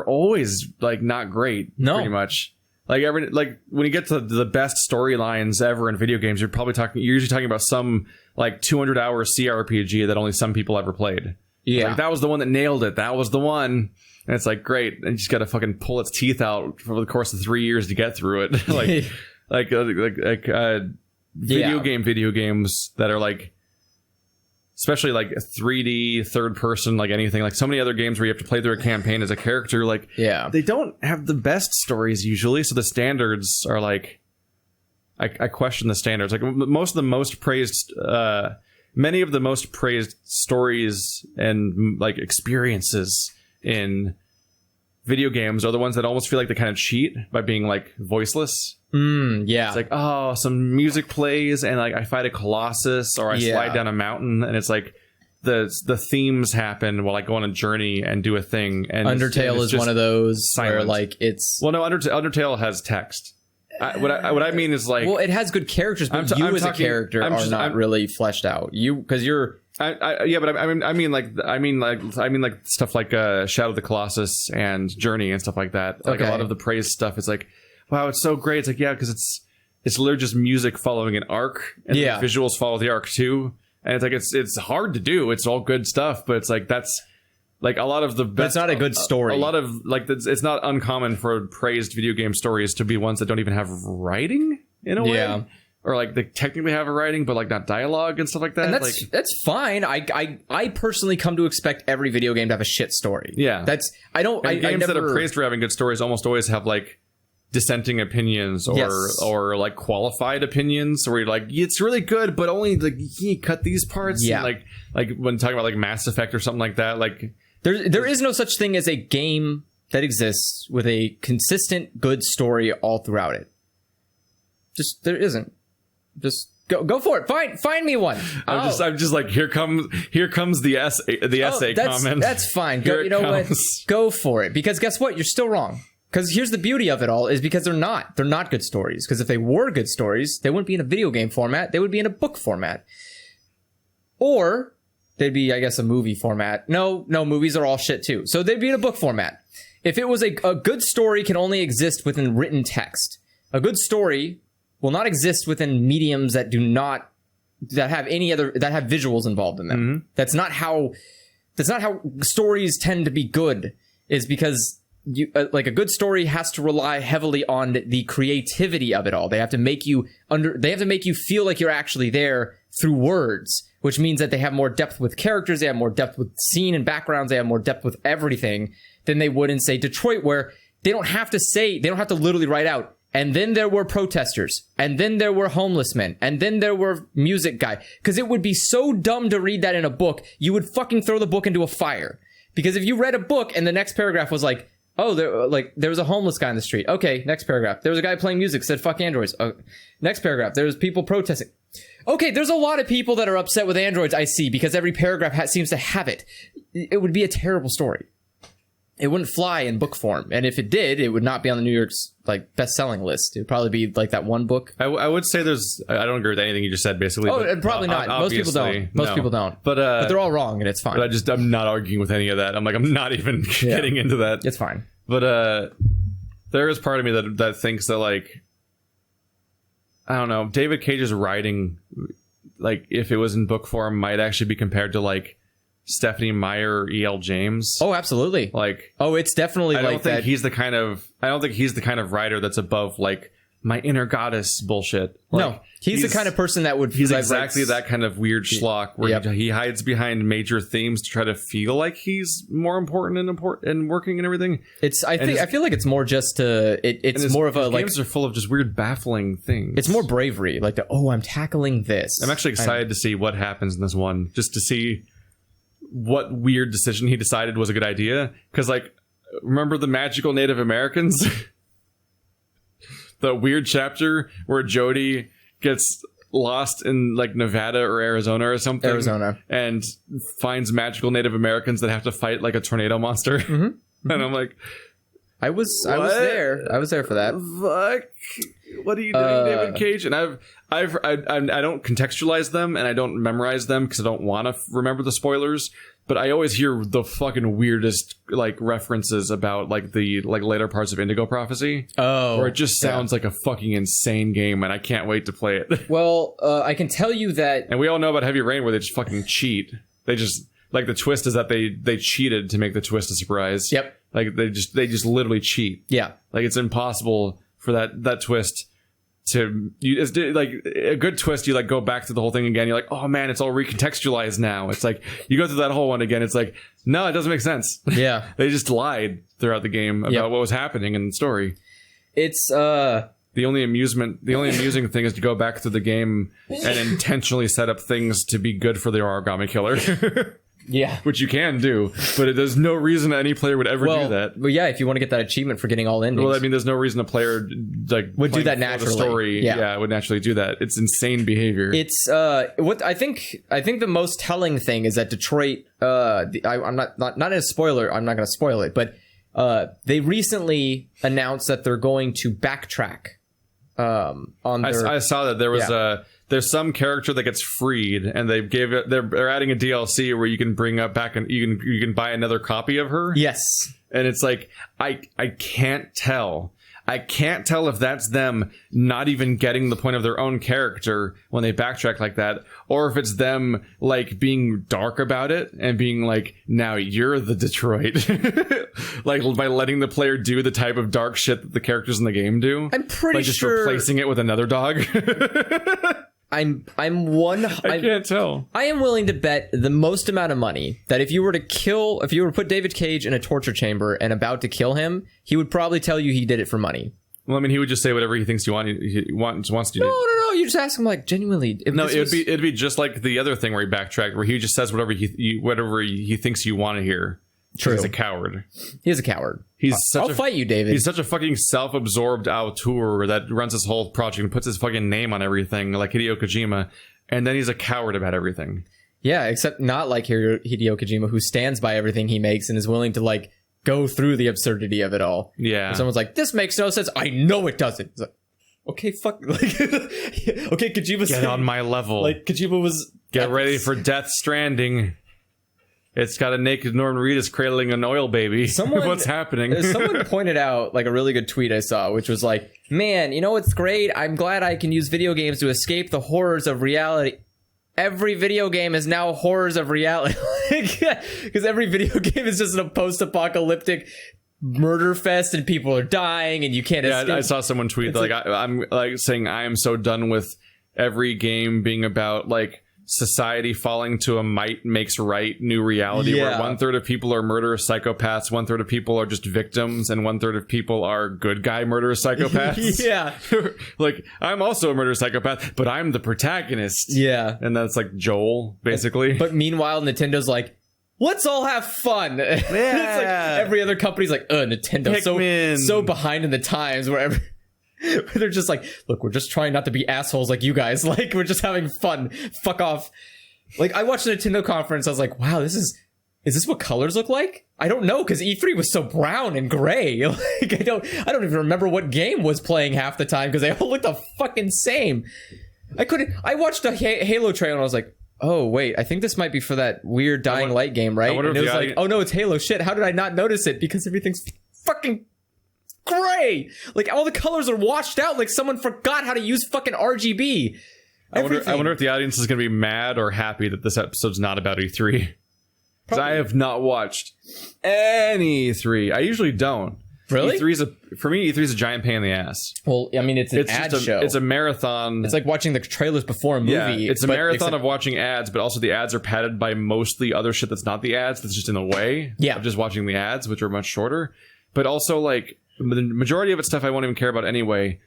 always like not great, pretty much. Like when you get to the best storylines ever in video games, you're usually talking about some like 200-hour CRPG that only some people ever played. Yeah, like, that was the one that nailed it. That was the one. And it's like, great. And you just got to fucking pull its teeth out for the course of 3 years to get through it. Video games that are like, especially like 3D, third person, like anything, like so many other games where you have to play through a campaign as a character. Like, they don't have the best stories usually. So the standards are like, I question the standards. Like many of the most praised stories and like experiences in video games are the ones that almost feel like they kind of cheat by being like voiceless. It's like, oh, some music plays and like I fight a colossus or I slide down a mountain, and it's like the themes happen while I go on a journey and do a thing. And Undertale is one of those silent. Where like it's Undertale has text. What I mean is like, well, it has good characters, but as a character are not really fleshed out. Because you're. But I mean like stuff like Shadow of the Colossus and Journey and stuff like that. Like a lot of the praise stuff is like, wow, it's so great. It's like, because it's literally just music following an arc, and the visuals follow the arc too. And it's like it's hard to do. It's all good stuff, but it's like that's like a lot of the best. But it's not a good story. A lot of like it's not uncommon for praised video game stories to be ones that don't even have writing in a way. Or like they technically have a writing, but like not dialogue and stuff like that. And that's fine. I personally come to expect every video game to have a shit story. Yeah, games that are praised for having good stories almost always have like dissenting opinions or like qualified opinions where you're like, it's really good, but only like you cut these parts. Yeah, and like when talking about like Mass Effect or something like that. Like there is no such thing as a game that exists with a consistent good story all throughout it. Just there isn't. Just go for it. Find me one. I'm just like, here comes the essay comment. That's fine. What? Go for it. Because guess what? You're still wrong. Because here's the beauty of it all is because they're not good stories. Because if they were good stories, they wouldn't be in a video game format. They would be in a book format. Or they'd be, I guess, a movie format. No, movies are all shit too. So they'd be in a book format. If it was a good story can only exist within written text. A good story will not exist within mediums that have visuals involved in them. Mm-hmm. That's not how stories tend to be good, is because like a good story has to rely heavily on the creativity of it all. They have to make you feel like you're actually there through words, which means that they have more depth with characters, they have more depth with scene and backgrounds, they have more depth with everything than they would in, say, Detroit, where they don't have to literally write out, and then there were protesters, and then there were homeless men, and then there were music guy. Because it would be so dumb to read that in a book, you would fucking throw the book into a fire. Because if you read a book and the next paragraph was like, oh, there was a homeless guy in the street. Okay, next paragraph. There was a guy playing music, said fuck androids. Next paragraph. There was people protesting. Okay, there's a lot of people that are upset with androids, I see, because every paragraph seems to have it. It would be a terrible story. It wouldn't fly in book form. And if it did, it would not be on the New York's best-selling list. It would probably be like that one book. I would say I don't agree with anything you just said, basically. Oh, and probably not. Most people don't. Most people don't. But they're all wrong, and it's fine. But I'm not arguing with any of that. I'm not even getting into that. It's fine. But there is part of me that thinks that, I don't know, David Cage's writing, if it was in book form, might actually be compared to, Stephanie Meyer or E.L. James. Oh, absolutely. It's definitely I don't think he's the kind of writer that's above my inner goddess bullshit. No, he's the kind of person that would. He's exactly that kind of weird schlock where he hides behind major themes to try to feel like he's more important and working and everything. I feel like it's more just it's more of a games are full of just weird, baffling things. It's more bravery, I'm tackling this. I'm actually excited to see what happens in this one, just to see what weird decision he decided was a good idea. Because remember the magical Native Americans? The weird chapter where Jody gets lost in Nevada or Arizona or something. Arizona. And finds magical Native Americans that have to fight a tornado monster. Mm-hmm. And I'm like, I was there. I was there for that. Fuck. What are you doing, David Cage? And I don't contextualize them and I don't memorize them because I don't want to remember the spoilers. But I always hear the fucking weirdest references about the later parts of Indigo Prophecy. Oh, where it just sounds like a fucking insane game, and I can't wait to play it. Well, I can tell you that, and we all know about Heavy Rain, where they just fucking cheat. They just the twist is that they cheated to make the twist a surprise. Yep. They just literally cheat. Yeah. It's impossible for that twist to a good twist. You go back to the whole thing again. You're like, oh man, it's all recontextualized now. It's you go through that whole one again. It's no, it doesn't make sense. Yeah. They just lied throughout the game about what was happening in the story. It's the only amusing thing is to go back through the game and intentionally set up things to be good for the origami killer. Yeah. Which you can do, but there's no reason any player would ever do that. Well, yeah, if you want to get that achievement for getting all endings. Well, there's no reason a player would do that naturally. The story, would naturally do that. It's insane behavior. It's what I think the most telling thing is that Detroit. I'm not in a spoiler. I'm not going to spoil it, but they recently announced that they're going to backtrack. I saw that there was there's some character that gets freed, and they're adding a DLC where you can bring up back and you can buy another copy of her. Yes, and it's I can't tell. I can't tell if that's them not even getting the point of their own character when they backtrack like that, or if it's them being dark about it and being now you're the Detroit, by letting the player do the type of dark shit that the characters in the game do. I'm pretty just sure replacing it with another dog. I can't tell. I am willing to bet the most amount of money that if you were to put David Cage in a torture chamber and about to kill him, he would probably tell you he did it for money. Well, I mean, he would just say whatever he thinks he wants to do. No. You just ask him genuinely. It'd be just like the other thing where he backtracked, where he just says whatever he thinks you want to hear. True. He's a coward. He is a coward. I'll fight you, David. He's such a fucking self-absorbed auteur that runs this whole project and puts his fucking name on everything, like Hideo Kojima, and then he's a coward about everything. Yeah, except not like Hideo Kojima, who stands by everything he makes and is willing to go through the absurdity of it all. Yeah. And someone's like, this makes no sense. I know it doesn't. It's okay, fuck. Okay, Kojima. Get on my level. Kojima was. Get ready for Death Stranding. It's got a naked Norman Reedus cradling an oil baby. What's happening? Someone pointed out a really good tweet I saw, which was man, you know what's great? I'm glad I can use video games to escape the horrors of reality. Every video game is now horrors of reality. Because every video game is just a post-apocalyptic murder fest and people are dying and you can't escape. I saw someone tweet I'm saying I am so done with every game being about society falling to a might makes right new reality where 1/3 of people are murderous psychopaths, 1/3 of people are just victims, and 1/3 of people are good guy murderous psychopaths. Yeah. Like, I'm also a murderous psychopath, but I'm the protagonist. Yeah. And that's like Joel, basically. But meanwhile, Nintendo's like, let's all have fun. Yeah. It's like every other company's like, Nintendo, so behind in the times where they're just like, look, we're just trying not to be assholes like you guys. Like, we're just having fun. Fuck off. Like, I watched the Nintendo conference. I was like, wow, is this what colors look like? I don't know, because E3 was so brown and gray. Like, I don't even remember what game was playing half the time because they all looked the fucking same. I watched a Halo trailer and I was like, oh, wait, I think this might be for that weird Dying Light game, right? And it was like, oh no, it's Halo. Shit, how did I not notice it? Because everything's fucking gray. Like, all the colors are washed out. Like, someone forgot how to use fucking RGB. I wonder if the audience is going to be mad or happy that this episode's not about E3. Because I have not watched any E3. I usually don't. Really? For me, E3 is a giant pain in the ass. Well, I mean, it's an ad show. It's a marathon. It's like watching the trailers before a movie. Yeah, it's a marathon of watching ads, but also the ads are padded by mostly other shit that's not the ads, that's just in the way of just watching the ads, which are much shorter. But also, like, the majority of it's stuff I won't even care about anyway.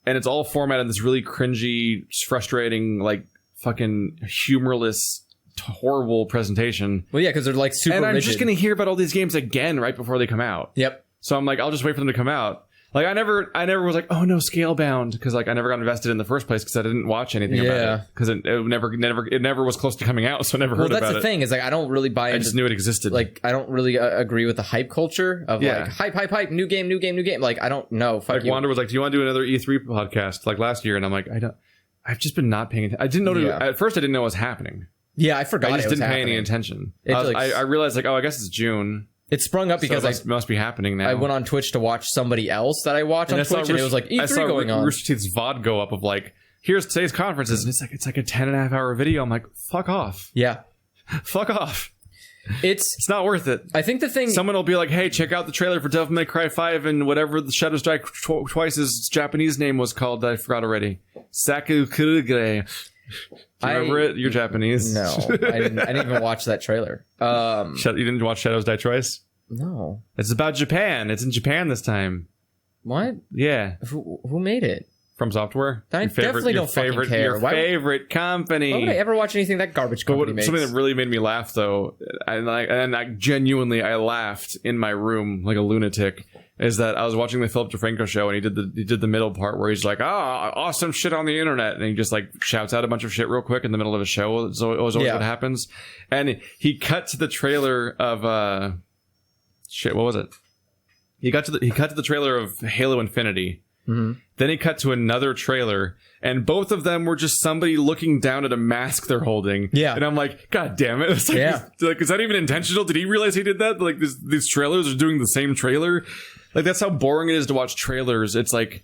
And it's all formatted in this really cringy, frustrating, like, fucking humorless, horrible presentation. Well, yeah, because they're, like, super rigid. Just going to hear about all these games again right before they come out. Yep. So I'm like, I'll just wait for them to come out. Like, I never was like, oh no, Scalebound, because like I never got invested in the first place because I didn't watch anything about it because it never was close to coming out, so I never heard about it. Well, that's the thing is like I don't really buy. I just knew it existed. Like I don't really agree with the hype culture of like hype, new game. Like I don't know. Fuck like you. Wander was like, do you want to do another E3 podcast like last year? And I'm like, I've just been not paying attention. I didn't know at first. I didn't know what was happening. Yeah, I forgot. I just didn't pay any attention. I realized like, oh, I guess it's June. It sprung up because it must be happening now. I went on Twitch to watch somebody else that I watch on Twitch, and it was like E3 going on. Rooster Teeth's VOD go up of like, here's today's conferences, and it's like a 10.5 hour video. I'm like, fuck off. Yeah. Fuck off. It's not worth it. I think the thing... Someone will be like, hey, check out the trailer for Devil May Cry 5 and whatever the Shadows Die Twice's Japanese name was called that I forgot already. Sakukurugre. Do you remember it? You're Japanese. No, I didn't even watch that trailer. You didn't watch Shadows Die Twice? No. It's about Japan. It's in Japan this time. What? Yeah. Who made it? From Software. I definitely don't fucking care. Your favorite company. Why would I ever watch anything that garbage company makes? Something that really made me laugh, though, and I genuinely laughed in my room like a lunatic, is that I was watching the Philip DeFranco show, and he did the middle part where he's like, awesome shit on the internet, and he just like shouts out a bunch of shit real quick in the middle of a show. It's always what happens. And he cut to the trailer of shit. What was it? He cut to the trailer of Halo Infinity. Mm-hmm. Then he cut to another trailer, and both of them were just somebody looking down at a mask they're holding. Yeah, and I'm like, God damn it! It's like, is that even intentional? Did he realize he did that? Like, these trailers are doing the same trailer. Like, that's how boring it is to watch trailers. It's like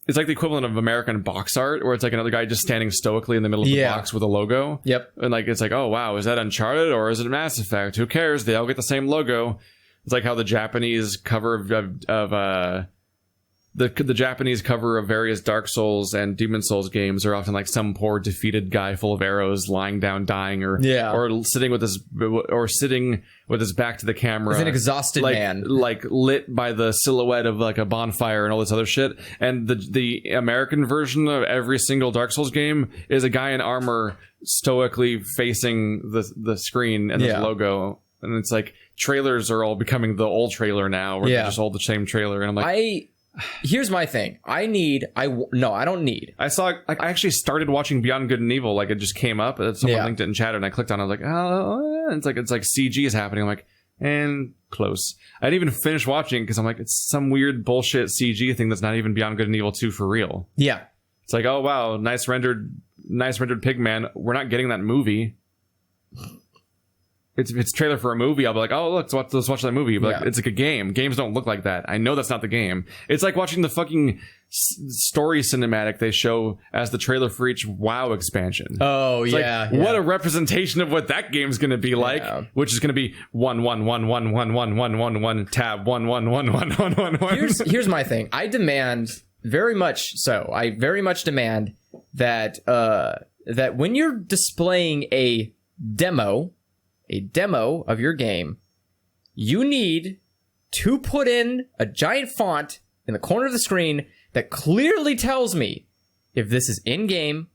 the equivalent of American box art, where it's like another guy just standing stoically in the middle of the box with a logo. Yep. And like, it's like, oh wow, is that Uncharted or is it Mass Effect? Who cares? They all get the same logo. It's like how the Japanese cover of the Japanese cover of various Dark Souls and Demon Souls games are often like some poor defeated guy full of arrows lying down dying or sitting with his back to the camera. He's an exhausted man. Like lit by the silhouette of like a bonfire and all this other shit. And the American version of every single Dark Souls game is a guy in armor stoically facing the screen and the logo. And it's like trailers are all becoming the old trailer now where they just hold the same trailer. And I'm like... Here's my thing. I don't need. I actually started watching Beyond Good and Evil. Like, it just came up. Someone linked it in chat, and I clicked on it. I was like, oh, it's like CG is happening. I'm like, and close. I didn't even finish watching because I'm like, it's some weird bullshit CG thing that's not even Beyond Good and Evil 2 for real. Yeah. It's like, oh wow, nice rendered Pigman. We're not getting that movie. It's a trailer for a movie. I'll be like, oh, look, let's watch that movie. But like, it's like a game. Games don't look like that. I know that's not the game. It's like watching the fucking story cinematic they show as the trailer for each WoW expansion. Oh, it's like, what a representation of what that game's going to be like, which is going to be 111111111 tab 1111111. Here's my thing. I very much demand that that when you're displaying a demo of your game, you need to put in a giant font in the corner of the screen that clearly tells me if this is in-game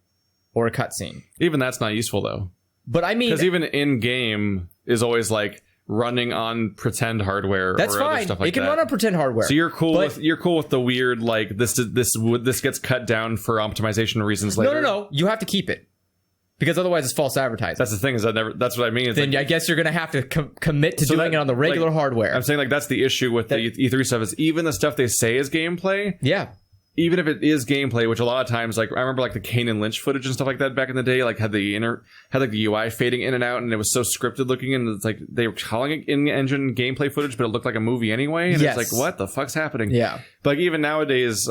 or a cutscene. Even that's not useful, though. But I mean... Because even in-game is always, like, running on pretend hardware that's or fine. other stuff like that. It can run on pretend hardware. So you're cool with the weird, like, this gets cut down for optimization reasons later? No. You have to keep it. Because otherwise it's false advertising. That's the thing, that's what I mean. It's then I guess you're going to have to commit to doing it on the regular hardware. I'm saying, like, that's the issue with the E3 stuff, is even the stuff they say is gameplay. Yeah. Even if it is gameplay, which a lot of times, like, I remember, like, the Kane and Lynch footage and stuff like that back in the day, like, had the UI fading in and out, and it was so scripted looking, and it's like, they were calling it in-engine gameplay footage, but it looked like a movie anyway, and It's like, what the fuck's happening? Yeah. But, like, even nowadays,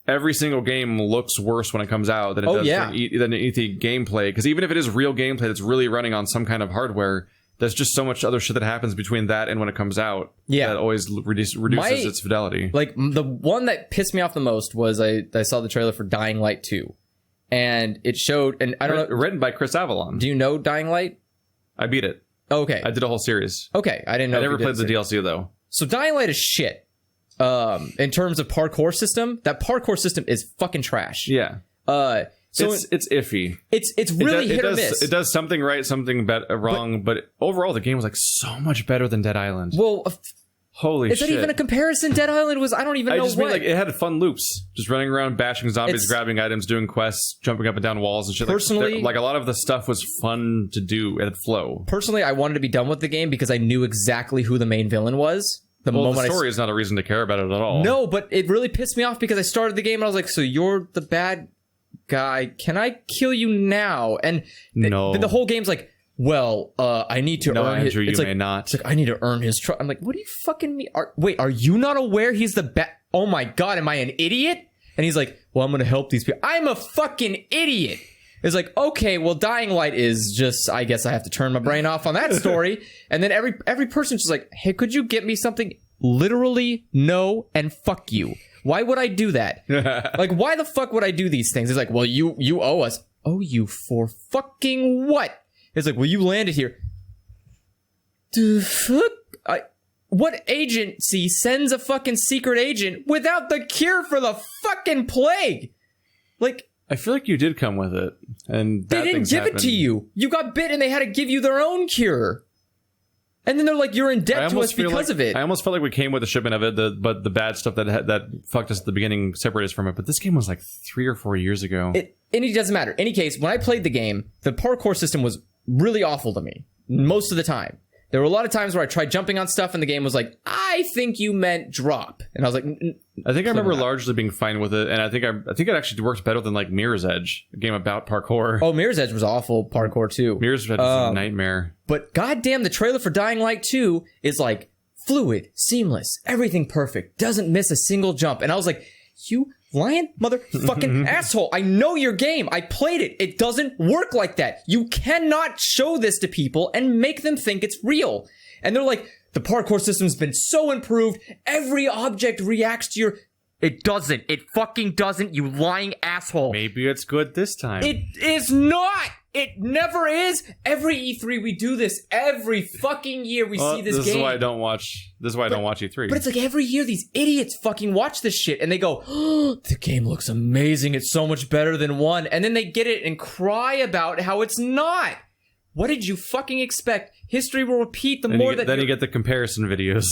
every single game looks worse when it comes out than it does than E3 gameplay, because even if it is real gameplay that's really running on some kind of hardware, there's just so much other shit that happens between that and when it comes out that always reduces its fidelity. Like, the one that pissed me off the most was I saw the trailer for Dying Light 2. And it showed... And I don't know... Written by Chris Avalon. Do you know Dying Light? I beat it. Okay. I did a whole series. Okay. I didn't know. I never played the DLC, though. So Dying Light is shit. In terms of parkour system, that parkour system is fucking trash. Yeah. So it's iffy. It's really hit or miss. It does something right, something wrong, but overall the game was like so much better than Dead Island. Well, holy shit! Is that even a comparison? Dead Island was I don't even know. I just mean, like, it had fun loops, just running around, bashing zombies, grabbing items, doing quests, jumping up and down walls and shit. Personally, like a lot of the stuff was fun to do. It had flow. Personally, I wanted to be done with the game because I knew exactly who the main villain was. The story is not a reason to care about it at all. No, but it really pissed me off because I started the game and I was like, so you're the bad guy. Can I kill you now? And the whole game's like, well, I need to earn Andrew, his... you may not. It's like, I need to earn his trust. I'm like, what do you fucking mean? Are you not aware he's the bad... Oh my God, am I an idiot? And he's like, well, I'm going to help these people. I'm a fucking idiot. It's like, okay, well, Dying Light is just, I guess I have to turn my brain off on that story. And then every person's just like, hey, could you get me something? Literally, no, and fuck you. Why would I do that? Like, why the fuck would I do these things? It's like, well, you owe us. Owe you for fucking what? It's like, well, you landed here. The fuck? What agency sends a fucking secret agent without the cure for the fucking plague? Like, I feel like you did come with it, and they didn't give it to you. You got bit, and they had to give you their own cure. And then they're like, you're in debt to us because of it. I almost felt like we came with a shipment of it, but the bad stuff that fucked us at the beginning separated us from it. But this game was like 3 or 4 years ago. And it doesn't matter. In any case, when I played the game, the parkour system was really awful to me most of the time. There were a lot of times where I tried jumping on stuff and the game was like, I think you meant drop. And I was like, I think I remember largely being fine with it. And I think it actually worked better than like Mirror's Edge, a game about parkour. Oh, Mirror's Edge was awful parkour too. Mirror's Edge was a nightmare. But goddamn, the trailer for Dying Light 2 is like fluid, seamless, everything perfect, doesn't miss a single jump. And I was like, you lying motherfucking asshole. I know your game. I played it. It doesn't work like that. You cannot show this to people and make them think it's real. And they're like, the parkour system's been so improved. Every object reacts to your... It doesn't. It fucking doesn't, you lying asshole. Maybe it's good this time. It is not. It never is. Every E3 we do this. Every fucking year we see this game. This is why I don't watch E3. But it's like every year these idiots fucking watch this shit and they go, oh, the game looks amazing. It's so much better than 1. And then they get it and cry about how it's not. What did you fucking expect? History will repeat the more that... Then you get the comparison videos.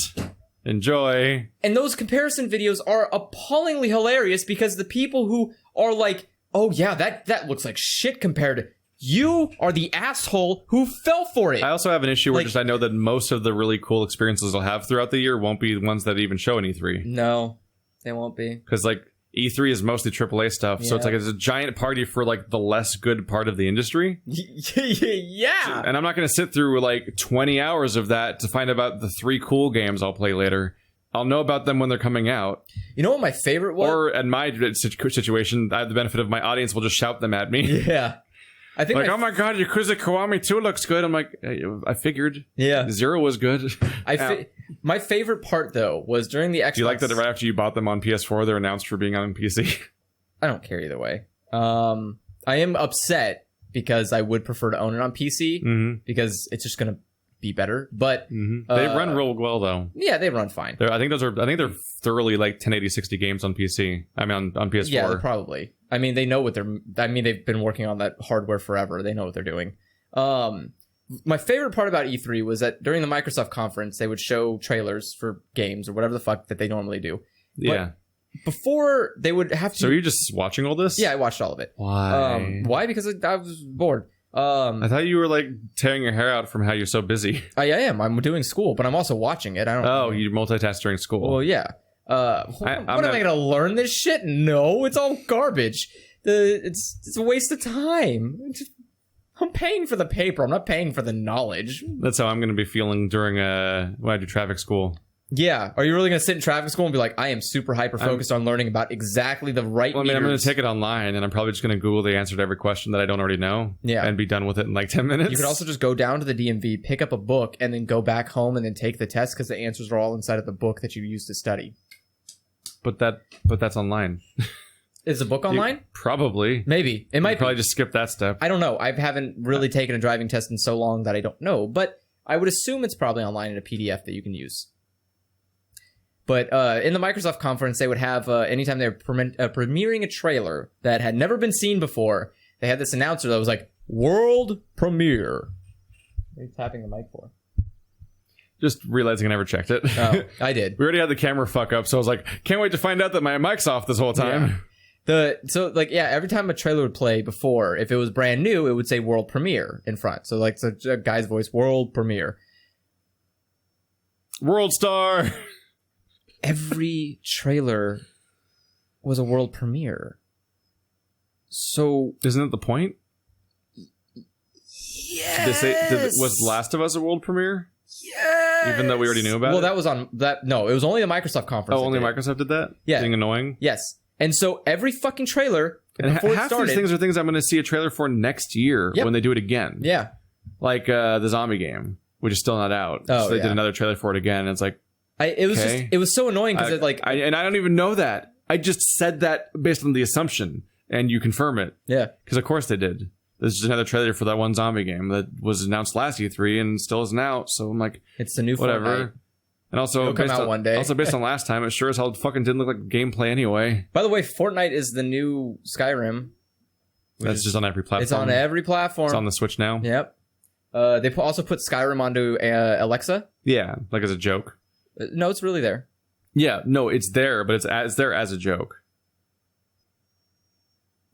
Enjoy. And those comparison videos are appallingly hilarious because the people who are like, oh yeah, that looks like shit compared to... You are the asshole who fell for it. I also have an issue where I know that most of the really cool experiences I'll have throughout the year won't be the ones that even show in E3. No, they won't be. Because like E3 is mostly AAA stuff, so it's like it's a giant party for like the less good part of the industry. Yeah. And I'm not going to sit through like 20 hours of that to find about the 3 cool games I'll play later. I'll know about them when they're coming out. You know what my favorite was? Or in my situation, I have the benefit of my audience will just shout them at me. Yeah. I think like, oh my god, Yakuza Kiwami 2 looks good. I'm like, I figured. Yeah. 0 was good. My favorite part, though, was during the Xbox... Do you like that right after you bought them on PS4, they're announced for being on PC? I don't care either way. I am upset because I would prefer to own it on PC because it's just gonna be better. But they run real well though. Yeah, they run fine. I think they're thoroughly like 1080 60 games on PC. I mean on PS4. Yeah, probably. I mean, they know what they've been working on that hardware forever. They know what they're doing. My favorite part about E3 was that during the Microsoft conference, they would show trailers for games or whatever the fuck that they normally do. Yeah. But before they would have to. So are you just watching all this? Yeah, I watched all of it. Why? Why? Because I was bored. I thought you were like tearing your hair out from how you're so busy. I am. I'm doing school, but I'm also watching it. I don't. Oh, you multitask during school. Well, yeah. What am I going to learn this shit? No, it's all garbage. It's a waste of time. I'm paying for the paper. I'm not paying for the knowledge. That's how I'm going to be feeling during when I do traffic school. Yeah. Are you really going to sit in traffic school and be like, I am super hyper focused on learning about exactly the right Well, I mean, I'm going to take it online, and I'm probably just going to Google the answer to every question that I don't already know. Yeah. And be done with it in like 10 minutes. You could also just go down to the DMV, pick up a book, and then go back home and then take the test because the answers are all inside of the book that you used to study. But that's online. Is the book online? Probably. Maybe. It might probably just skip that step. I don't know. I haven't really taken a driving test in so long that I don't know. But I would assume it's probably online in a PDF that you can use. But in the Microsoft conference, they would have, anytime they were premiering a trailer that had never been seen before, they had this announcer that was like, world premiere. What are you tapping the mic for? Just realizing I never checked it. Oh, I did. We already had the camera fuck up, so I was like, can't wait to find out that my mic's off this whole time. Yeah. Every time a trailer would play before, if it was brand new, it would say world premiere in front. So like a guy's voice, world premiere. World star. Every trailer was a world premiere. So isn't that the point? Yes. Was Last of Us a world premiere? Yes. Even though we already knew about it? Well, that was on that. No, it was only the Microsoft conference. Oh, only Microsoft did that? Yeah. Being annoying? Yes. And so every fucking trailer, and before half it started, these things are things I'm going to see a trailer for next year when they do it again. Yeah. Like the zombie game, which is still not out. So they did another trailer for it again. And it's like, it was so annoying because I don't even know that. I just said that based on the assumption, and you confirm it. Yeah. Because of course they did. There's just another trailer for that one zombie game that was announced last E3 and still isn't out. So I'm like, it's the new whatever. Fortnite. And also, it'll come out one day. Also, based on last time, it sure as hell fucking didn't look like gameplay anyway. By the way, Fortnite is the new Skyrim. That's just on every platform. It's on every platform. It's on the Switch now. Yep. They also put Skyrim onto Alexa. Yeah, like as a joke. No, it's really there. Yeah, no, it's there, but it's there as a joke.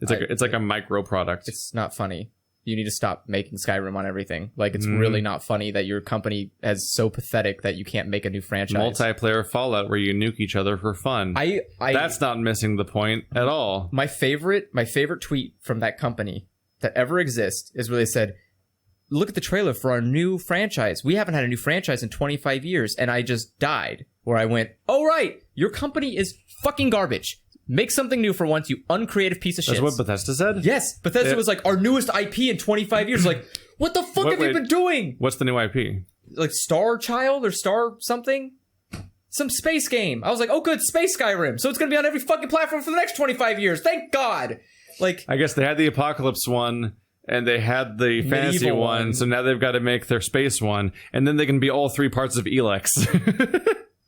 It's like a micro product. It's not funny. You need to stop making Skyrim on everything. Like, it's really not funny that your company is so pathetic that you can't make a new franchise. Multiplayer Fallout where you nuke each other for fun. That's not missing the point at all. My favorite tweet from that company that ever exists is where they said, look at the trailer for our new franchise. We haven't had a new franchise in 25 years, and I just died. Where I went, oh, right, your company is fucking garbage. Make something new for once, you uncreative piece of shit. That's what Bethesda said? Yes. Bethesda was like, our newest IP in 25 years. Like, what the fuck have you been doing? What's the new IP? Like Star Child or Star something? Some space game. I was like, oh, good, Space Skyrim. So it's going to be on every fucking platform for the next 25 years. Thank God. Like, I guess they had the Apocalypse one, and they had the fantasy one, so now they've got to make their space one, and then they can be all three parts of Elex.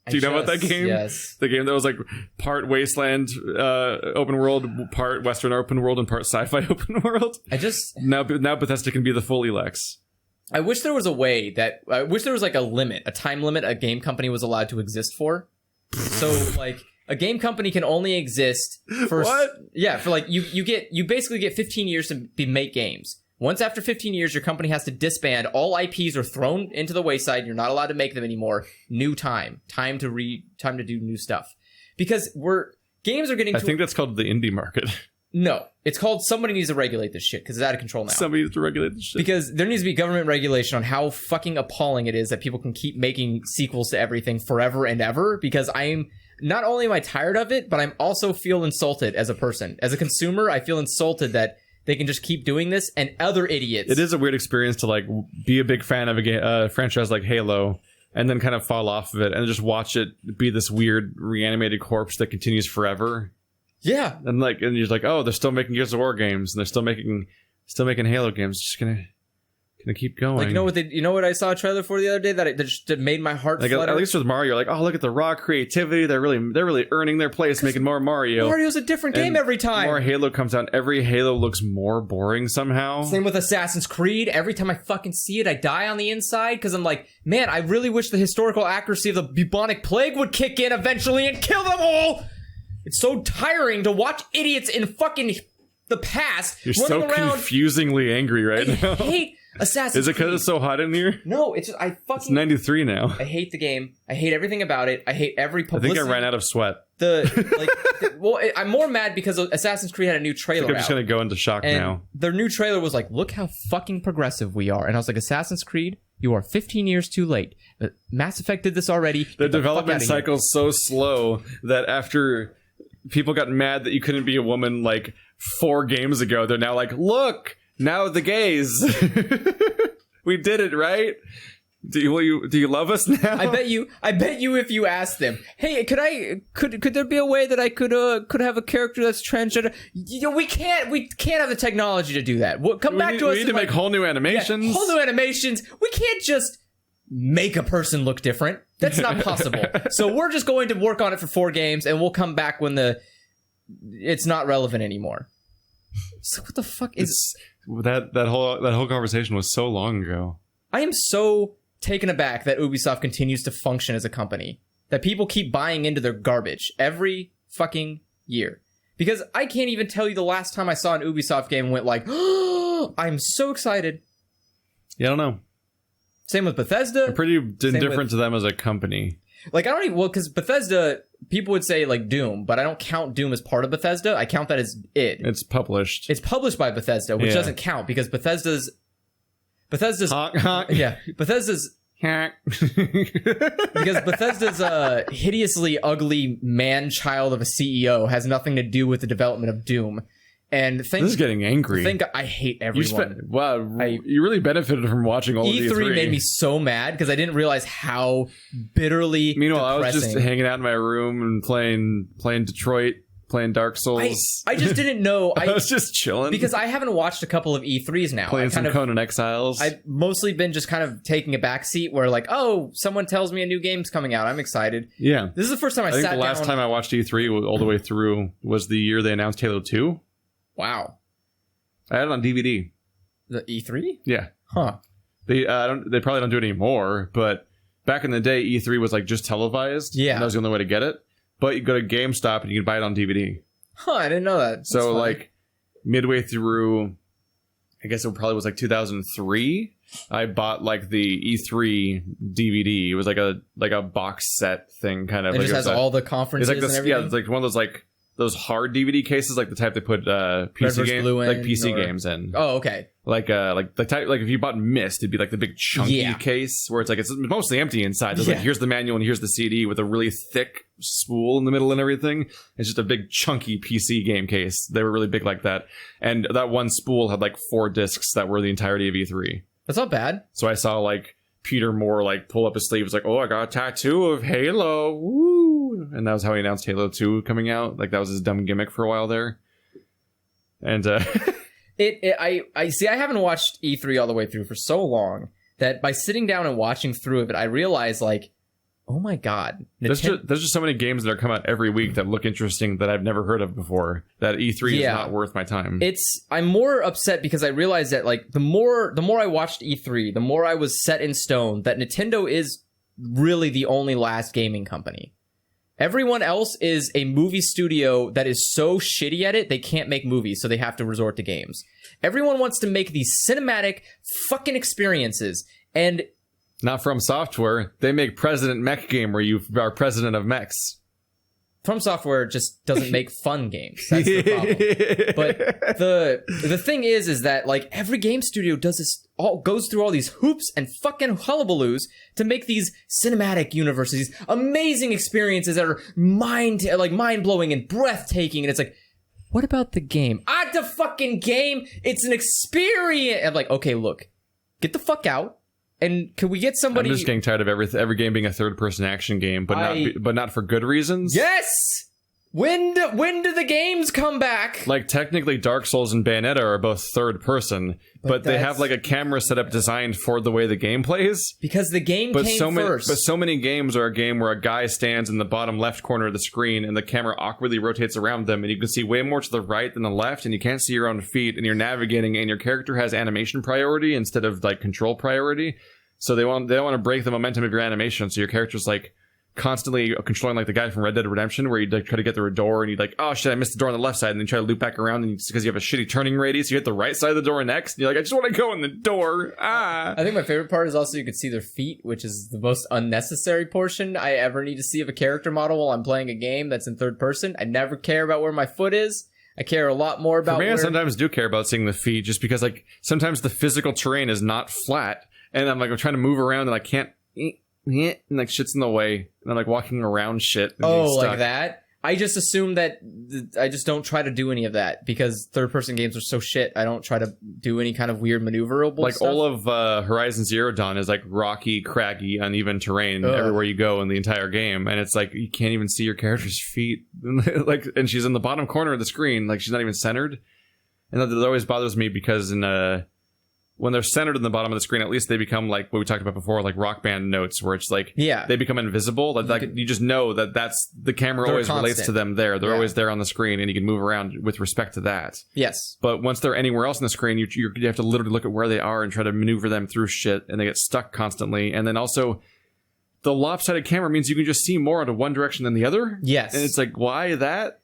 Do you know about that game? Yes. The game that was like part wasteland open world, part western open world, and part sci-fi open world. Now Bethesda can be the full Elex. I wish there was a way that I wish there was like a time limit a game company was allowed to exist for. So like a game company can only exist for what? Yeah, for like you basically get 15 years to make games. Once after 15 years, your company has to disband. All IPs are thrown into the wayside. You're not allowed to make them anymore. New time to do new stuff, because games are getting. I think that's called the indie market. No, it's called somebody needs to regulate this shit because it's out of control now. Somebody needs to regulate this shit because there needs to be government regulation on how fucking appalling it is that people can keep making sequels to everything forever and ever. Because not only am I tired of it, but I'm also feel insulted as a person, as a consumer. I feel insulted that they can just keep doing this, and other idiots. It is a weird experience to like be a big fan of a franchise like Halo, and then kind of fall off of it, and just watch it be this weird reanimated corpse that continues forever. Yeah. And you're like, oh, they're still making Gears of War games, and they're still making Halo games. Just gonna keep going. Like, you know what I saw a trailer for the other day that made my heart flutter? At least with Mario, like, oh, look at the raw creativity. They're really earning their place making more Mario. Mario's a different game every time. More Halo comes out. Every Halo looks more boring somehow. Same with Assassin's Creed. Every time I fucking see it, I die on the inside because I'm like, man, I really wish the historical accuracy of the bubonic plague would kick in eventually and kill them all. It's so tiring to watch idiots in fucking the past. You're so around. Confusingly angry right now. I hate Assassin's Is it because it's so hot in here? No, it's just, It's 93 now. I hate the game. I hate everything about it. I hate every publicity. I think I ran out of sweat. I'm more mad because Assassin's Creed had a new trailer. I'm just going to go into shock now. Their new trailer was like, look how fucking progressive we are. And I was like, Assassin's Creed, you are 15 years too late. Mass Effect did this already. The development cycle's so slow that after people got mad that you couldn't be a woman like 4 games ago, they're now like, look, now the gays. We did it, right? Do you love us now? I bet you if you asked them, hey, could there be a way that I could have a character that's transgender? We can't have the technology to do that. Come back to us. We need to make whole new animations. Yeah, whole new animations. We can't just make a person look different. That's not possible. So we're just going to work on it for 4 games, and we'll come back when it's not relevant anymore. So what the fuck is that whole conversation was so long ago. I am so taken aback that Ubisoft continues to function as a company, that people keep buying into their garbage every fucking year. Because I can't even tell you the last time I saw an Ubisoft game and went like, oh, I'm so excited. Yeah, I don't know. Same with Bethesda. I'm pretty indifferent to them as a company. Like, I don't even, because Bethesda, people would say like Doom, but I don't count Doom as part of Bethesda. I count that as it. It's published. It's published by Bethesda, which doesn't count because Bethesda's honk, honk. Yeah, Bethesda's because Bethesda's hideously ugly man-child of a CEO has nothing to do with the development of Doom. And this is getting angry. I hate everyone. You really benefited from watching all of E3. E3 made me so mad because I didn't realize how bitterly Meanwhile, depressing. I was just hanging out in my room and playing Detroit, playing Dark Souls. I just didn't know. I was just chilling. Because I haven't watched a couple of E3s now. Playing some Conan Exiles. I've mostly been just kind of taking a back seat where like, oh, someone tells me a new game's coming out. I'm excited. Yeah. This is the first time I sat down. I think the last time I watched E3 all the way through was the year they announced Halo 2. Wow. I had it on DVD. The E3? Yeah. Huh. They probably don't do it anymore, but back in the day, E3 was like just televised. Yeah. And that was the only way to get it. But you go to GameStop and you can buy it on DVD. Huh, I didn't know that. So like midway through, I guess it probably was like 2003, I bought like the E3 DVD. It was like a box set thing kind of. It like just has all the conferences and everything? Yeah, it's like one of those like those hard DVD cases, like the type they put PC games, like PC games in. Oh, okay. Like the type, like if you bought Myst, it'd be like the big chunky case where it's like it's mostly empty inside. There's like here's the manual and here's the CD with a really thick spool in the middle and everything. It's just a big chunky PC game case. They were really big like that, and that one spool had like 4 discs that were the entirety of E3. That's not bad. So I saw like Peter Moore like pull up his sleeves like, oh, I got a tattoo of Halo, woo, and that was how he announced Halo 2 coming out. Like that was his dumb gimmick for a while there, and. I see. I haven't watched E3 all the way through for so long that by sitting down and watching through of it, I realized like, oh my god, there's just so many games that are coming out every week that look interesting that I've never heard of before. That E3 is not worth my time. I'm more upset because I realized that like the more I watched E3, the more I was set in stone that Nintendo is really the only last gaming company. Everyone else is a movie studio that is so shitty at it, they can't make movies, so they have to resort to games. Everyone wants to make these cinematic fucking experiences, and... Not From Software. They make President Mech game where you are president of mechs. From Software just doesn't make fun games. That's the problem. But the thing is that like every game studio does this, goes through all these hoops and fucking hullabaloos to make these cinematic universes, these amazing experiences that are mind-blowing and breathtaking. And it's like, what about the game? The fucking game. It's an experience. I'm like, okay, look, get the fuck out. And can we get somebody? I'm just getting tired of every game being a third-person action game, but not for good reasons. Yes, When do the games come back? Like, technically, Dark Souls and Bayonetta are both third person, but they have like a camera setup designed for the way the game plays. Because the game came first. But so many games are a game where a guy stands in the bottom left corner of the screen and the camera awkwardly rotates around them, and you can see way more to the right than the left, and you can't see your own feet, and you're navigating, and your character has animation priority instead of like control priority. So they don't want to break the momentum of your animation, so your character's like constantly controlling, like the guy from Red Dead Redemption, where you like try to get through a door and you like, oh shit, I missed the door on the left side, and then you try to loop back around, and because you have a shitty turning radius, you hit the right side of the door next, and you're like, I just want to go in the door. I think my favorite part is also you can see their feet, which is the most unnecessary portion I ever need to see of a character model while I'm playing a game that's in third person. I never care about where my foot is. I care a lot more about I sometimes do care about seeing the feet, just because like sometimes the physical terrain is not flat, and I'm trying to move around and I can't, and like shit's in the way, and I'm like walking around shit. Like that? I just assume that I just don't try to do any of that because third-person games are so shit. I don't try to do any kind of weird maneuverable like stuff. All of Horizon Zero Dawn is like rocky, craggy, uneven terrain everywhere you go in the entire game, and it's like you can't even see your character's feet. Like, and she's in the bottom corner of the screen, like she's not even centered. And that always bothers me because when they're centered in the bottom of the screen, at least they become like what we talked about before, like Rock Band notes, where it's like they become invisible. Like you just know that's the camera always constant. Relates to them there. They're always there on the screen, and you can move around with respect to that. Yes. But once they're anywhere else on the screen, you have to literally look at where they are and try to maneuver them through shit, and they get stuck constantly. And then also, the lopsided camera means you can just see more into one direction than the other. Yes. And it's like, why that?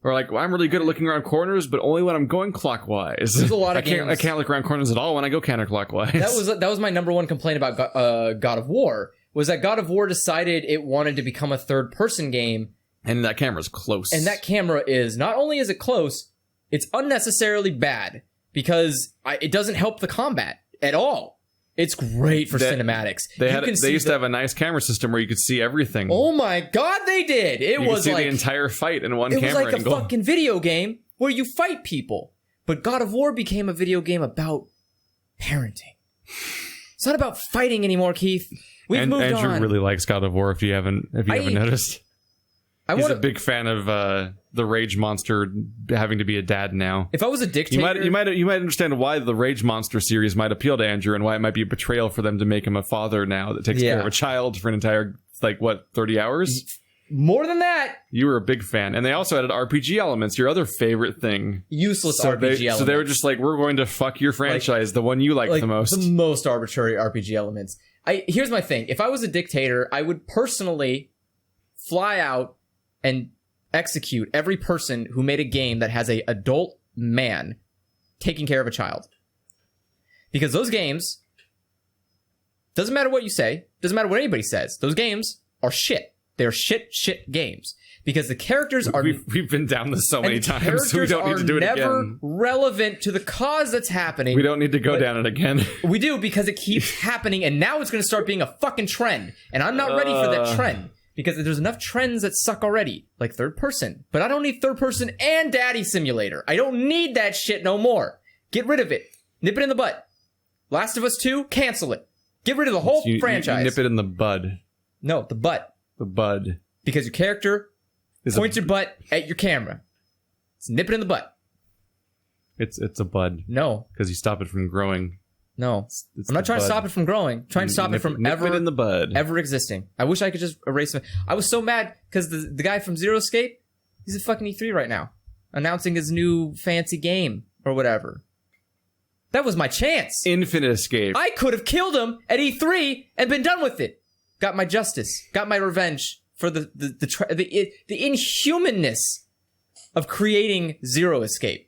Or like, well, I'm really good at looking around corners, but only when I'm going clockwise. There's a lot of games. I can't look around corners at all when I go counterclockwise. That was my number one complaint about God of War, was that God of War decided it wanted to become a third-person game. And that camera's close. And that camera is, not only is it close, it's unnecessarily bad, because it doesn't help the combat at all. It's great for cinematics. They used to have a nice camera system where you could see everything. Oh my god, they did! You could see the entire fight in one camera. It was like a fucking video game where you fight people. But God of War became a video game about parenting. It's not about fighting anymore, Keith. We've moved on. Andrew really likes God of War, if you haven't noticed. He's a big fan of the Rage Monster having to be a dad now. If I was a dictator... You might understand why the Rage Monster series might appeal to Andrew, and why it might be a betrayal for them to make him a father now that takes care of a child for an entire, 30 hours? More than that! You were a big fan. And they also added RPG elements, your other favorite thing. Useless RPG elements. So they were just like, we're going to fuck your franchise, the one you like the most. The most arbitrary RPG elements. Here's my thing. If I was a dictator, I would personally fly out and execute every person who made a game that has an adult man taking care of a child. Because those games, doesn't matter what you say, doesn't matter what anybody says, those games are shit. They're shit games. Because the characters are... We've been down this so many times, so we don't need to do it again. Never relevant to the cause that's happening. We don't need to go down it again. We do, because it keeps happening, and now it's going to start being a fucking trend. And I'm not ready for that trend. Because there's enough trends that suck already, like third person. But I don't need third person and daddy simulator. I don't need that shit no more. Get rid of it. Nip it in the butt. Last of Us 2, cancel it. Get rid of the whole franchise. You nip it in the bud. No, the butt. The bud. Because your character points your butt at your camera. It's nip it in the butt. It's a bud. No. Because you stop it from growing. No, I'm not trying to stop it from growing. I'm trying to stop it from in the bud. Ever existing. I wish I could just erase it. I was so mad because the guy from Zero Escape, he's at fucking E3 right now, announcing his new fancy game or whatever. That was my chance. Infinite Escape. I could have killed him at E3 and been done with it. Got my justice. Got my revenge for the inhumanness of creating Zero Escape.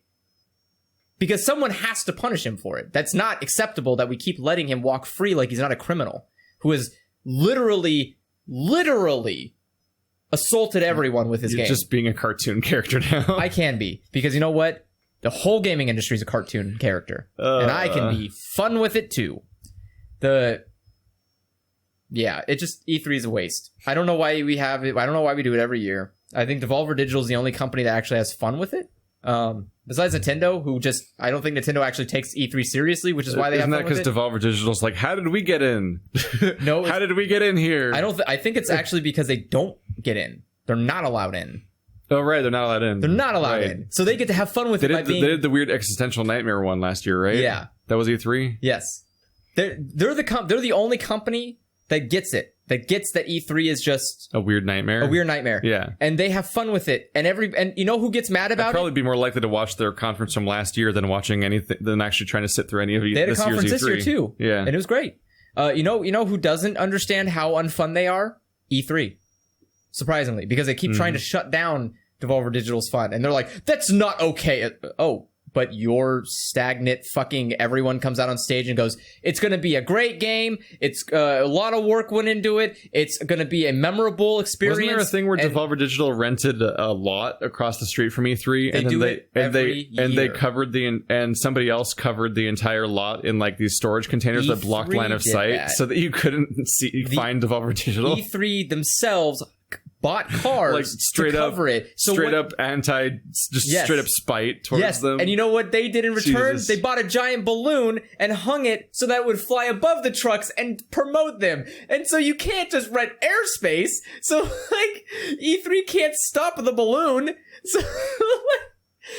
Because someone has to punish him for it. That's not acceptable that we keep letting him walk free like he's not a criminal who has literally assaulted everyone with his game. You're just being a cartoon character now. I can be. Because you know what? The whole gaming industry is a cartoon character. And I can be fun with it too. Yeah, it just... E3 is a waste. I don't know why we have it. I don't know why we do it every year. I think Devolver Digital is the only company that actually has fun with it. Besides Nintendo, who just... I don't think Nintendo actually takes E3 seriously, which is why they have fun with it. Isn't that because Devolver Digital's like, how did we get in? No. How did we get in here? I think it's actually because they don't get in. They're not allowed in. Oh, right. They're not allowed in. They're not allowed Right. in. So they get to have fun with it by being... They did the weird existential nightmare one last year, right? Yeah. That was E3? Yes. They're the only company that gets it. That gets that E3 is just A weird nightmare? a weird nightmare. Yeah. And they have fun with it. And you know who gets mad about I'd probably it? be more likely to watch their conference from last year than watching anything than actually trying to sit through any of They had a this year's conference E3. this year too. Yeah. And it was great. You know who doesn't understand how unfun they are? E3. Surprisingly, because they keep trying to shut down Devolver Digital's fun, and they're like, "That's not okay." Oh, but you're stagnant. Fucking everyone comes out on stage and goes, "It's going to be a great game. It's a lot of work went into it. It's going to be a memorable experience." Wasn't there a thing where Devolver Digital rented a lot across the street from E3, they covered and somebody else covered the entire lot in like these storage containers that blocked line of sight so that you couldn't find Devolver Digital. E3 themselves bought cars like straight to up cover it. So straight up straight up spite towards them. And you know what they did in return? Jesus. They bought a giant balloon and hung it so that it would fly above the trucks and promote them. And so you can't just rent airspace. So like E3 can't stop the balloon. So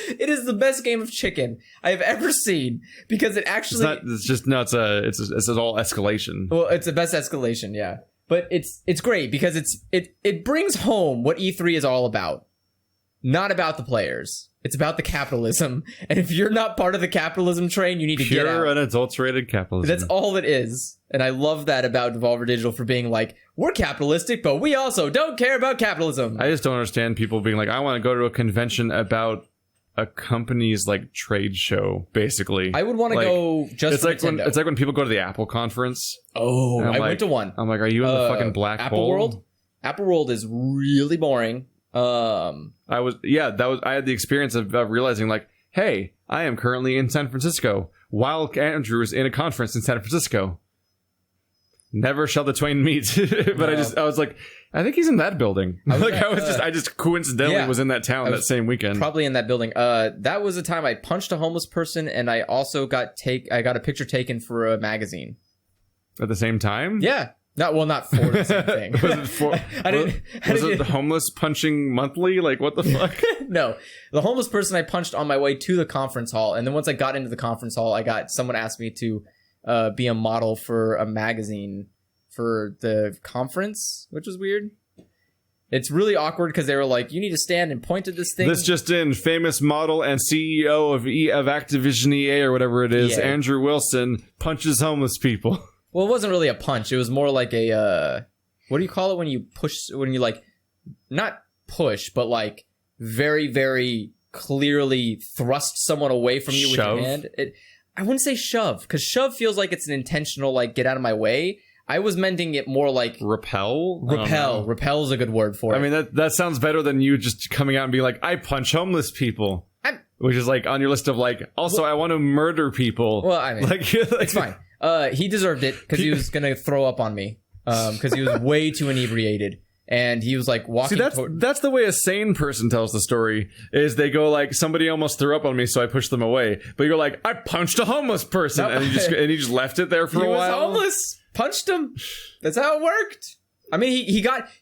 it is the best game of chicken I have ever seen because it actually it's all escalation. Well, it's the best escalation, yeah. But it's great because it brings home what E3 is all about. Not about the players. It's about the capitalism. And if you're not part of the capitalism train, you need to get out. Pure unadulterated capitalism. That's all it is. And I love that about Devolver Digital for being like, we're capitalistic, but we also don't care about capitalism. I just don't understand people being like, I want to go to a convention about a company's like trade show, basically. I would want to go just it's for like Nintendo. it's like when people go to the Apple conference. Oh, I went to one. I'm like, are you in the fucking black Apple hole? World? Apple World is really boring. I had the experience of realizing like, hey, I am currently in San Francisco while Andrew is in a conference in San Francisco. Never shall the twain meet. But No. I was like, I think he's in that building. I just coincidentally was in that town that same weekend. Probably in that building. That was the time I punched a homeless person, and I also got a picture taken for a magazine. At the same time? Yeah. Not for the same thing. Was it the homeless punching monthly? Like, what the fuck? No. The homeless person I punched on my way to the conference hall, and then once I got into the conference hall, someone asked me to be a model for a magazine for the conference, which was weird. It's really awkward because they were like, you need to stand and point at this thing. This just in, famous model and CEO of Activision EA or whatever it is, Andrew Wilson, punches homeless people. Well, it wasn't really a punch. It was more like a, what do you call it when you like, not push, but like very, very clearly thrust someone away from you with your hand. I wouldn't say shove, because shove feels like it's an intentional, like, get out of my way. I was meaning it more like... Repel? Repel is a good word for it. I mean, that sounds better than you just coming out and being like, I punch homeless people. Which is like on your list of like, also I want to murder people. Well, I mean, it's fine. He deserved it because he was going to throw up on me because he was way too inebriated. And he was like walking. See, that's the way a sane person tells the story. Is they go like, somebody almost threw up on me, so I pushed them away. But you go like, I punched a homeless person, and you just left it there for a while. He was homeless. Punched him. That's how it worked. I mean,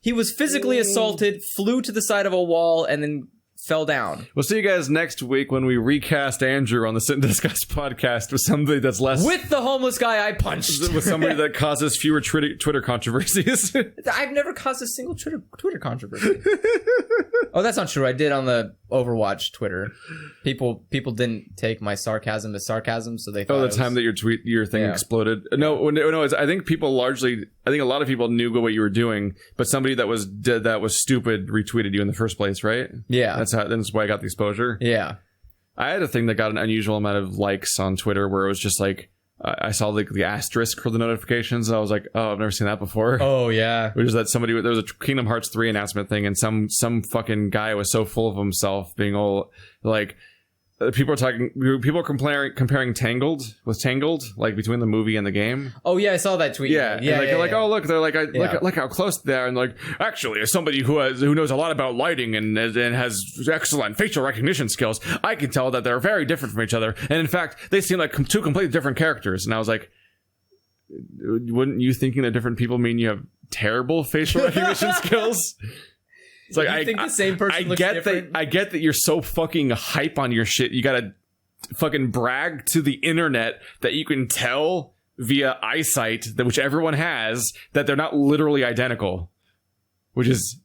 he was physically assaulted, flew to the side of a wall, and then fell down. We'll see you guys next week when we recast Andrew on the Sit and Discuss podcast with somebody that's less... With the homeless guy I punched. With somebody that causes fewer Twitter controversies. I've never caused a single Twitter controversy. Oh, that's not true. I did on the Overwatch Twitter. People didn't take my sarcasm as sarcasm, so they thought the time that your thing exploded. No, I think a lot of people knew what you were doing, but somebody that was stupid retweeted you in the first place, right? Yeah. That's why I got the exposure. Yeah. I had a thing that got an unusual amount of likes on Twitter where it was just like, I saw like the asterisk for the notifications, and I was like, oh, I've never seen that before. Oh, yeah. Which is that there was a Kingdom Hearts 3 announcement thing, and some fucking guy was so full of himself being all like, people are comparing Tangled with Tangled, like between the movie and the game. Oh yeah, I saw that tweet. Yeah, oh look, they're like, look how close they are, and like, actually, as somebody who knows a lot about lighting and has excellent facial recognition skills, I can tell that they're very different from each other, and in fact, they seem like two completely different characters. And I was like, wouldn't you thinking that different people mean you have terrible facial recognition skills? It's like You think the same person looks different? I get that you're so fucking hype on your shit. You gotta fucking brag to the internet that you can tell via eyesight, which everyone has, that they're not literally identical, which is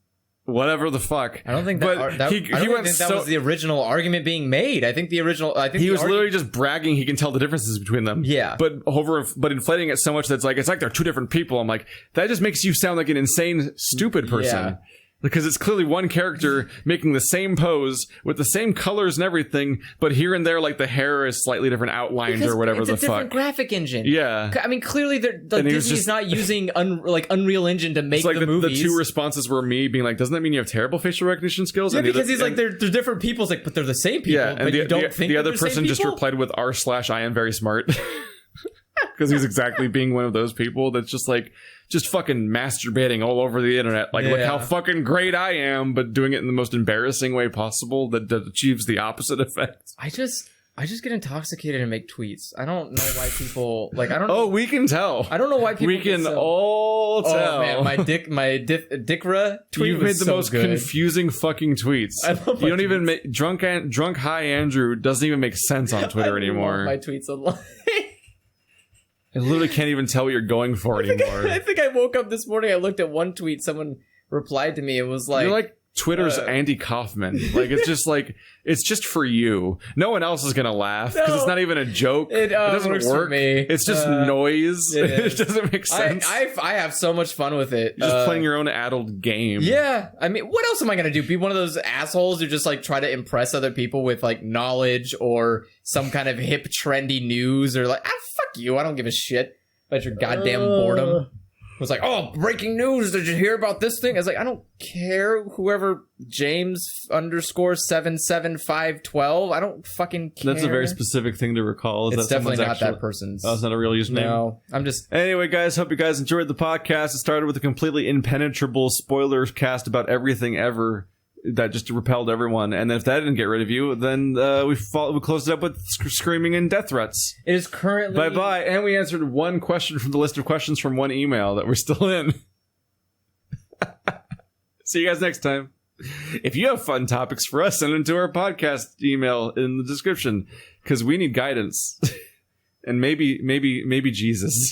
whatever the fuck. I don't think that. I don't think that was the original argument being made. I think he was literally just bragging. He can tell the differences between them. Yeah, but inflating it so much that's like it's like they're two different people. I'm like, that just makes you sound like an insane, stupid person. Yeah. Because it's clearly one character making the same pose with the same colors and everything, but here and there, like the hair is slightly different outlined or whatever the fuck. It's a different graphic engine. Yeah, I mean, clearly, Disney's not using Unreal Engine to make the movies. The two responses were me being like, "Doesn't that mean you have terrible facial recognition skills?" Yeah, because he's like, they're different people. It's like, but they're the same people. Yeah, and you don't think the other person just replied with r/I am very smart. Because he's exactly being one of those people that's just like, just fucking masturbating all over the internet. Like, look how fucking great I am, but doing it in the most embarrassing way possible that achieves the opposite effect. I just get intoxicated and make tweets. I don't know why people like. I don't. Oh, we can tell. I don't know why people. We can all tell. Oh man, my Dickra tweet. You've made the most confusing fucking tweets. You don't even make drunk high Andrew doesn't even make sense on Twitter anymore. My tweets online. I literally can't even tell what you're going for anymore. I think I woke up this morning. I looked at one tweet. Someone replied to me. It was like, you're like Twitter's Andy Kaufman. Like, it's just like, it's just for you. No one else is going to laugh because it's not even a joke. It doesn't work. For me. It's just noise. It doesn't make sense. I have so much fun with it. You're just playing your own adult game. Yeah. I mean, what else am I going to do? Be one of those assholes who just like try to impress other people with like knowledge or some kind of hip, trendy news or like, fuck you. I don't give a shit about your goddamn boredom. It was like, oh, breaking news. Did you hear about this thing? I was like, I don't care. Whoever James _77512. I don't fucking care. That's a very specific thing to recall. It's definitely not that person's. Oh, it's not a real username? No, I'm just... Anyway, guys, hope you guys enjoyed the podcast. It started with a completely impenetrable spoilers cast about everything ever that just repelled everyone. And if that didn't get rid of you, then we closed it up with screaming and death threats. It is currently... Bye-bye. And we answered one question from the list of questions from one email that we're still in. See you guys next time. If you have fun topics for us, send them to our podcast email in the description, because we need guidance. And maybe Jesus.